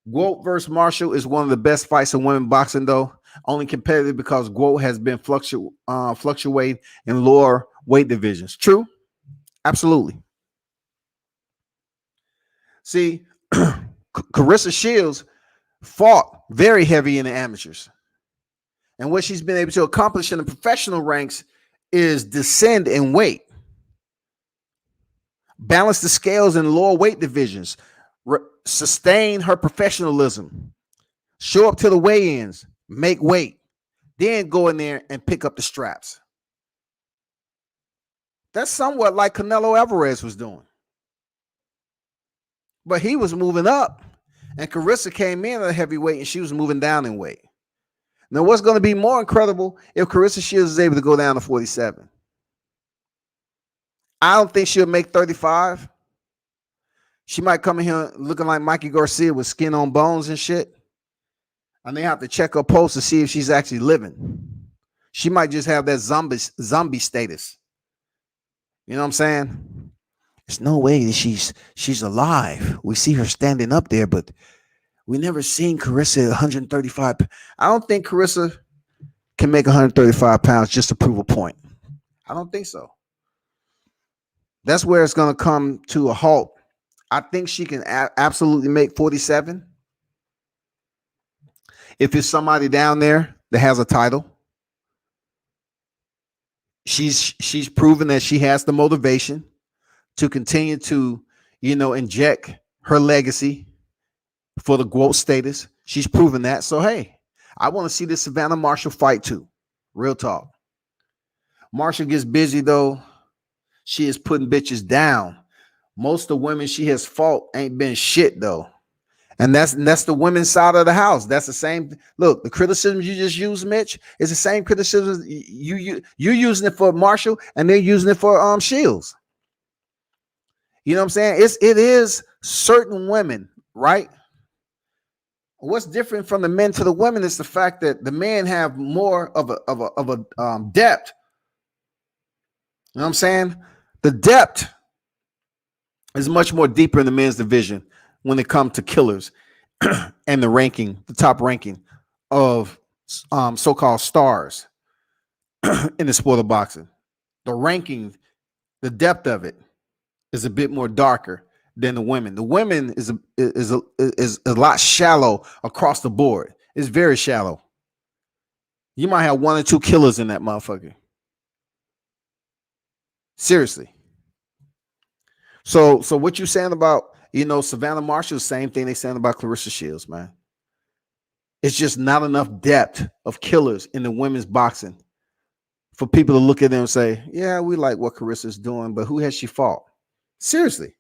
Guo versus Marshall is one of the best fights in women boxing, though. Only competitive because Guo has been fluctuating in lower weight divisions. True? Absolutely. See, Carissa Shields fought very heavy in the amateurs. And what she's been able to accomplish in the professional ranks is descend in weight. Balance the scales in lower weight divisions, sustain her professionalism, show up to the weigh-ins, make weight, then go in there and pick up the straps. That's somewhat like Canelo Alvarez was doing. But he was moving up, and Carissa came in at a heavyweight, and she was moving down in weight. Now, what's going to be more incredible if Carissa Shields is able to go down to 47? I don't think she'll make 35. She might come in here looking like Mikey Garcia with skin on bones and shit. And they have to check her pulse to see if she's actually living. She might just have that zombie status. You know what I'm saying? There's no way that she's alive. We see her standing up there, but we never seen Carissa at 135. I don't think Carissa can make 135 pounds just to prove a point. I don't think so. That's where it's going to come to a halt. I think she can absolutely make 47 if it's somebody down there that has a title. She's proven that she has the motivation to continue to, inject her legacy for the GOAT status. She's proven that. So hey, I want to see this Savannah Marshall fight too. Real talk. Marshall gets busy though. She is putting bitches down. Most of the women she has fought ain't been shit though. And that's the women's side of the house. That's the same. Look, the criticism you just used, Mitch, is the same criticism you're using it for Marshall, and they're using it for Shields. You know what I'm saying? It is certain women, right? What's different from the men to the women is the fact that the men have more of a depth. You know what I'm saying? The depth is much more deeper in the men's division when it comes to killers and the top ranking of so-called stars in the sport of boxing. The ranking, the depth of it is a bit more darker than the women. The women is a lot shallow across the board. It's very shallow. You might have one or two killers in that motherfucker. Seriously. So what you saying about, Savannah Marshall, same thing they saying about Clarissa Shields, man. It's just not enough depth of killers in the women's boxing for people to look at them and say, yeah, we like what Carissa's doing, but who has she fought? Seriously.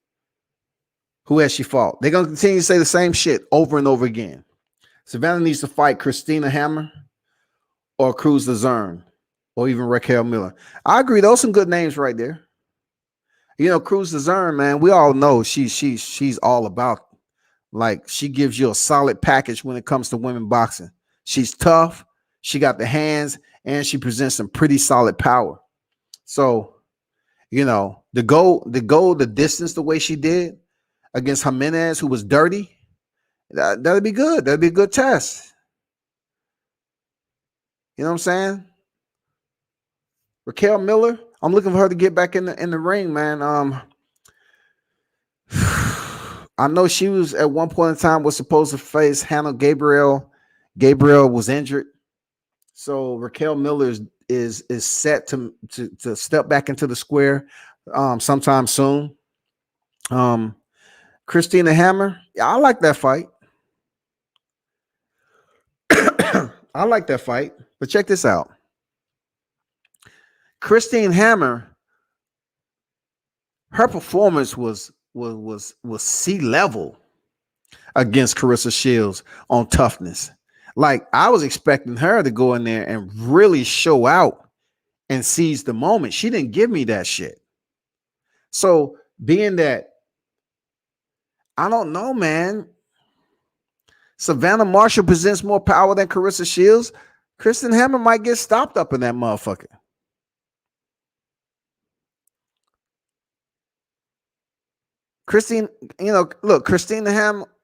Who has she fought? They're going to continue to say the same shit over and over again. Savannah needs to fight Christina Hammer or Cruz Lazerne or even Raquel Miller. I agree. Those are some good names right there. Cruz Lazerne, man, we all know she's all about, like, she gives you a solid package when it comes to women boxing. She's tough. She got the hands, and she presents some pretty solid power. So, to go the distance the way she did against Jimenez, who was dirty, that'd be good. That'd be a good test. You know what I'm saying? Raquel Miller, I'm looking for her to get back in the ring, man. I know she was at one point in time was supposed to face Hannah Gabriel. Gabriel was injured, so Raquel Miller is set to step back into the square sometime soon. Christina Hammer, I like that fight. I like that fight, but check this out. Christine Hammer, her performance was C level against Clarissa Shields on toughness. Like, I was expecting her to go in there and really show out and seize the moment. She didn't give me that shit. So, being that, I don't know, man, Savannah Marshall presents more power than Clarissa Shields, Kristen Hammer might get stopped up in that motherfucker. Christine, look, Christina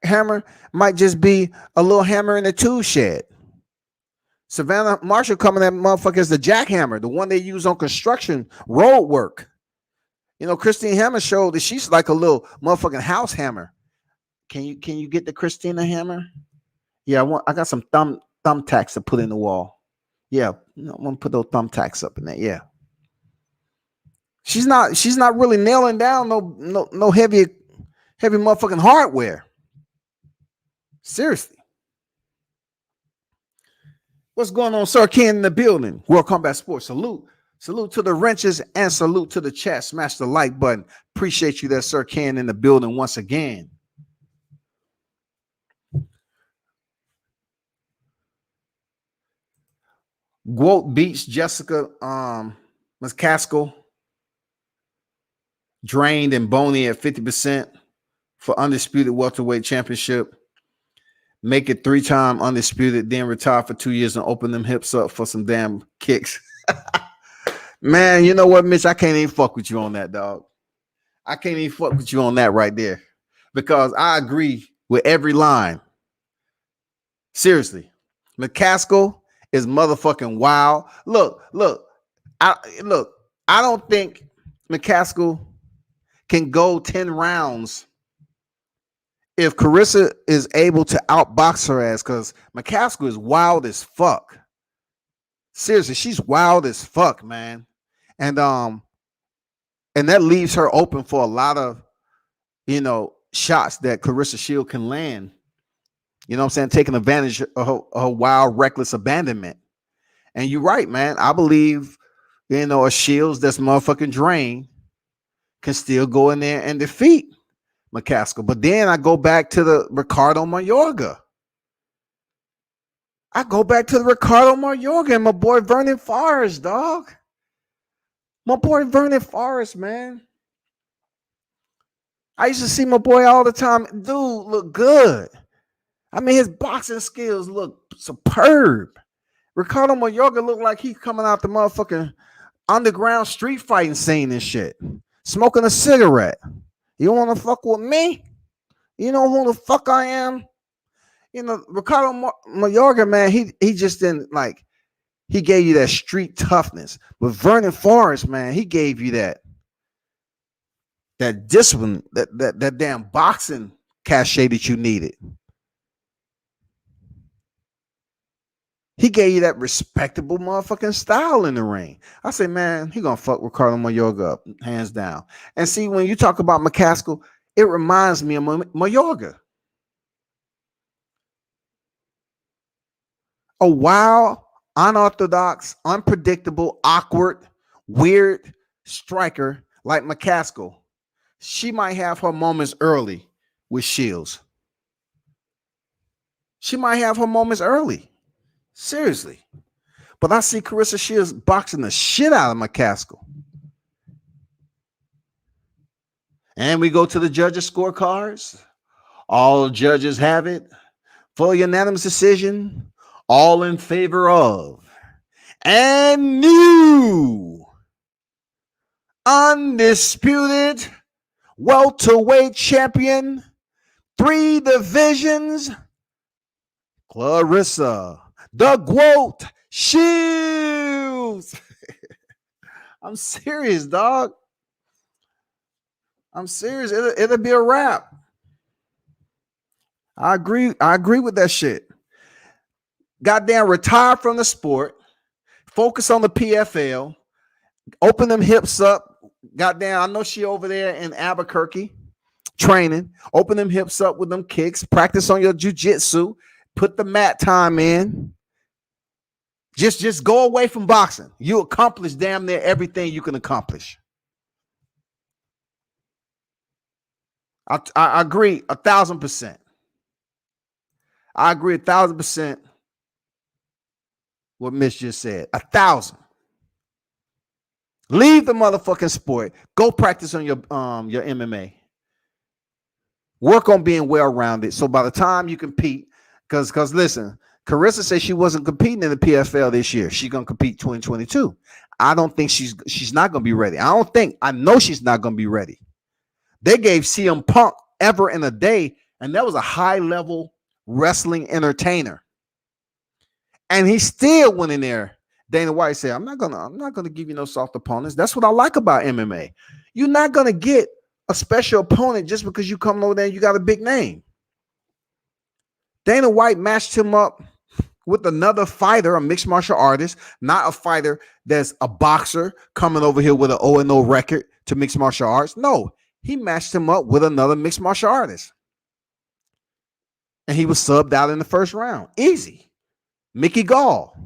Hammer might just be a little hammer in the tool shed. Savannah Marshall coming at motherfucker is the jackhammer, the one they use on construction road work. Christine Hammer showed that she's like a little motherfucking house hammer. Can you get the Christina Hammer? Yeah, I got some thumbtacks to put in the wall. Yeah, I want to put those thumbtacks up in there. Yeah. She's not really nailing down no heavy motherfucking hardware. Seriously. What's going on, Sir Ken in the building? World Combat Sports. Salute to the wrenches and salute to the chat. Smash the like button. Appreciate you there, Sir Ken in the building once again. Guolt beats Jessica McCaskill. Drained and bony at 50% for undisputed welterweight championship. Make it 3-time undisputed, then retire for 2 years and open them hips up for some damn kicks. Man, you know what, Mitch? I can't even fuck with you on that, dog. I can't even fuck with you on that right there, because I agree with every line. Seriously, McCaskill is motherfucking wild. Look. I look. I don't think McCaskill can go 10 rounds if Carissa is able to outbox her ass, because McCaskill is wild as fuck. Seriously, she's wild as fuck, man. And and that leaves her open for a lot of, shots that Clarissa Shield can land. You know what I'm saying? Taking advantage of her wild, reckless abandonment. And you're right, man. I believe, a Shields that's motherfucking drained can still go in there and defeat McCaskill. But then I go back to the Ricardo Mayorga. And my boy Vernon Forrest, dog. My boy Vernon Forrest, man. I used to see my boy all the time. Dude look good. I mean, his boxing skills look superb. Ricardo Mayorga looked like he's coming out the motherfucking underground street fighting scene and shit. Smoking a cigarette. You want to fuck with me? You know who the fuck I am? Ricardo Mayorga, man, he just didn't like, he gave you that street toughness. But Vernon Forrest, man, he gave you that discipline, that damn boxing cachet that you needed. He gave you that respectable motherfucking style in the ring. I say, man, he gonna fuck Ricardo Mayorga up, hands down. And see, when you talk about McCaskill, it reminds me of Mayorga. A wild, unorthodox, unpredictable, awkward, weird striker like McCaskill. She might have her moments early with Shields. She might have her moments early. Seriously. But I see Carissa Shields boxing the shit out of McCaskill. And we go to the judges' scorecards. All judges have it for unanimous decision. All in favor of. And new undisputed welterweight champion, 3 divisions, Clarissa the Goat Shields. I'm serious, dog. I'm serious. It'll be a wrap. I agree with that shit. Goddamn, retire from the sport. Focus on the PFL. Open them hips up. Goddamn, I know she over there in Albuquerque training. Open them hips up with them kicks. Practice on your jiu-jitsu. Put the mat time in. Just go away from boxing. You accomplish damn near everything you can accomplish. I agree 1,000%. I agree 1,000% what Mitch just said. 1,000. Leave the motherfucking sport. Go practice on your MMA. Work on being well-rounded. So by the time you compete, because listen, Carissa said she wasn't competing in the PFL this year. She's gonna compete 2022. I don't think she's not gonna be ready. I know she's not gonna be ready. They gave CM Punk ever in a day, and that was a high-level wrestling entertainer. And he still went in there. Dana White said, I'm not gonna give you no soft opponents. That's what I like about MMA. You're not gonna get a special opponent just because you come over there and you got a big name. Dana White matched him up with another fighter, a mixed martial artist, not a fighter that's a boxer coming over here with an 0-0 record to mixed martial arts. No, he matched him up with another mixed martial artist. And he was subbed out in the first round. Easy. Mickey Gall.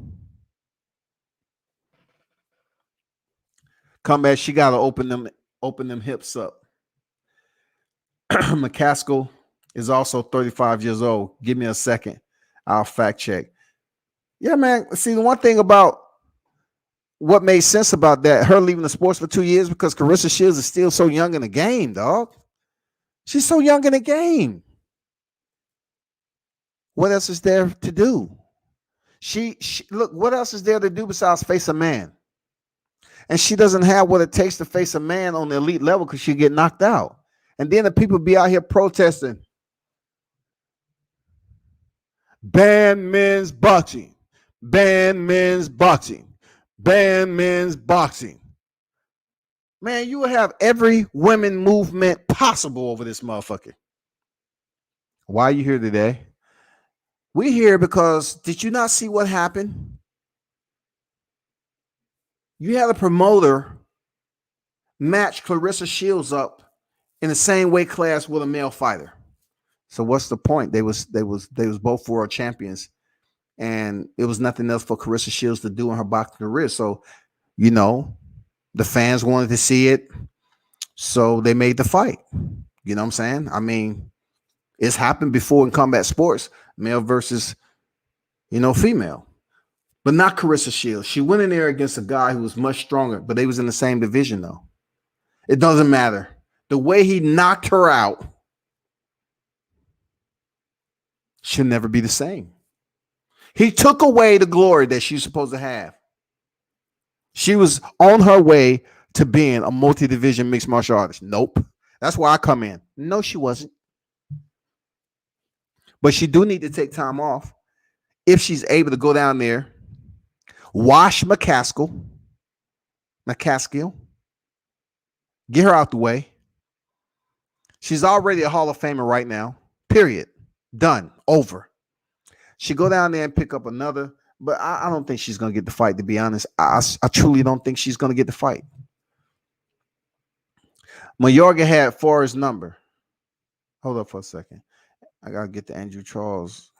Come back, she got to open them hips up. McCaskill is also 35 years old. Give me a second. I'll fact check. Yeah, man. See, the one thing about what made sense about that, her leaving the sports for 2 years, because Carissa Shields is still so young in the game, dog. She's so young in the game. What else is there to do? She look, what else is there to do besides face a man? And she doesn't have what it takes to face a man on the elite level because she'll get knocked out. And then the people be out here protesting. Ban men's boxing. Ban men's boxing. Ban men's boxing. Man, you will have every women movement possible over this motherfucker. Why are you here today? We here because did you not see what happened? You had a promoter match Clarissa Shields up in the same weight class with a male fighter. So what's the point? They was both world champions, and it was nothing else for Clarissa Shields to do in her boxing career. So you know the fans wanted to see it, so they made the fight. You know what I'm saying? I mean, it's happened before in combat sports, male versus female, but not Clarissa Shields. She went in there against a guy who was much stronger, but they was in the same division though. It doesn't matter. The way he knocked her out should never be the same. He took away the glory that she's supposed to have. She was on her way to being a multi-division mixed martial artist. Nope. That's why I come in. No, she wasn't. But she do need to take time off if she's able to go down there, wash McCaskill, get her out the way. She's already a Hall of Famer right now. Period. Done. Over. She go down there and pick up another, but I don't think she's going to get the fight, to be honest. I truly don't think she's going to get the fight. Mayorga had Forrest's number. Hold up for a second. I got to get to Andrew Charles.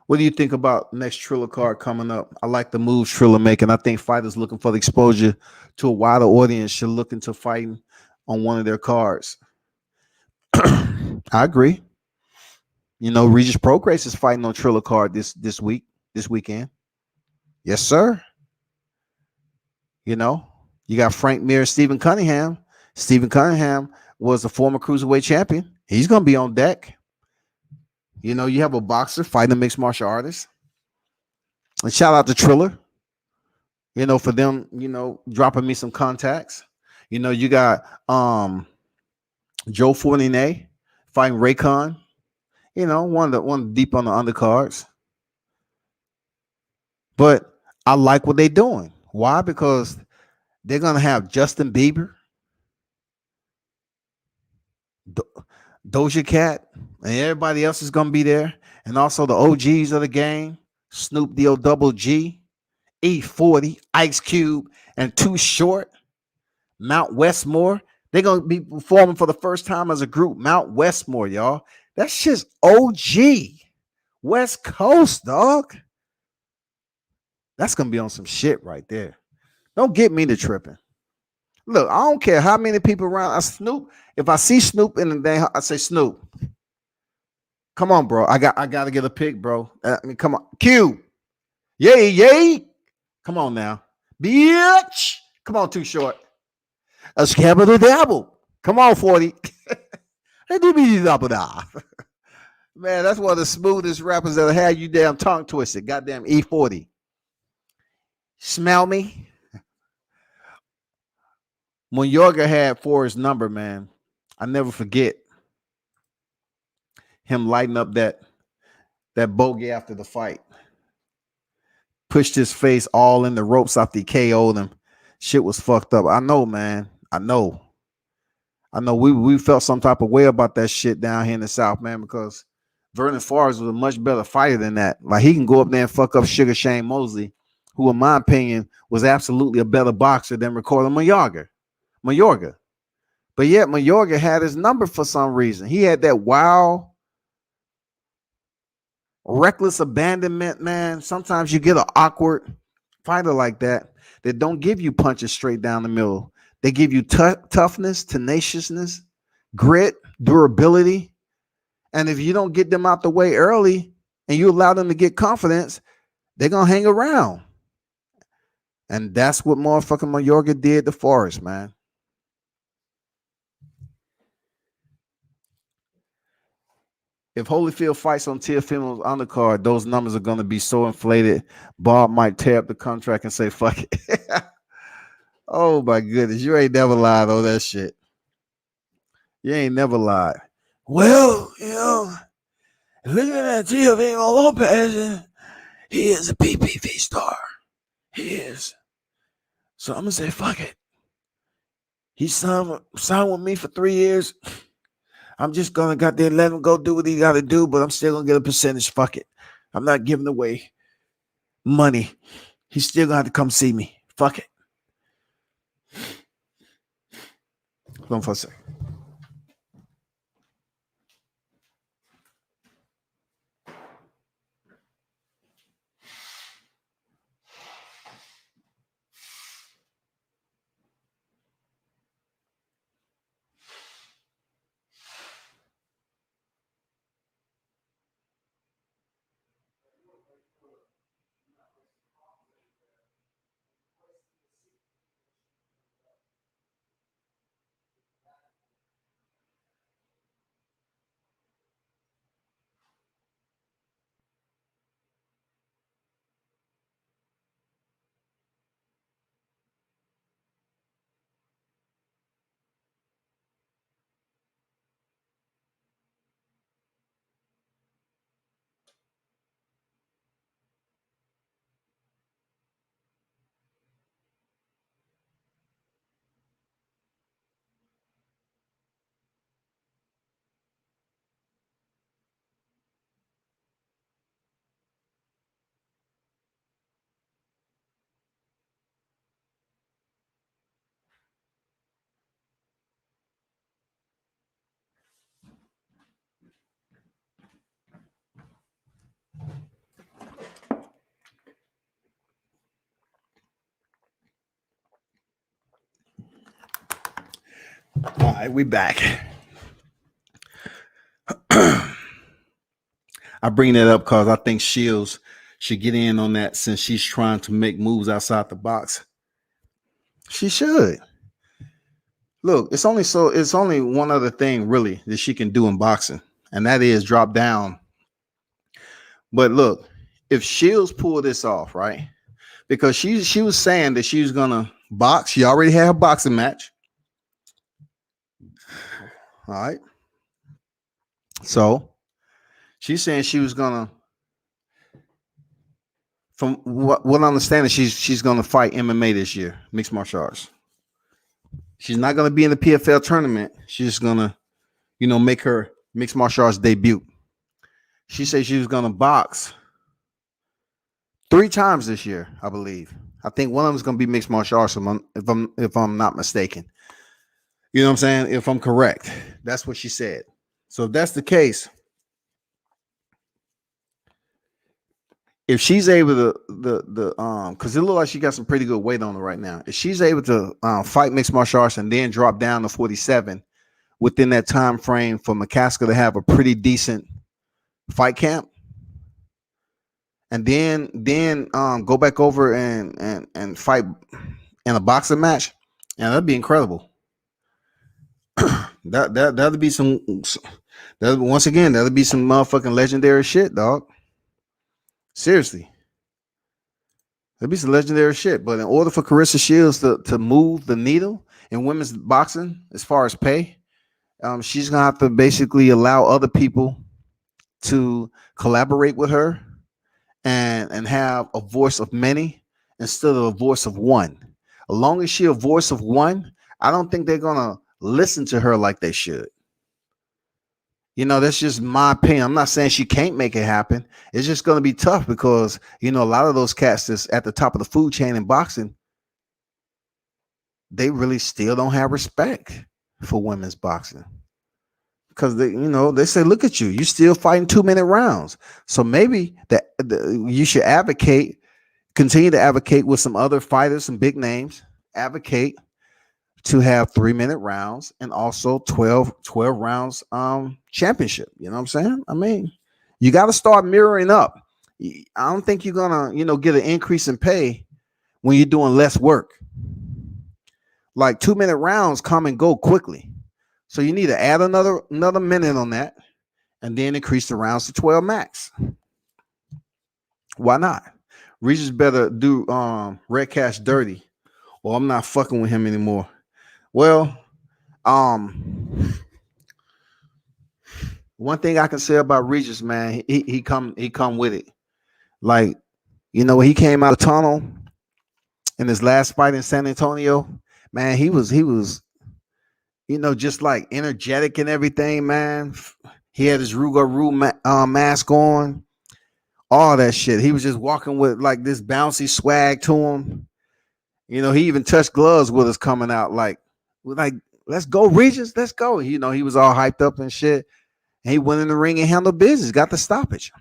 What do you think about next Triller card coming up? I like the moves Triller making. I think fighters looking for the exposure to a wider audience should look into fighting on one of their cards. I agree. Regis Procrace is fighting on Triller card this weekend. Yes, sir. You got Frank Mir, Stephen Cunningham. Stephen Cunningham was a former cruiserweight champion. He's going to be on deck. You have a boxer fighting a mixed martial artist. And shout out to Triller, for them, dropping me some contacts. You got Joe Fournier fighting Raycon. One of the deep on the undercards. But I like what they're doing. Why? Because they're gonna have Justin Bieber, Doja Cat, and everybody else is gonna be there, and also the OGs of the game: Snoop D-O G, E40, Ice Cube, and Too Short, Mount Westmore. They're gonna be performing for the first time as a group. Mount Westmore, y'all. That shit's OG. West Coast, dog. That's gonna be on some shit right there. Don't get me to tripping. Look, I don't care how many people around. Snoop. If I see Snoop in the day, I say Snoop. Come on, bro. I gotta get a pic, bro. Come on, Q. Yay. Come on now, bitch. Come on, Too Short. A scabba dabble. Come on, 40. Man, that's one of the smoothest rappers that had you damn tongue twisted. Goddamn E40. Smell me? Mayorga had Forrest's number, man. I never forget him lighting up that bogey after the fight. Pushed his face all in the ropes after he KO'd him. Shit was fucked up. I know, man. I know we felt some type of way about that shit down here in the South, man, because Vernon Forrest was a much better fighter than that. Like, he can go up there and fuck up Sugar Shane Mosley, who, in my opinion, was absolutely a better boxer than Ricardo Mayorga. But yet Mayorga had his number for some reason. He had that wild, reckless abandonment, man. Sometimes you get an awkward fighter like that don't give you punches straight down the middle. They give you toughness, tenaciousness, grit, durability. And if you don't get them out the way early and you allow them to get confidence, they're going to hang around. And that's what motherfucking Mayorga did to Forrest, man. If Holyfield fights on Teofimo's undercard, those numbers are going to be so inflated, Bob might tear up the contract and say, fuck it. Oh, my goodness. You ain't never lied on that shit. You ain't never lied. Well, Looking at Gio Lopez, and he is a PPV star. He is. So I'm gonna say, fuck it. He signed with me for 3 years. I'm just gonna goddamn let him go do what he gotta do, but I'm still gonna get a percentage. Fuck it. I'm not giving away money. He's still gonna have to come see me. Fuck it. Hold on for a second. All right, we back. I bring that up because I think Shields should get in on that since she's trying to make moves outside the box. She should. Look, it's only one other thing really that she can do in boxing, and that is drop down. But look, if Shields pull this off, right? Because she was saying that she was gonna box. She already had a boxing match. All right. So she's saying she was gonna, from what I understand, she's gonna fight MMA this year, mixed martial arts. She's not gonna be in the PFL tournament. She's just gonna, make her mixed martial arts debut. She said she was gonna box 3 times this year, I believe. I think one of them is gonna be mixed martial arts, if I'm not mistaken. You know what I'm saying? If I'm correct, that's what she said. So if that's the case, if she's able to because it looks like she got some pretty good weight on her right now. If she's able to fight mixed martial arts and then drop down to 47 within that time frame for McCaskill to have a pretty decent fight camp, and then go back over and fight in a boxing match, and that'd be incredible. That'd be some. Once again, that'd be some motherfucking legendary shit, dog. Seriously. That'd be some legendary shit. But in order for Carissa Shields to move the needle in women's boxing as far as pay, she's gonna have to basically allow other people to collaborate with her and have a voice of many instead of a voice of one. As long as she's a voice of one, I don't think they're gonna listen to her like they should. That's just my opinion. I'm not saying she can't make it happen. It's just going to be tough because, a lot of those cats that's at the top of the food chain in boxing, they really still don't have respect for women's boxing. Because they say, look at you, still fighting 2-minute rounds. So maybe you should continue to advocate with some other fighters, some big names, advocate to have 3-minute rounds and also 12 rounds championship. You know what I'm saying? I mean, you got to start mirroring up. I don't think you're gonna, get an increase in pay when you're doing less work. Like 2-minute rounds come and go quickly. So you need to add another minute on that and then increase the rounds to 12 max. Why not? Regis better do Red Cash dirty, or I'm not fucking with him anymore. Well, One thing I can say about Regis, man, he come with it. Like, when he came out of the tunnel in his last fight in San Antonio, man, he was just like energetic and everything, man. He had his mask on, all that shit. He was just walking with like this bouncy swag to him. He even touched gloves with us coming out, like, we're like, let's go, Regis, let's go. He was all hyped up and shit. And he went in the ring and handled business, got the stoppage.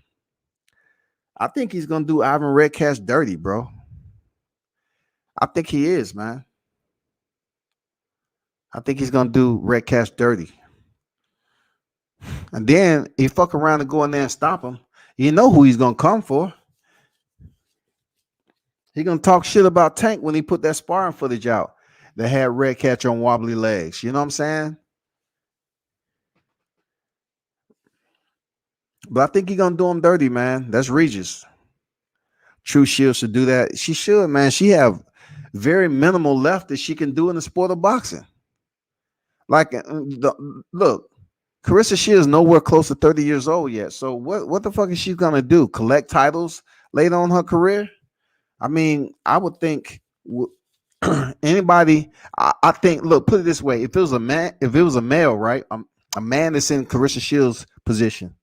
I think he's gonna do Ivan Redcash dirty, bro. I think he is, man. I think he's gonna do Redcash dirty. And then he fuck around and go in there and stop him. You know who he's gonna come for. He gonna talk shit about Tank when he put that sparring footage out that had Redcash on wobbly legs. You know what I'm saying? But I think he's gonna do him dirty, man. That's Regis. True Shield should do that. She should, man. She have very minimal left that she can do in the sport of boxing. Like, look, Carissa Shields nowhere close to 30 years old yet. So what the fuck is she gonna do? Collect titles later on in her career? I mean, I would think anybody. I think. Look, put it this way: if it was a man, if it was a male, right, a man that's in Carissa Shields' position,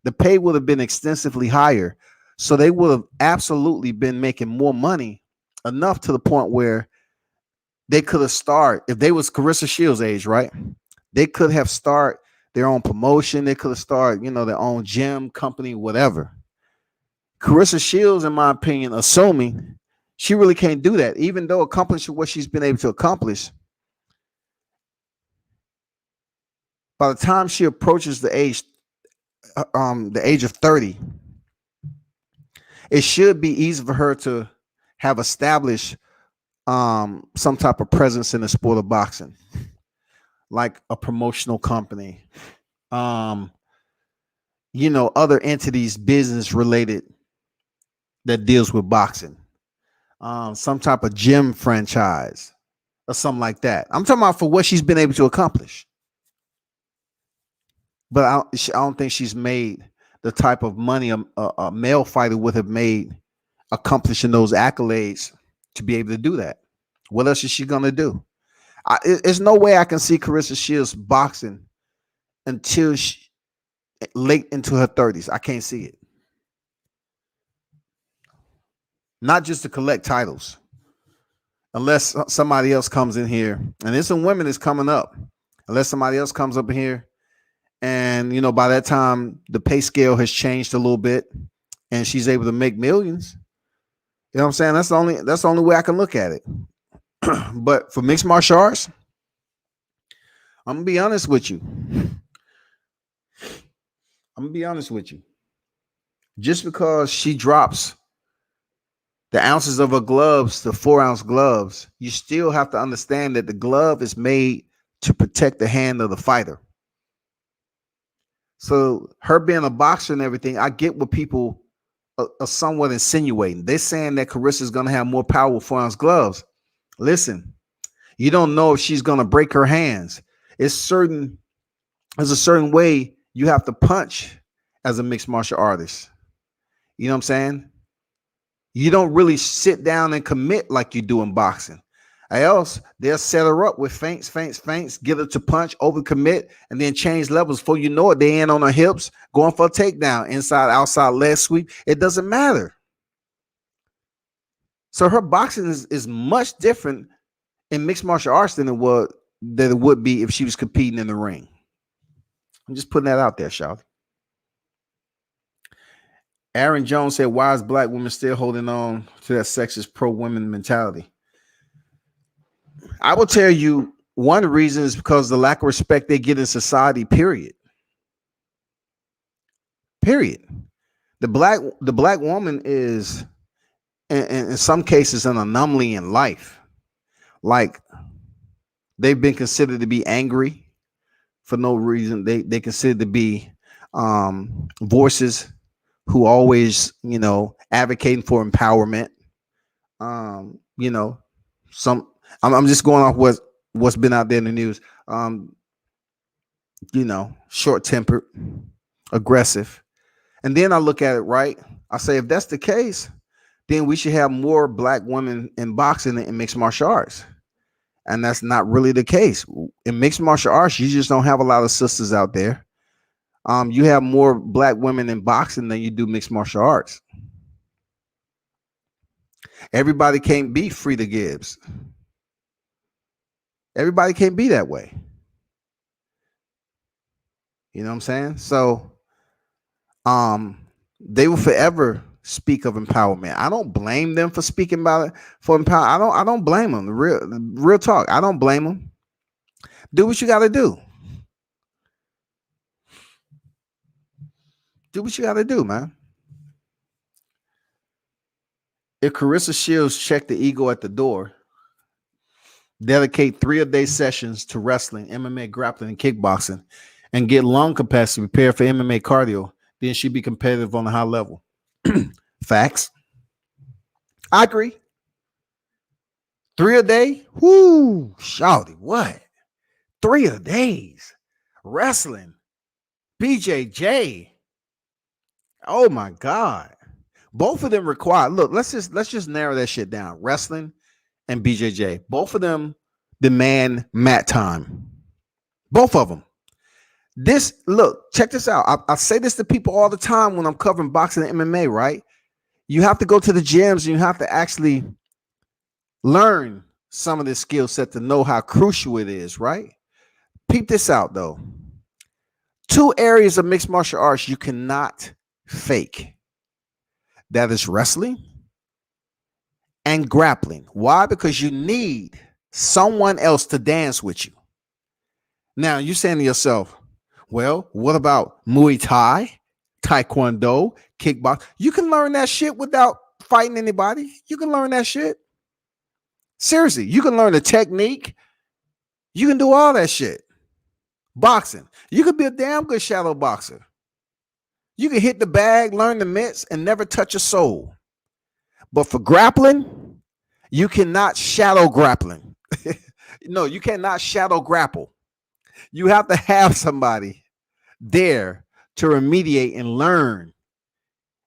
the pay would have been extensively higher. So they would have absolutely been making more money, enough to the point where they could have started, if they was Carissa Shields' age, right? They could have started their own promotion. They could have started, their own gym company, whatever. Carissa Shields, in my opinion, assuming she really can't do that, even though accomplishing what she's been able to accomplish, by the time she approaches the age of 30, it should be easy for her to have established some type of presence in the sport of boxing, like a promotional company, other entities, business related, that deals with boxing, some type of gym franchise or something like that. I'm talking about for what she's been able to accomplish. But I don't think she's made the type of money a male fighter would have made accomplishing those accolades to be able to do that. What else is she gonna do? There's no way I can see Carissa Shields boxing until late into her 30s. I can't see it. Not just to collect titles, unless somebody else comes in here, and there's some women that's coming up. Unless somebody else comes up in here, and by that time the pay scale has changed a little bit, and she's able to make millions. You know what I'm saying? That's the only way I can look at it. But for mixed martial arts, I'm gonna be honest with you. Just because she drops the ounces of her gloves to 4-ounce gloves, you still have to understand that the glove is made to protect the hand of the fighter. So her being a boxer and everything, I get what people are somewhat insinuating. They're saying that Carissa is going to have more power with 4-ounce gloves. Listen, you don't know if she's going to break her hands. There's a certain way you have to punch as a mixed martial artist. You know what I'm saying? You don't really sit down and commit like you do in boxing. Or else they'll set her up with feints, get her to punch, overcommit, and then change levels. Before you know it, they in on her hips, going for a takedown, inside, outside, leg sweep. It doesn't matter. So her boxing is much different in mixed martial arts than it would be if she was competing in the ring. I'm just putting that out there, Charlotte. Aaron Jones said, why is black women still holding on to that sexist pro-women mentality? I will tell you one reason is because the lack of respect they get in society, period. The black woman is, in some cases, an anomaly in life. Like, they've been considered to be angry for no reason. They considered to be voices who always, advocating for empowerment. I'm just going off what's been out there in the news. Short-tempered, aggressive. And then I look at it, right? I say, if that's the case, then we should have more black women in boxing and mixed martial arts. And that's not really the case. In mixed martial arts, you just don't have a lot of sisters out there. You have more black women in boxing than you do mixed martial arts. Everybody can't be Frida Gibbs. Everybody can't be that way. You know what I'm saying? So they will forever speak of empowerment. I don't blame them for speaking about it for empower. I don't blame them. The real talk. I don't blame them. Do what you got to do. Do what you got to do, man. If Carissa Shields checked the ego at the door, dedicate 3-a-day sessions to wrestling, MMA, grappling, and kickboxing, and get lung capacity prepared for MMA cardio, then she'd be competitive on a high level. Facts. I agree. 3 a day? Whoo, shawty, what? 3 a days. Wrestling. BJJ. Oh my God. Both of them require, look, let's just narrow that shit down. Wrestling and BJJ. Both of them demand mat time. Both of them. Check this out. I say this to people all the time when I'm covering boxing and MMA, right? You have to go to the gyms and you have to actually learn some of this skill set to know how crucial it is, right? Peep this out, though. 2 areas of mixed martial arts you cannot fake. That is wrestling and grappling. Why? Because you need someone else to dance with you. Now, you're saying to yourself, well, what about Muay Thai, Taekwondo, kickbox? You can learn that shit without fighting anybody. You can learn that shit. Seriously, you can learn the technique. You can do all that shit. Boxing. You could be a damn good shadow boxer. You can hit the bag, learn the mitts, and never touch a soul. But for grappling, you cannot shadow grappling. No, you cannot shadow grapple. You have to have somebody there to remediate and learn.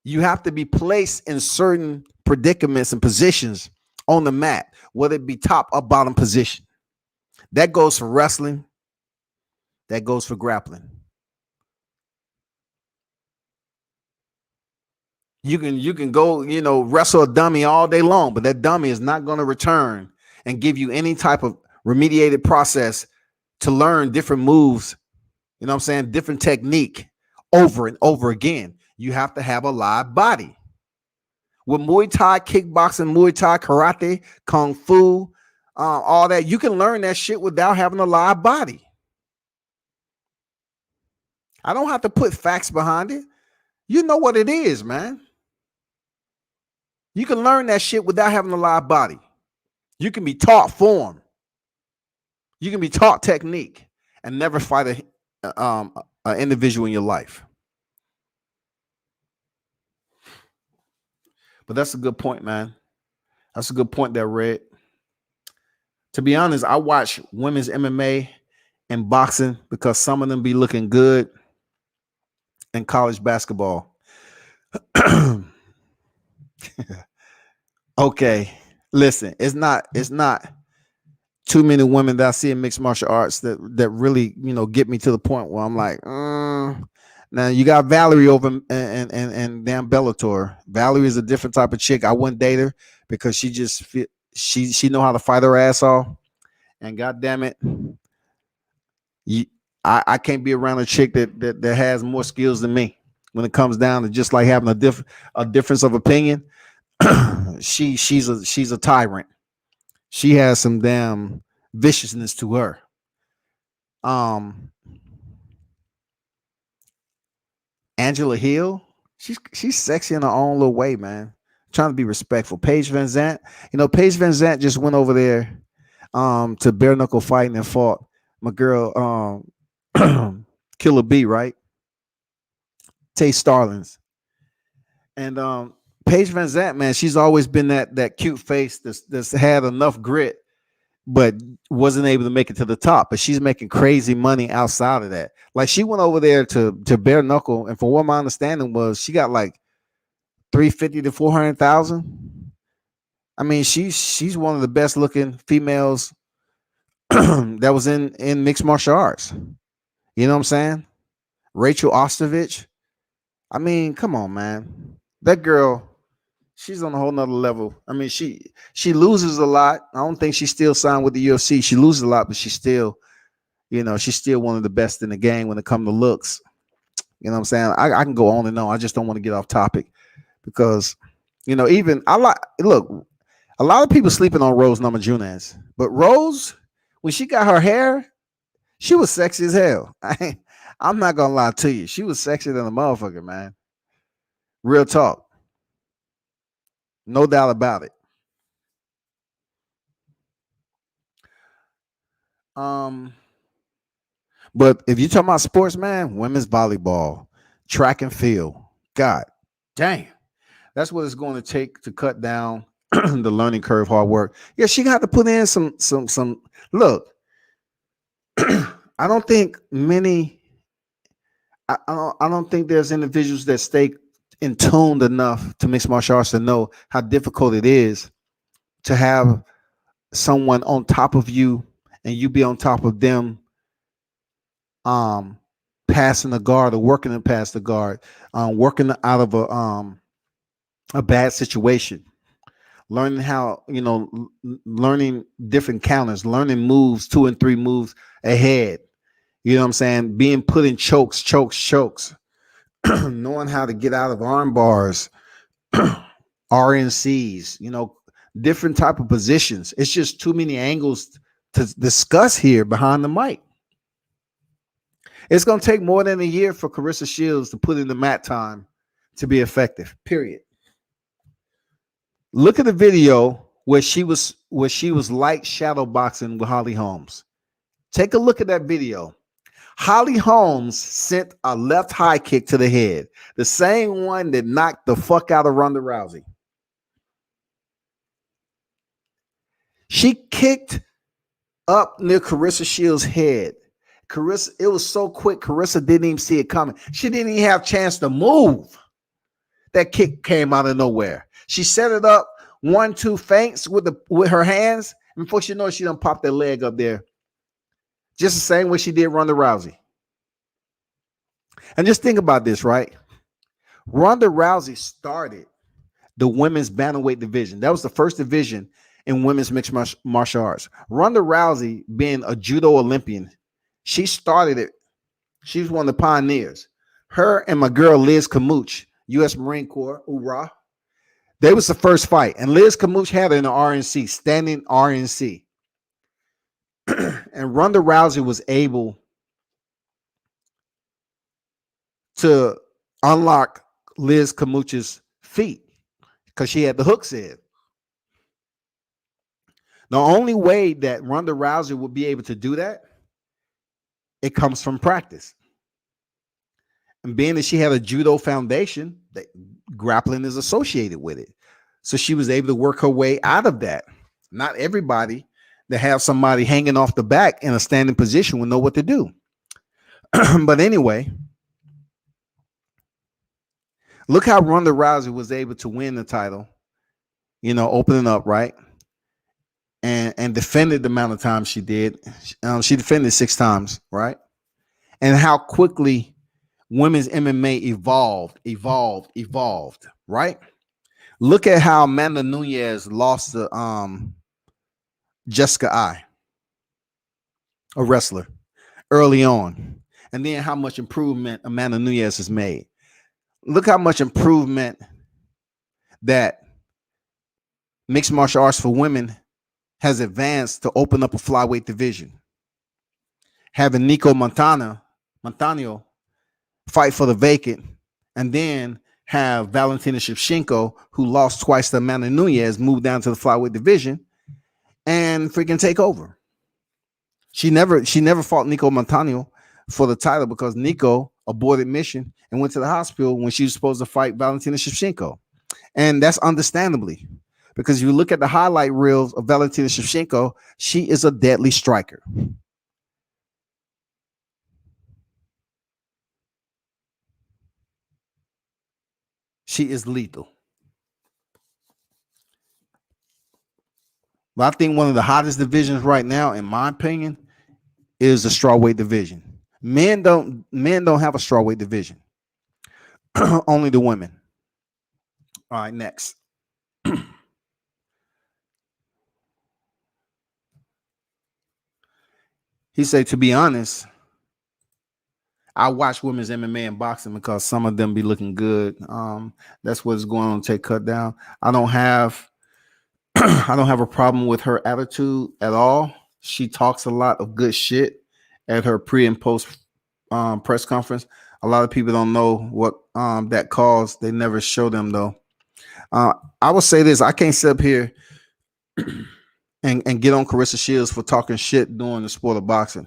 You have to be placed in certain predicaments and positions on the mat, whether it be top or bottom position. That goes for wrestling. That goes for grappling. You can go, wrestle a dummy all day long, but that dummy is not going to return and give you any type of remediated process to learn different moves, you know what I'm saying, different technique over and over again. You have to have a live body. With Muay Thai, kickboxing, Muay Thai, karate, kung fu, all that, you can learn that shit without having a live body. I don't have to put facts behind it. You know what it is, man. You can learn that shit without having a live body. You can be taught form. You can be taught technique and never fight an individual in your life. But that's a good point, man. That's a good point there, Red. To be honest, I watch women's MMA and boxing because some of them be looking good in college basketball. Okay, listen, it's not too many women that I see in mixed martial arts that really get me to the point where I'm like, now you got Valerie over and damn Bellator. Valerie is a different type of chick. I wouldn't date her because she know how to fight her ass off, and god damn it, I can't be around a chick that has more skills than me when it comes down to just like having a difference of opinion. she's a tyrant. She has some damn viciousness to her. Angela Hill, she's sexy in her own little way, man. Trying to be respectful. Paige Van Zant, Paige Van Zant just went over there to bare knuckle fighting and fought my girl Killer B, right? Tay Starlings. And Paige Van Zant, man, she's always been that cute face that's had enough grit but wasn't able to make it to the top. But she's making crazy money outside of that. Like she went over there to bare knuckle, and for what my understanding was, she got like 350 to 400,000. I mean, she's one of the best looking females that was in mixed martial arts. You know what I'm saying? Rachel Ostovich. I mean, come on, man. That girl, she's on a whole nother level. I mean, she loses a lot. I don't think she's still signed with the UFC. She loses a lot, but she's still, she's still one of the best in the game when it comes to looks. You know what I'm saying? I can go on and on. I just don't want to get off topic because, even I like look, a lot of people sleeping on Rose Namajunas, but Rose, when she got her hair, she was sexy as hell. I'm not gonna lie to you. She was sexier than a motherfucker, man. Real talk. No doubt about it. Um, but if you talking about sports, man, women's volleyball, track and field, God damn. That's what it's going to take to cut down the learning curve, hard work. Yeah, she got to put in some look. I don't think many I don't think there's individuals that stay in tuned enough to mixed martial arts to know how difficult it is to have someone on top of you and you be on top of them, um passing the guard or working to pass the guard, working out of a bad situation, learning how, learning different counters, learning moves, 2 and 3 moves ahead. You know what I'm saying? Being put in chokes, knowing how to get out of arm bars, RNCs, different type of positions. It's just too many angles to discuss here behind the mic. It's going to take more than a year for Carissa Shields to put in the mat time to be effective. Period. Look at the video where she was light shadow boxing with Holly Holmes. Take a look at that video. Holly Holmes sent a left high kick to the head, the same one that knocked the fuck out of Ronda Rousey. She kicked up near Carissa Shields' head. Carissa, it was so quick, Carissa didn't even see it coming. She didn't even have a chance to move. That kick came out of nowhere. She set it up 1-2 feints with her hands. And before she knows, she done popped that leg up there. Just the same way she did Ronda Rousey. And just think about this, right? Ronda Rousey started the women's bantamweight division. That was the first division in women's mixed martial arts. Ronda Rousey, being a judo Olympian, she started it. She was one of the pioneers. Her and my girl Liz Camooch, U.S. Marine Corps, hoorah. They was the first fight. And Liz Camooch had her in the RNC, standing RNC. And Ronda Rousey was able to unlock Liz Camooch's feet because she had the hooks in. The only way that Ronda Rousey would be able to do that, it comes from practice. And being that she had a judo foundation, that grappling is associated with it. So she was able to work her way out of that. Not everybody that have somebody hanging off the back in a standing position will know what to do. But anyway, look how Ronda Rousey was able to win the title, opening up, right? And defended the amount of time she did. She defended 6 times, right? And how quickly women's MMA evolved, right? Look at how Amanda Nunes lost to Jessica I, a wrestler, early on. And then how much improvement Amanda Nunes has made. Look how much improvement that mixed martial arts for women has advanced to open up a flyweight division. Having Nico Montano fight for the vacant, and then have Valentina Shevchenko, who lost twice to Amanda Nunes, move down to the flyweight division and freaking take over. She never fought Nico Montano for the title because Nico aborted mission and went to the hospital when she was supposed to fight Valentina Shevchenko. And that's understandably Because if you look at the highlight reels of Valentina Shevchenko, she is a deadly striker. She is lethal. But I think one of the hottest divisions right now, in my opinion, is the strawweight division. Men don't have a strawweight division. Only the women. All right, next. He said, to be honest, I watch women's MMA and boxing because some of them be looking good. That's what's going on. Take cut down. I don't have I don't have a problem with her attitude at all. She talks a lot of good shit at her pre and post press conference. A lot of people don't know what that caused. They never show them though. Uh, I will say this: I can't sit up here and get on Carissa Shields for talking shit during the sport of boxing.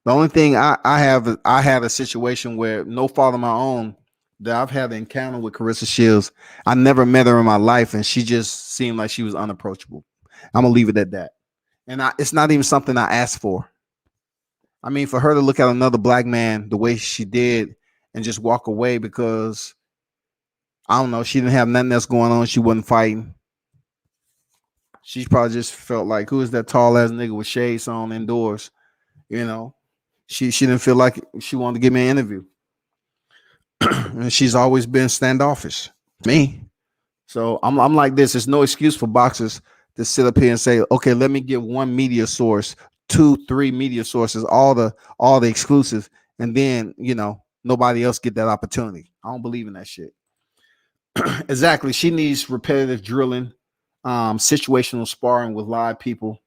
The only thing I had a situation where no fault of my own that I've had an encounter with Carissa Shields. I never met her in my life, and she just seemed like she was unapproachable. I'm gonna leave it at that. And it's not even something I asked for. I mean, for her to look at another black man the way she did and just walk away because I don't know, she didn't have nothing else going on. She wasn't fighting. She probably just felt like, who is that tall ass nigga with shades on indoors? You know, she didn't feel like she wanted to give me an interview. And she's always been standoffish. Me. So I'm like this. There's no excuse for boxers to sit up here and say, okay, let me get one media source, two, three media sources, all the exclusives, and then nobody else get that opportunity. I don't believe in that shit. Exactly. She needs repetitive drilling, situational sparring with live people,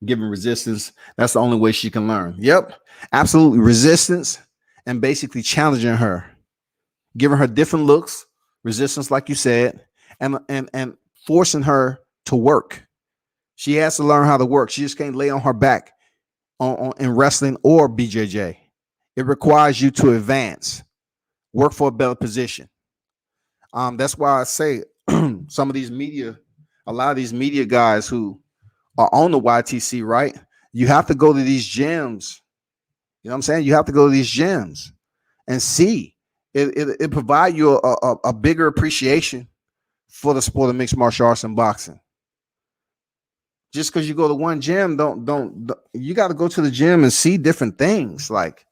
giving resistance. That's the only way she can learn. Yep, absolutely. Resistance and basically challenging her, giving her different looks, resistance, like you said, and forcing her to work. She has to learn how to work. She just can't lay on her back in wrestling or BJJ. It requires you to advance, work for a better position. That's why I say some of these media, a lot of these media guys who are on the YTC, right? You have to go to these gyms. You know what I'm saying? You have to go to these gyms and see. It provide you a bigger appreciation for the sport of mixed martial arts and boxing. Just because you go to one gym, don't you got to go to the gym and see different things. Like,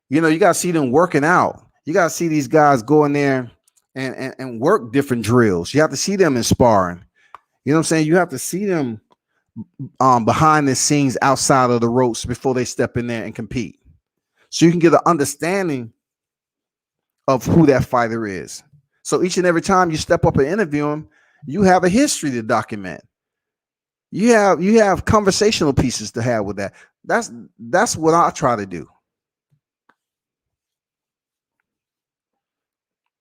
you got to see them working out. You got to see these guys go in there and work different drills. You have to see them in sparring. You know what I'm saying? You have to see them behind the scenes outside of the ropes before they step in there and compete. So you can get an understanding of who that fighter is. So each and every time you step up and interview him, you have a history to document. You have conversational pieces to have with that. That's what I try to do.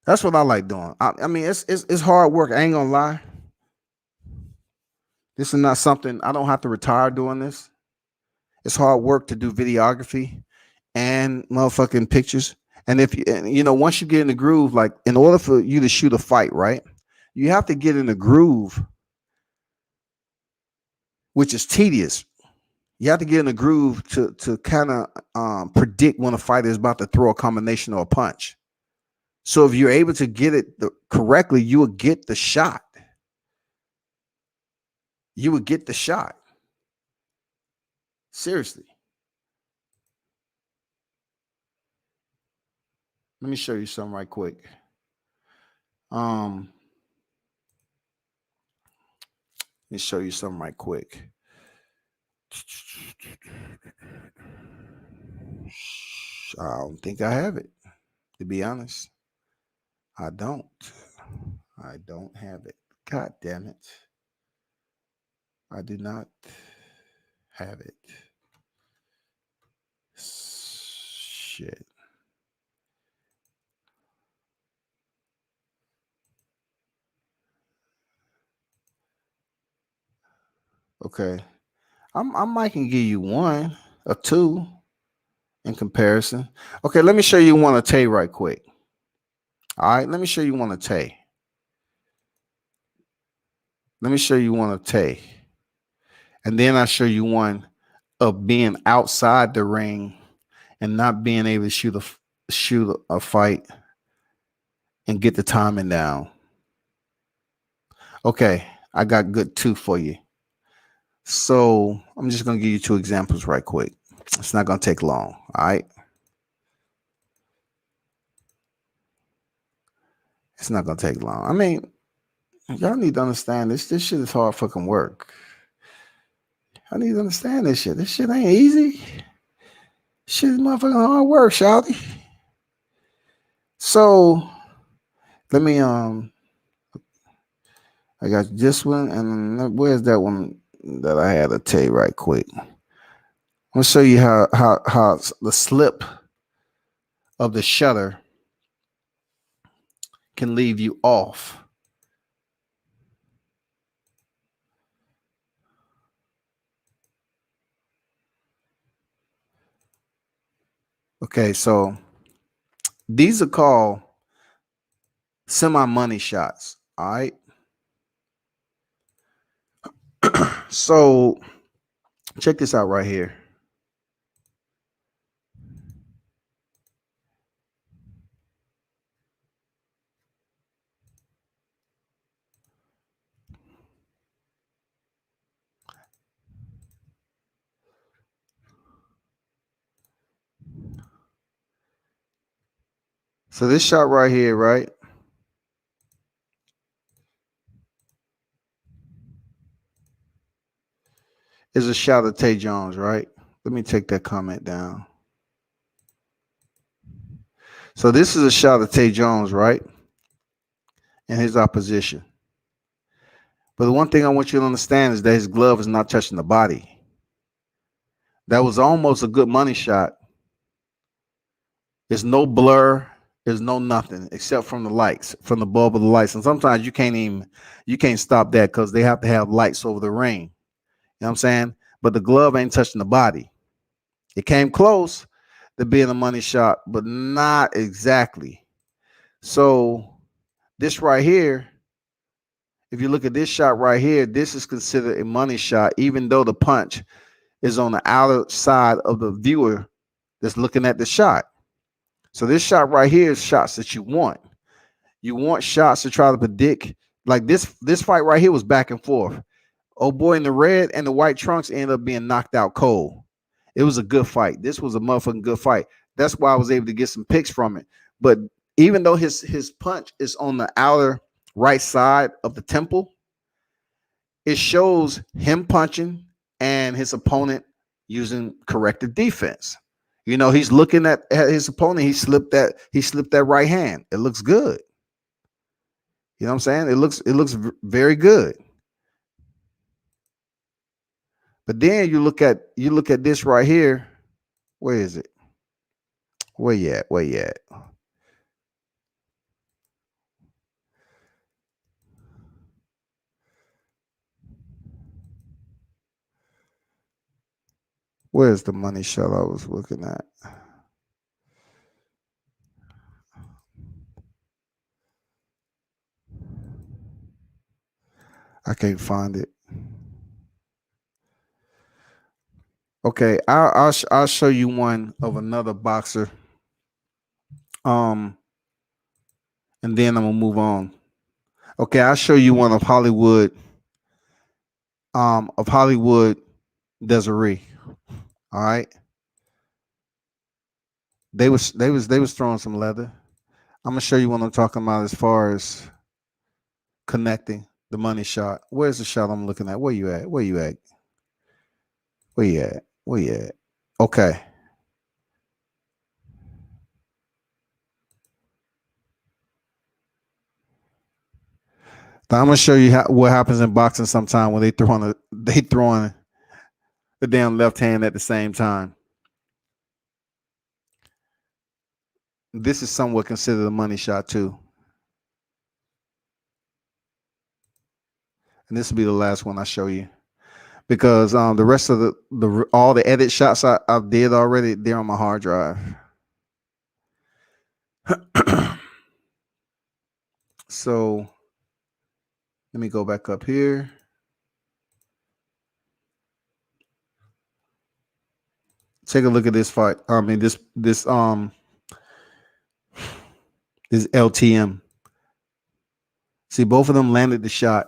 That's what I like doing. I mean, it's hard work. I ain't gonna lie. This is not something I don't have to retire doing this. It's hard work to do videography and motherfucking pictures. And if once you get in the groove, like in order for you to shoot a fight, right, you have to get in the groove, which is tedious. You have to get in the groove to kind of predict when a fighter is about to throw a combination or a punch. So if you're able to get it correctly, you will get the shot. You would get the shot. Seriously. Let me show you something right quick. Let me show you something right quick. I don't think I have it, to be honest. I don't. I don't have it. God damn it. I do not have it. Shit. Okay. I might can give you one or two in comparison. Okay, let me show you one of Tay right quick. All right, let me show you one of Tay. Let me show you one of Tay. And then I'll show you one of being outside the ring and not being able to shoot a fight and get the timing down. Okay, I got good two for you. So I'm just gonna give you two examples right quick. It's not gonna take long. All right. It's not gonna take long. I mean, y'all need to understand this. This shit is hard fucking work. I need to understand this shit. This shit ain't easy. Shit is motherfucking hard work, shawty. So let me I got this one, and where's that one that I had to tell you right quick? I'm gonna show you how the slip of the shutter can leave you off. Okay, so these are called semi money shots. All right. So check this out right here. So this shot right here, right, is a shot of Tay Jones, right? Let me take that comment down. So this is a shot of Tay Jones, right? And his opposition. But the one thing I want you to understand is that his glove is not touching the body. That was almost a good money shot. There's no blur. There's no nothing except from the lights, from the bulb of the lights. And sometimes you can't stop that because they have to have lights over the ring. You know what I'm saying? But the glove ain't touching the body. It came close to being a money shot, but not exactly. So this right here, if you look at this shot right here, this is considered a money shot, even though the punch is on the outer side of the viewer that's looking at the shot. So this shot right here is shots that you want. You want shots to try to predict. Like this fight right here was back and forth. Oh boy in the red and the white trunks ended up being knocked out cold. It was a good fight. This was a motherfucking good fight. That's why I was able to get some picks from it. But even though his punch is on the outer right side of the temple, it shows him punching and his opponent using corrective defense. You know, he's looking at his opponent. He slipped that right hand. It looks good. You know what I'm saying? It looks very good. But then you look at this right here. Where is it? Where you at? Where you at? Where's the money shot I was looking at? I can't find it. Okay, I'll show you one of another boxer. And then I'm gonna move on. Okay, I'll show you one of Hollywood. Of Hollywood Desiree. All right. They was throwing some leather. I'm gonna show you what I'm talking about as far as connecting the money shot. Where's the shot I'm looking at? Where you at? Where you at? Where you at? Where you at? Okay. Now I'm gonna show you what happens in boxing sometime when they throwing the damn left hand at the same time. This is somewhat considered a money shot too. And this will be the last one I show you because the rest of the all the edit shots I did already, they're on my hard drive. So Let me go back up here. Take a look at this fight. I mean, this LTM. See, both of them landed the shot.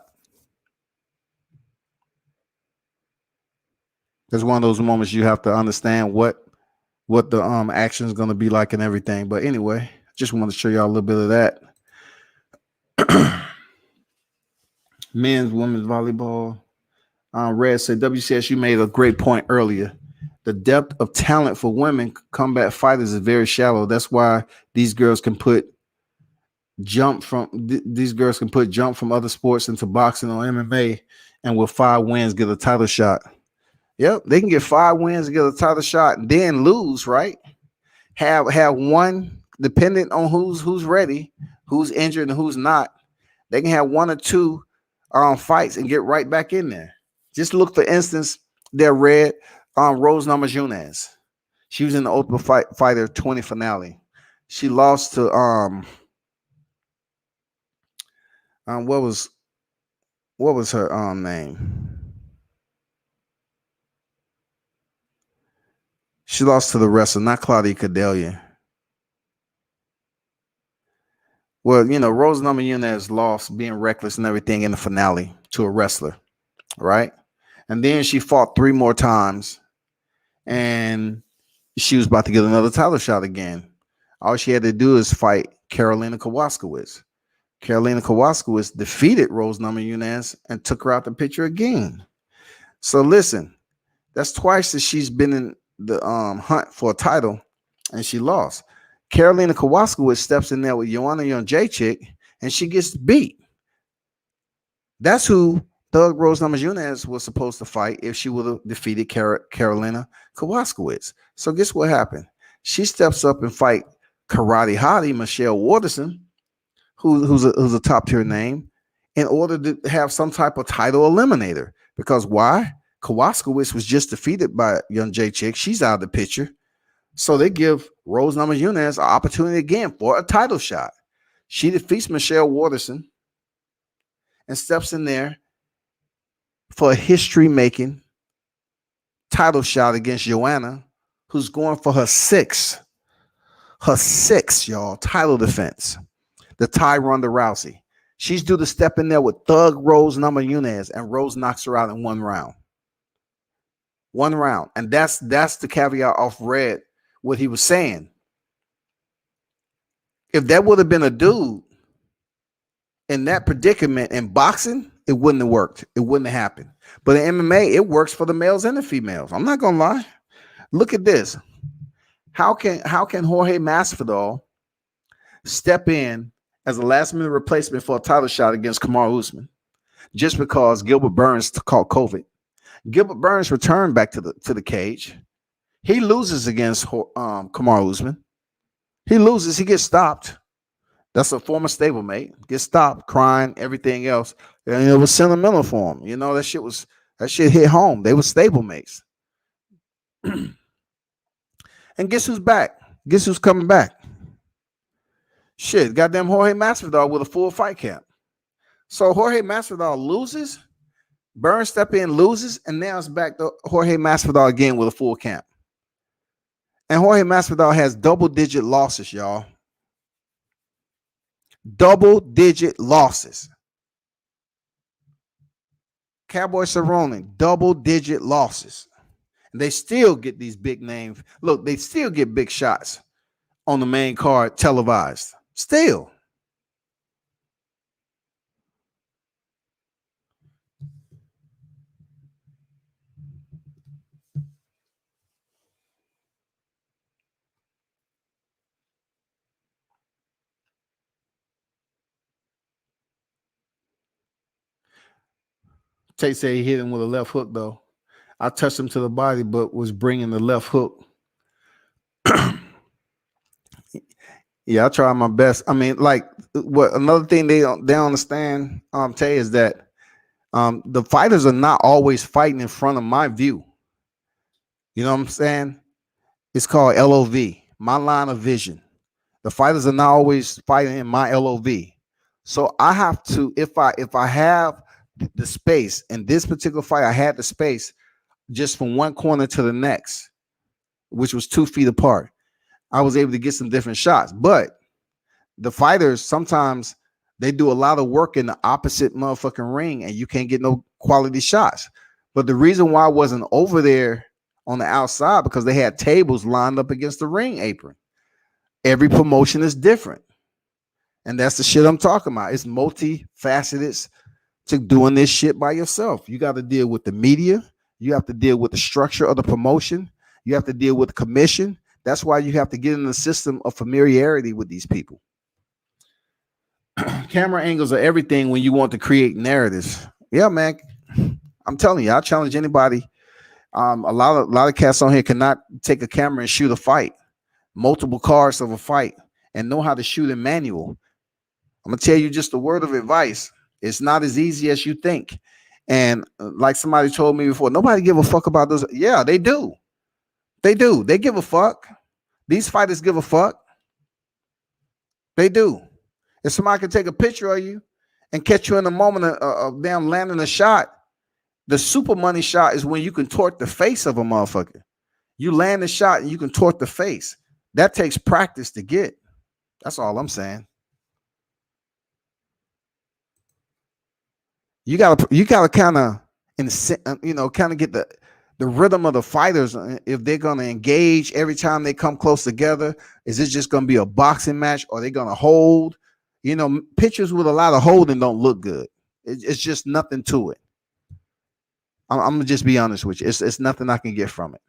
It's one of those moments you have to understand what the action is going to be like and everything. But anyway, just wanted to show y'all a little bit of that. Men's, women's volleyball. Red said, WCSU made a great point earlier. The depth of talent for women combat fighters is very shallow. That's why these girls can put jump from other sports into boxing or MMA, and with 5 wins get a title shot. Yep, they can get 5 wins and get a title shot, and then lose. Right? Have one, depending on who's ready, who's injured, and who's not. They can have 1 or 2 fights and get right back in there. Just look, for instance, their red Rose Namajunas. She was in the Ultimate Fighter 20 finale. She lost to what was her name? She lost to the wrestler, not Claudia Cordelia. Well, you know, Rose Namajunas lost being reckless and everything in the finale to a wrestler, right? And then she fought 3 more times, and she was about to get another title shot again. All she had to do is fight Karolina Kowalskiewicz. Karolina Kowalskiewicz defeated Rose Namajunas and took her out the picture again. So listen, that's twice that she's been in the hunt for a title, and she lost. Karolina Kowalskiewicz steps in there with Joanna Jędrzejczyk, and she gets beat. That's who Thug Rose Namajunas was supposed to fight if she would have defeated Karolina Kowalskiewicz. So guess what happened? She steps up and fight karate hottie Michelle Waterson, who's a top tier name, in order to have some type of title eliminator. Because why? Kowalskiewicz was just defeated by Jędrzejczyk. She's out of the picture. So they give Rose Namajunas an opportunity again for a title shot. She defeats Michelle Waterson and steps in there for a history-making title shot against Joanna, who's going for her sixth, y'all, title defense. The tie Ronda Rousey. She's due to step in there with Thug Rose Namajunas, and Rose knocks her out in 1 round. 1 round. And that's the caveat off Red, what he was saying. If that would have been a dude in that predicament in boxing, it wouldn't have worked. It wouldn't have happened. But in MMA, it works for the males and the females. I'm not gonna lie. Look at this. How can Jorge Masvidal step in as a last-minute replacement for a title shot against Kamaru Usman just because Gilbert Burns caught COVID? Gilbert Burns returned back to the cage. He loses against Kamaru Usman. He loses. He gets stopped. That's a former stablemate. Gets stopped, crying, everything else. And it was sentimental for him. You know, that shit hit home. They were stablemates. And guess who's back? Guess who's coming back? Shit, goddamn Jorge Masvidal with a full fight camp. So Jorge Masvidal loses, Burns step in, loses, and now it's back to Jorge Masvidal again with a full camp. And Jorge Masvidal has double-digit losses, y'all. Double-digit losses. Cowboy Cerrone, double-digit losses. And they still get these big names. Look, they still get big shots on the main card televised. Still. Tate said he hit him with a left hook, though. I touched him to the body, but was bringing the left hook. Yeah, I try my best. I mean, like, what another thing they don't understand, Tay, is that the fighters are not always fighting in front of my view. You know what I'm saying? It's called LOV, my line of vision. The fighters are not always fighting in my LOV. So I have to, if I have the space in this particular fight, I had the space just from one corner to the next, which was 2 feet apart. I was able to get some different shots. But the fighters sometimes they do a lot of work in the opposite motherfucking ring, and you can't get no quality shots. But the reason why I wasn't over there on the outside because they had tables lined up against the ring apron. Every promotion is different. And that's the shit I'm talking about. It's multifaceted to doing this shit by yourself. You got to deal with the media. You have to deal with the structure of the promotion. You have to deal with the commission. That's why you have to get in the system of familiarity with these people. Camera angles are everything when you want to create narratives. Yeah, man. I'm telling you, I challenge anybody. A lot of cats on here cannot take a camera and shoot a fight, multiple cars of a fight, and know how to shoot in manual. I'm gonna tell you just a word of advice. It's not as easy as you think. And like somebody told me before, nobody give a fuck about this. Yeah, they do. They do. They give a fuck. These fighters give a fuck. They do. If somebody can take a picture of you and catch you in the moment of them landing a shot, the super money shot is when you can torque the face of a motherfucker. You land the shot and you can torque the face. That takes practice to get. That's all I'm saying. You gotta kind of kind of get the rhythm of the fighters if they're gonna engage every time they come close together. Is it just gonna be a boxing match or are they gonna hold? Pictures with a lot of holding don't look good. It's just nothing to it. I'm gonna just be honest with you. It's nothing I can get from it.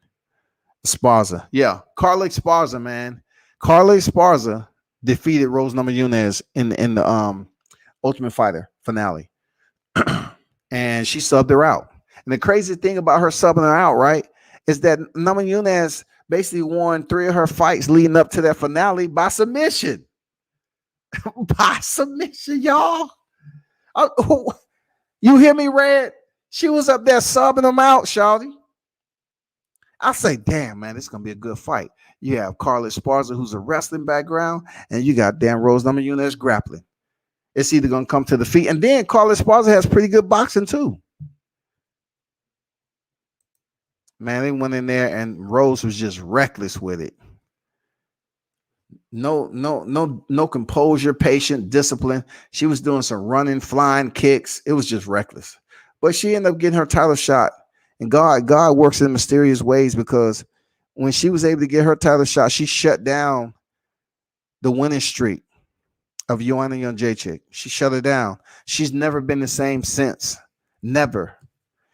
Sparza, yeah, Carly Sparza, man. Carly Sparza defeated Rose Namajunas in the Ultimate Fighter finale. And she subbed her out. And the crazy thing about her subbing her out, right, is that Namajunas basically won 3 of her fights leading up to that finale by submission. By submission, y'all. You hear me, Red? She was up there subbing them out, Shawty. I say, damn, man, it's gonna be a good fight. You have Carla Esparza, who's a wrestling background, and you got Dan Rose Namajunas grappling. It's either gonna come to the feet, and then Carla Esparza has pretty good boxing too. Man, they went in there, and Rose was just reckless with it. No composure, patient, discipline. She was doing some running, flying kicks. It was just reckless. But she ended up getting her title shot. And God works in mysterious ways because when she was able to get her title shot, she shut down the winning streak of Joanna Jędrzejczyk. She shut it down. She's never been the same since. Never.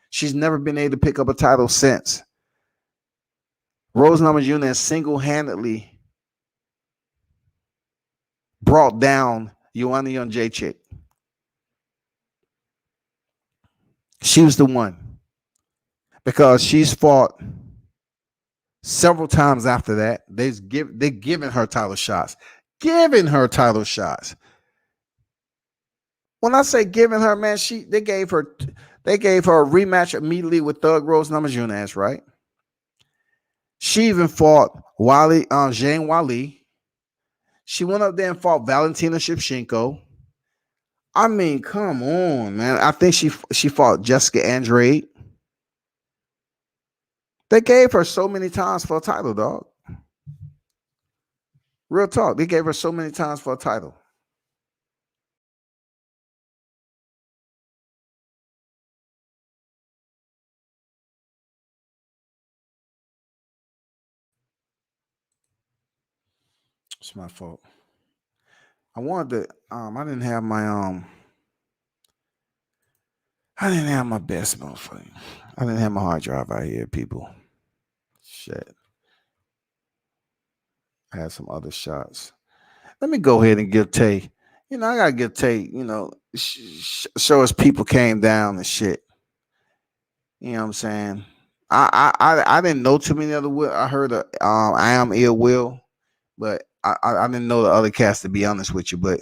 She's never been able to pick up a title since. Rose Namajunas single-handedly brought down Joanna Jędrzejczyk. She was the one. Because she's fought several times after that. They're giving her title shots. Giving her title shots. When I say giving her, man, they gave her a rematch immediately with Thug Rose Namajunas, right? She even fought Zhang Wali. She went up there and fought Valentina Shevchenko. I mean, come on, man. I think she fought Jessica Andrade. They gave her so many times for a title, dog. Real talk. They gave her so many times for a title. It's my fault. I wanted to. I didn't have my I didn't have my best motherfucker. I didn't have my hard drive out here, people. Shit. I had some other shots. Let me go ahead and give Tay. I gotta give Tay. Show us people came down and shit. You know what I'm saying? I didn't know too many other. I heard I am ill will, but I didn't know the other cast to be honest with you. But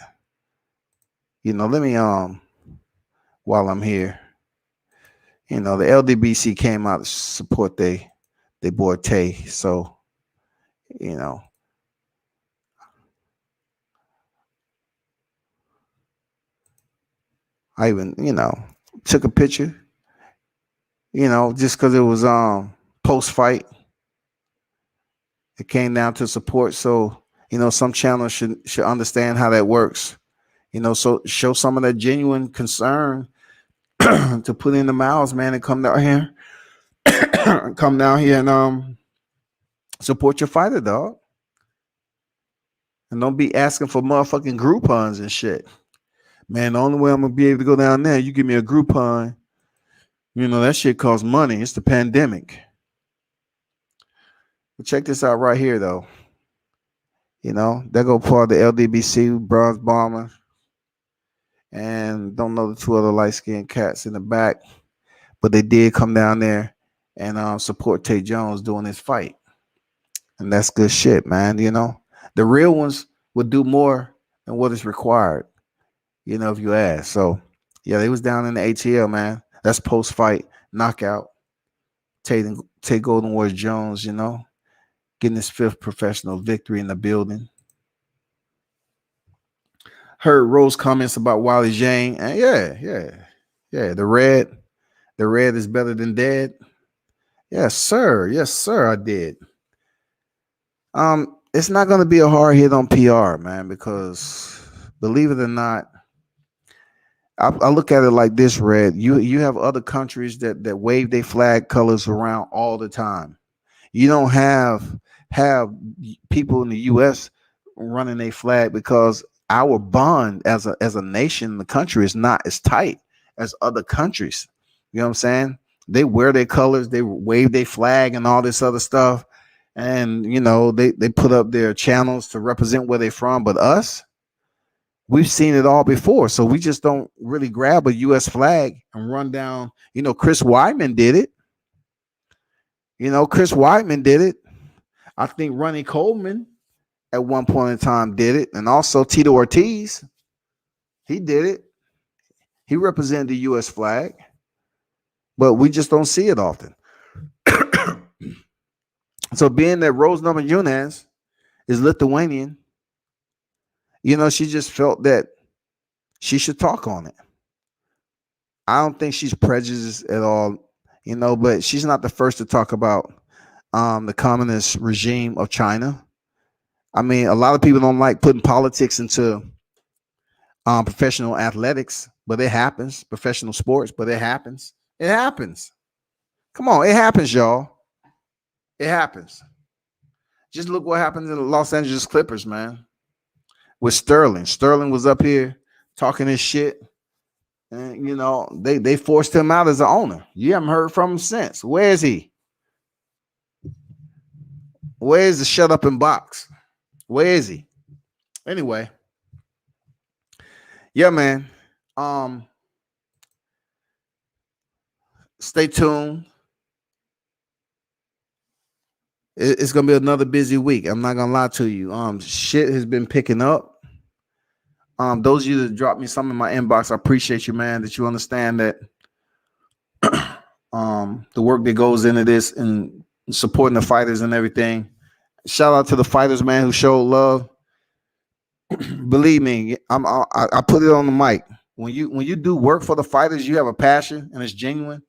let me while I'm here, the LDBC came out to support they boy Tay. So I even, took a picture, just because it was post fight. It came down to support. So, some channels should understand how that works. So show some of that genuine concern to put in the miles, man, and come down here, and support your fighter, dog. And don't be asking for motherfucking Groupons and shit. Man, the only way I'm gonna be able to go down there, you give me a Groupon. That shit costs money. It's the pandemic. But check this out right here, though. That go part of the LDBC Bronze Bomber, and don't know the two other light skinned cats in the back, but they did come down there and support Tate Jones doing his fight, and that's good shit, man. The real ones would do more than what is required. If you ask. So, yeah, they was down in the ATL, man. That's post fight knockout. Tate Golden Wars Jones, getting his 5th professional victory in the building. Heard Rose comments about Wally Jane, and yeah. The red is better than dead. Yes, sir. I did. It's not going to be a hard hit on PR, man, because believe it or not, I look at it like this, Red. You have other countries that wave their flag colors around all the time. You don't have people in the U.S. running a flag because our bond as a nation, the country is not as tight as other countries. You know what I'm saying? They wear their colors, they wave their flag and all this other stuff. And, they put up their channels to represent where they're from. But us, we've seen it all before. So we just don't really grab a U.S. flag and run down. Chris Weidman did it. Chris Weidman did it. I think Ronnie Coleman at one point in time did it. And also Tito Ortiz, he did it. He represented the U.S. flag. But we just don't see it often. So being that Rose Namajunas is Lithuanian, she just felt that she should talk on it. I don't think she's prejudiced at all, but she's not the first to talk about the communist regime of China. I mean, a lot of people don't like putting politics into professional athletics, but it happens. Professional sports, but it happens. It happens. Come on, it happens, y'all. It happens. Just look what happened to the Los Angeles Clippers, man. With Sterling. Sterling was up here talking his shit. And, they forced him out as an owner. You haven't heard from him since. Where is he? Where is the shut up and box? Where is he? Anyway. Yeah, man. Stay tuned. It's gonna be another busy week. I'm not gonna lie to you. Shit has been picking up. Those of you that dropped me some in my inbox, I appreciate you, man, that you understand that the work that goes into this and supporting the fighters and everything. Shout out to the fighters, man, who showed love. Believe me, I put it on the mic. When you do work for the fighters, you have a passion and it's genuine.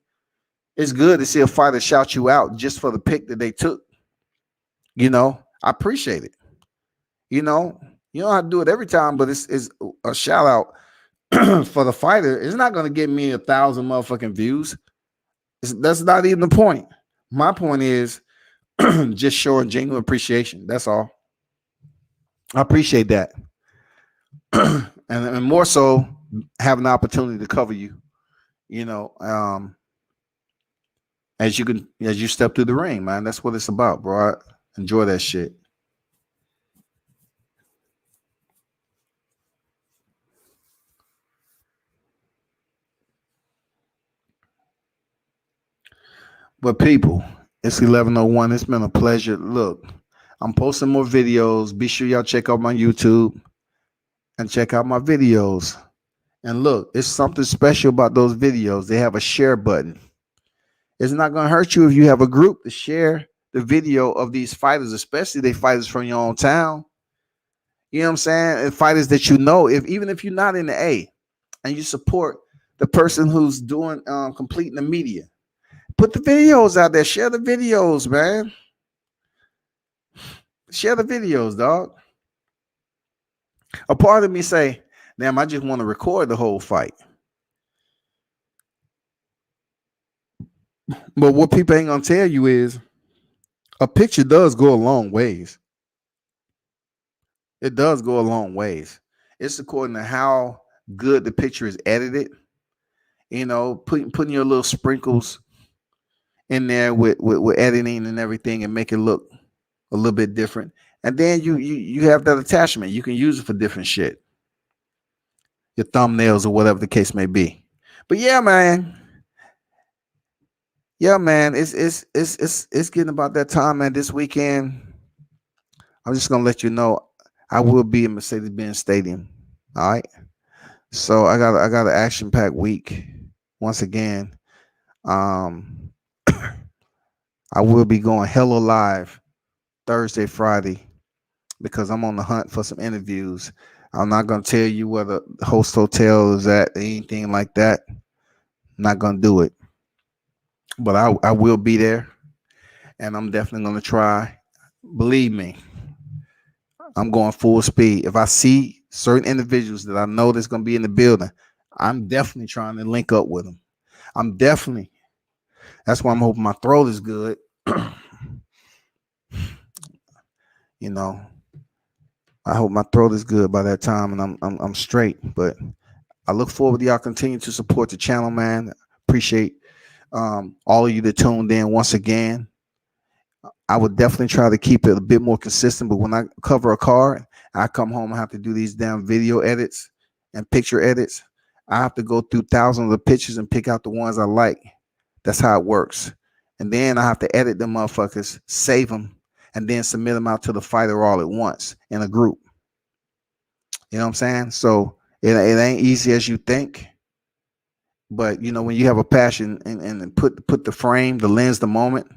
It's good to see a fighter shout you out just for the pick that they took. I appreciate it. You don't have to do it every time, but it's a shout out for the fighter. It's not going to get me 1,000 motherfucking views. That's not even the point. My point is just showing genuine appreciation. That's all. I appreciate that. and more so having the opportunity to cover you, as you step through the ring, man. That's what it's about, bro. Enjoy that shit. But people, it's 11:01. It's been a pleasure. Look, I'm posting more videos. Be sure y'all check out my YouTube and check out my videos. And look, it's something special about those videos. They have a share button. It's not going to hurt you if you have a group to share the video of these fighters, especially they fighters from your own town. You know what I'm saying? And fighters that even if you're not in the A and you support the person who's doing completing the media. Put the videos out there. Share the videos, man. Share the videos, dog. A part of me say, damn, I just want to record the whole fight. But what people ain't gonna tell you is a picture does go a long ways. It does go a long ways. It's according to how good the picture is edited. You know, putting your little sprinkles in there with editing and everything and make it look a little bit different. And then you have that attachment. You can use it for different shit. Your thumbnails or whatever the case may be. But yeah, man. Yeah, man. It's getting about that time, man. This weekend, I'm just gonna let you know I will be in Mercedes-Benz Stadium. All right. So I got an action-packed week. Once again, um, I will be going hella live Thursday, Friday, because I'm on the hunt for some interviews. I'm not gonna tell you where the host hotel is at, anything like that. I'm not gonna do it, but I will be there, and I'm definitely gonna try. Believe me, I'm going full speed. If I see certain individuals that I know that's gonna be in the building, I'm definitely trying to link up with them. I'm definitely. That's why I'm hoping my throat is good. You know, I hope my throat is good by that time, and I'm straight. But I look forward to y'all continue to support the channel, man. Appreciate all of you that tuned in once again. I would definitely try to keep it a bit more consistent, but when I cover a car, I come home and have to do these damn video edits and picture edits. I have to go through thousands of pictures and pick out the ones I like. That's how it works. And then I have to edit them motherfuckers, save them, and then submit them out to the fighter all at once in a group. You know what I'm saying? So it ain't easy as you think. But you know, when you have a passion and put the frame, the lens, the moment,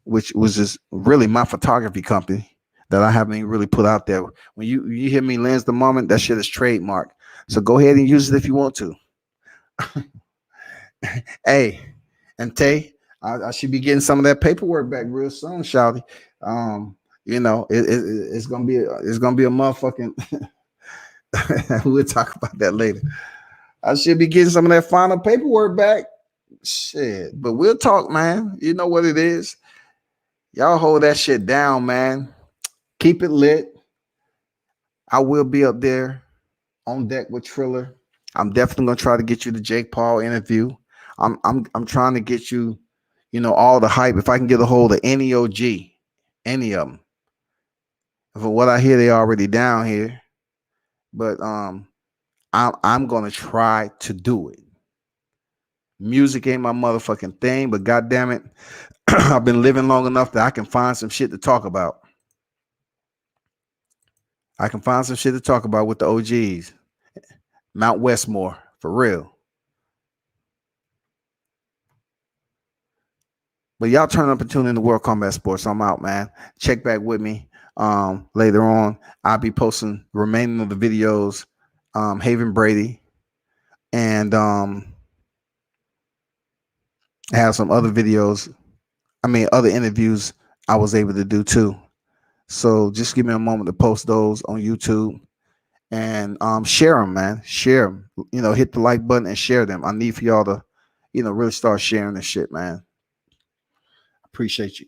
which was just really my photography company that I haven't even really put out there. When you hear me lens the moment, that shit is trademark. So go ahead and use it if you want to. Hey, and Tay, I should be getting some of that paperwork back real soon, Shouty. You know, it's gonna be a motherfucking. We'll talk about that later. I should be getting some of that final paperwork back. Shit, but we'll talk, man. You know what it is. Y'all hold that shit down, man. Keep it lit. I will be up there on deck with Triller. I'm definitely gonna try to get you the Jake Paul interview. I'm trying to get you, you know, all the hype. If I can get a hold of any OG, any of them. For what I hear, they already down here. But I'm gonna try to do it. Music ain't my motherfucking thing, but goddamn it, I've been living long enough that I can find some shit to talk about. I can find some shit to talk about with the OGs. Mount Westmore, for real. But y'all turn up and tune in to World Combat Sports. I'm out, man. Check back with me later on. I'll be posting the remaining of the videos, Haven Brady, and have some other videos. Other interviews I was able to do too. So just give me a moment to post those on YouTube and share them, man. Share them. You know, hit the like button and share them. I need for y'all to, you know, really start sharing this shit, man. Appreciate you.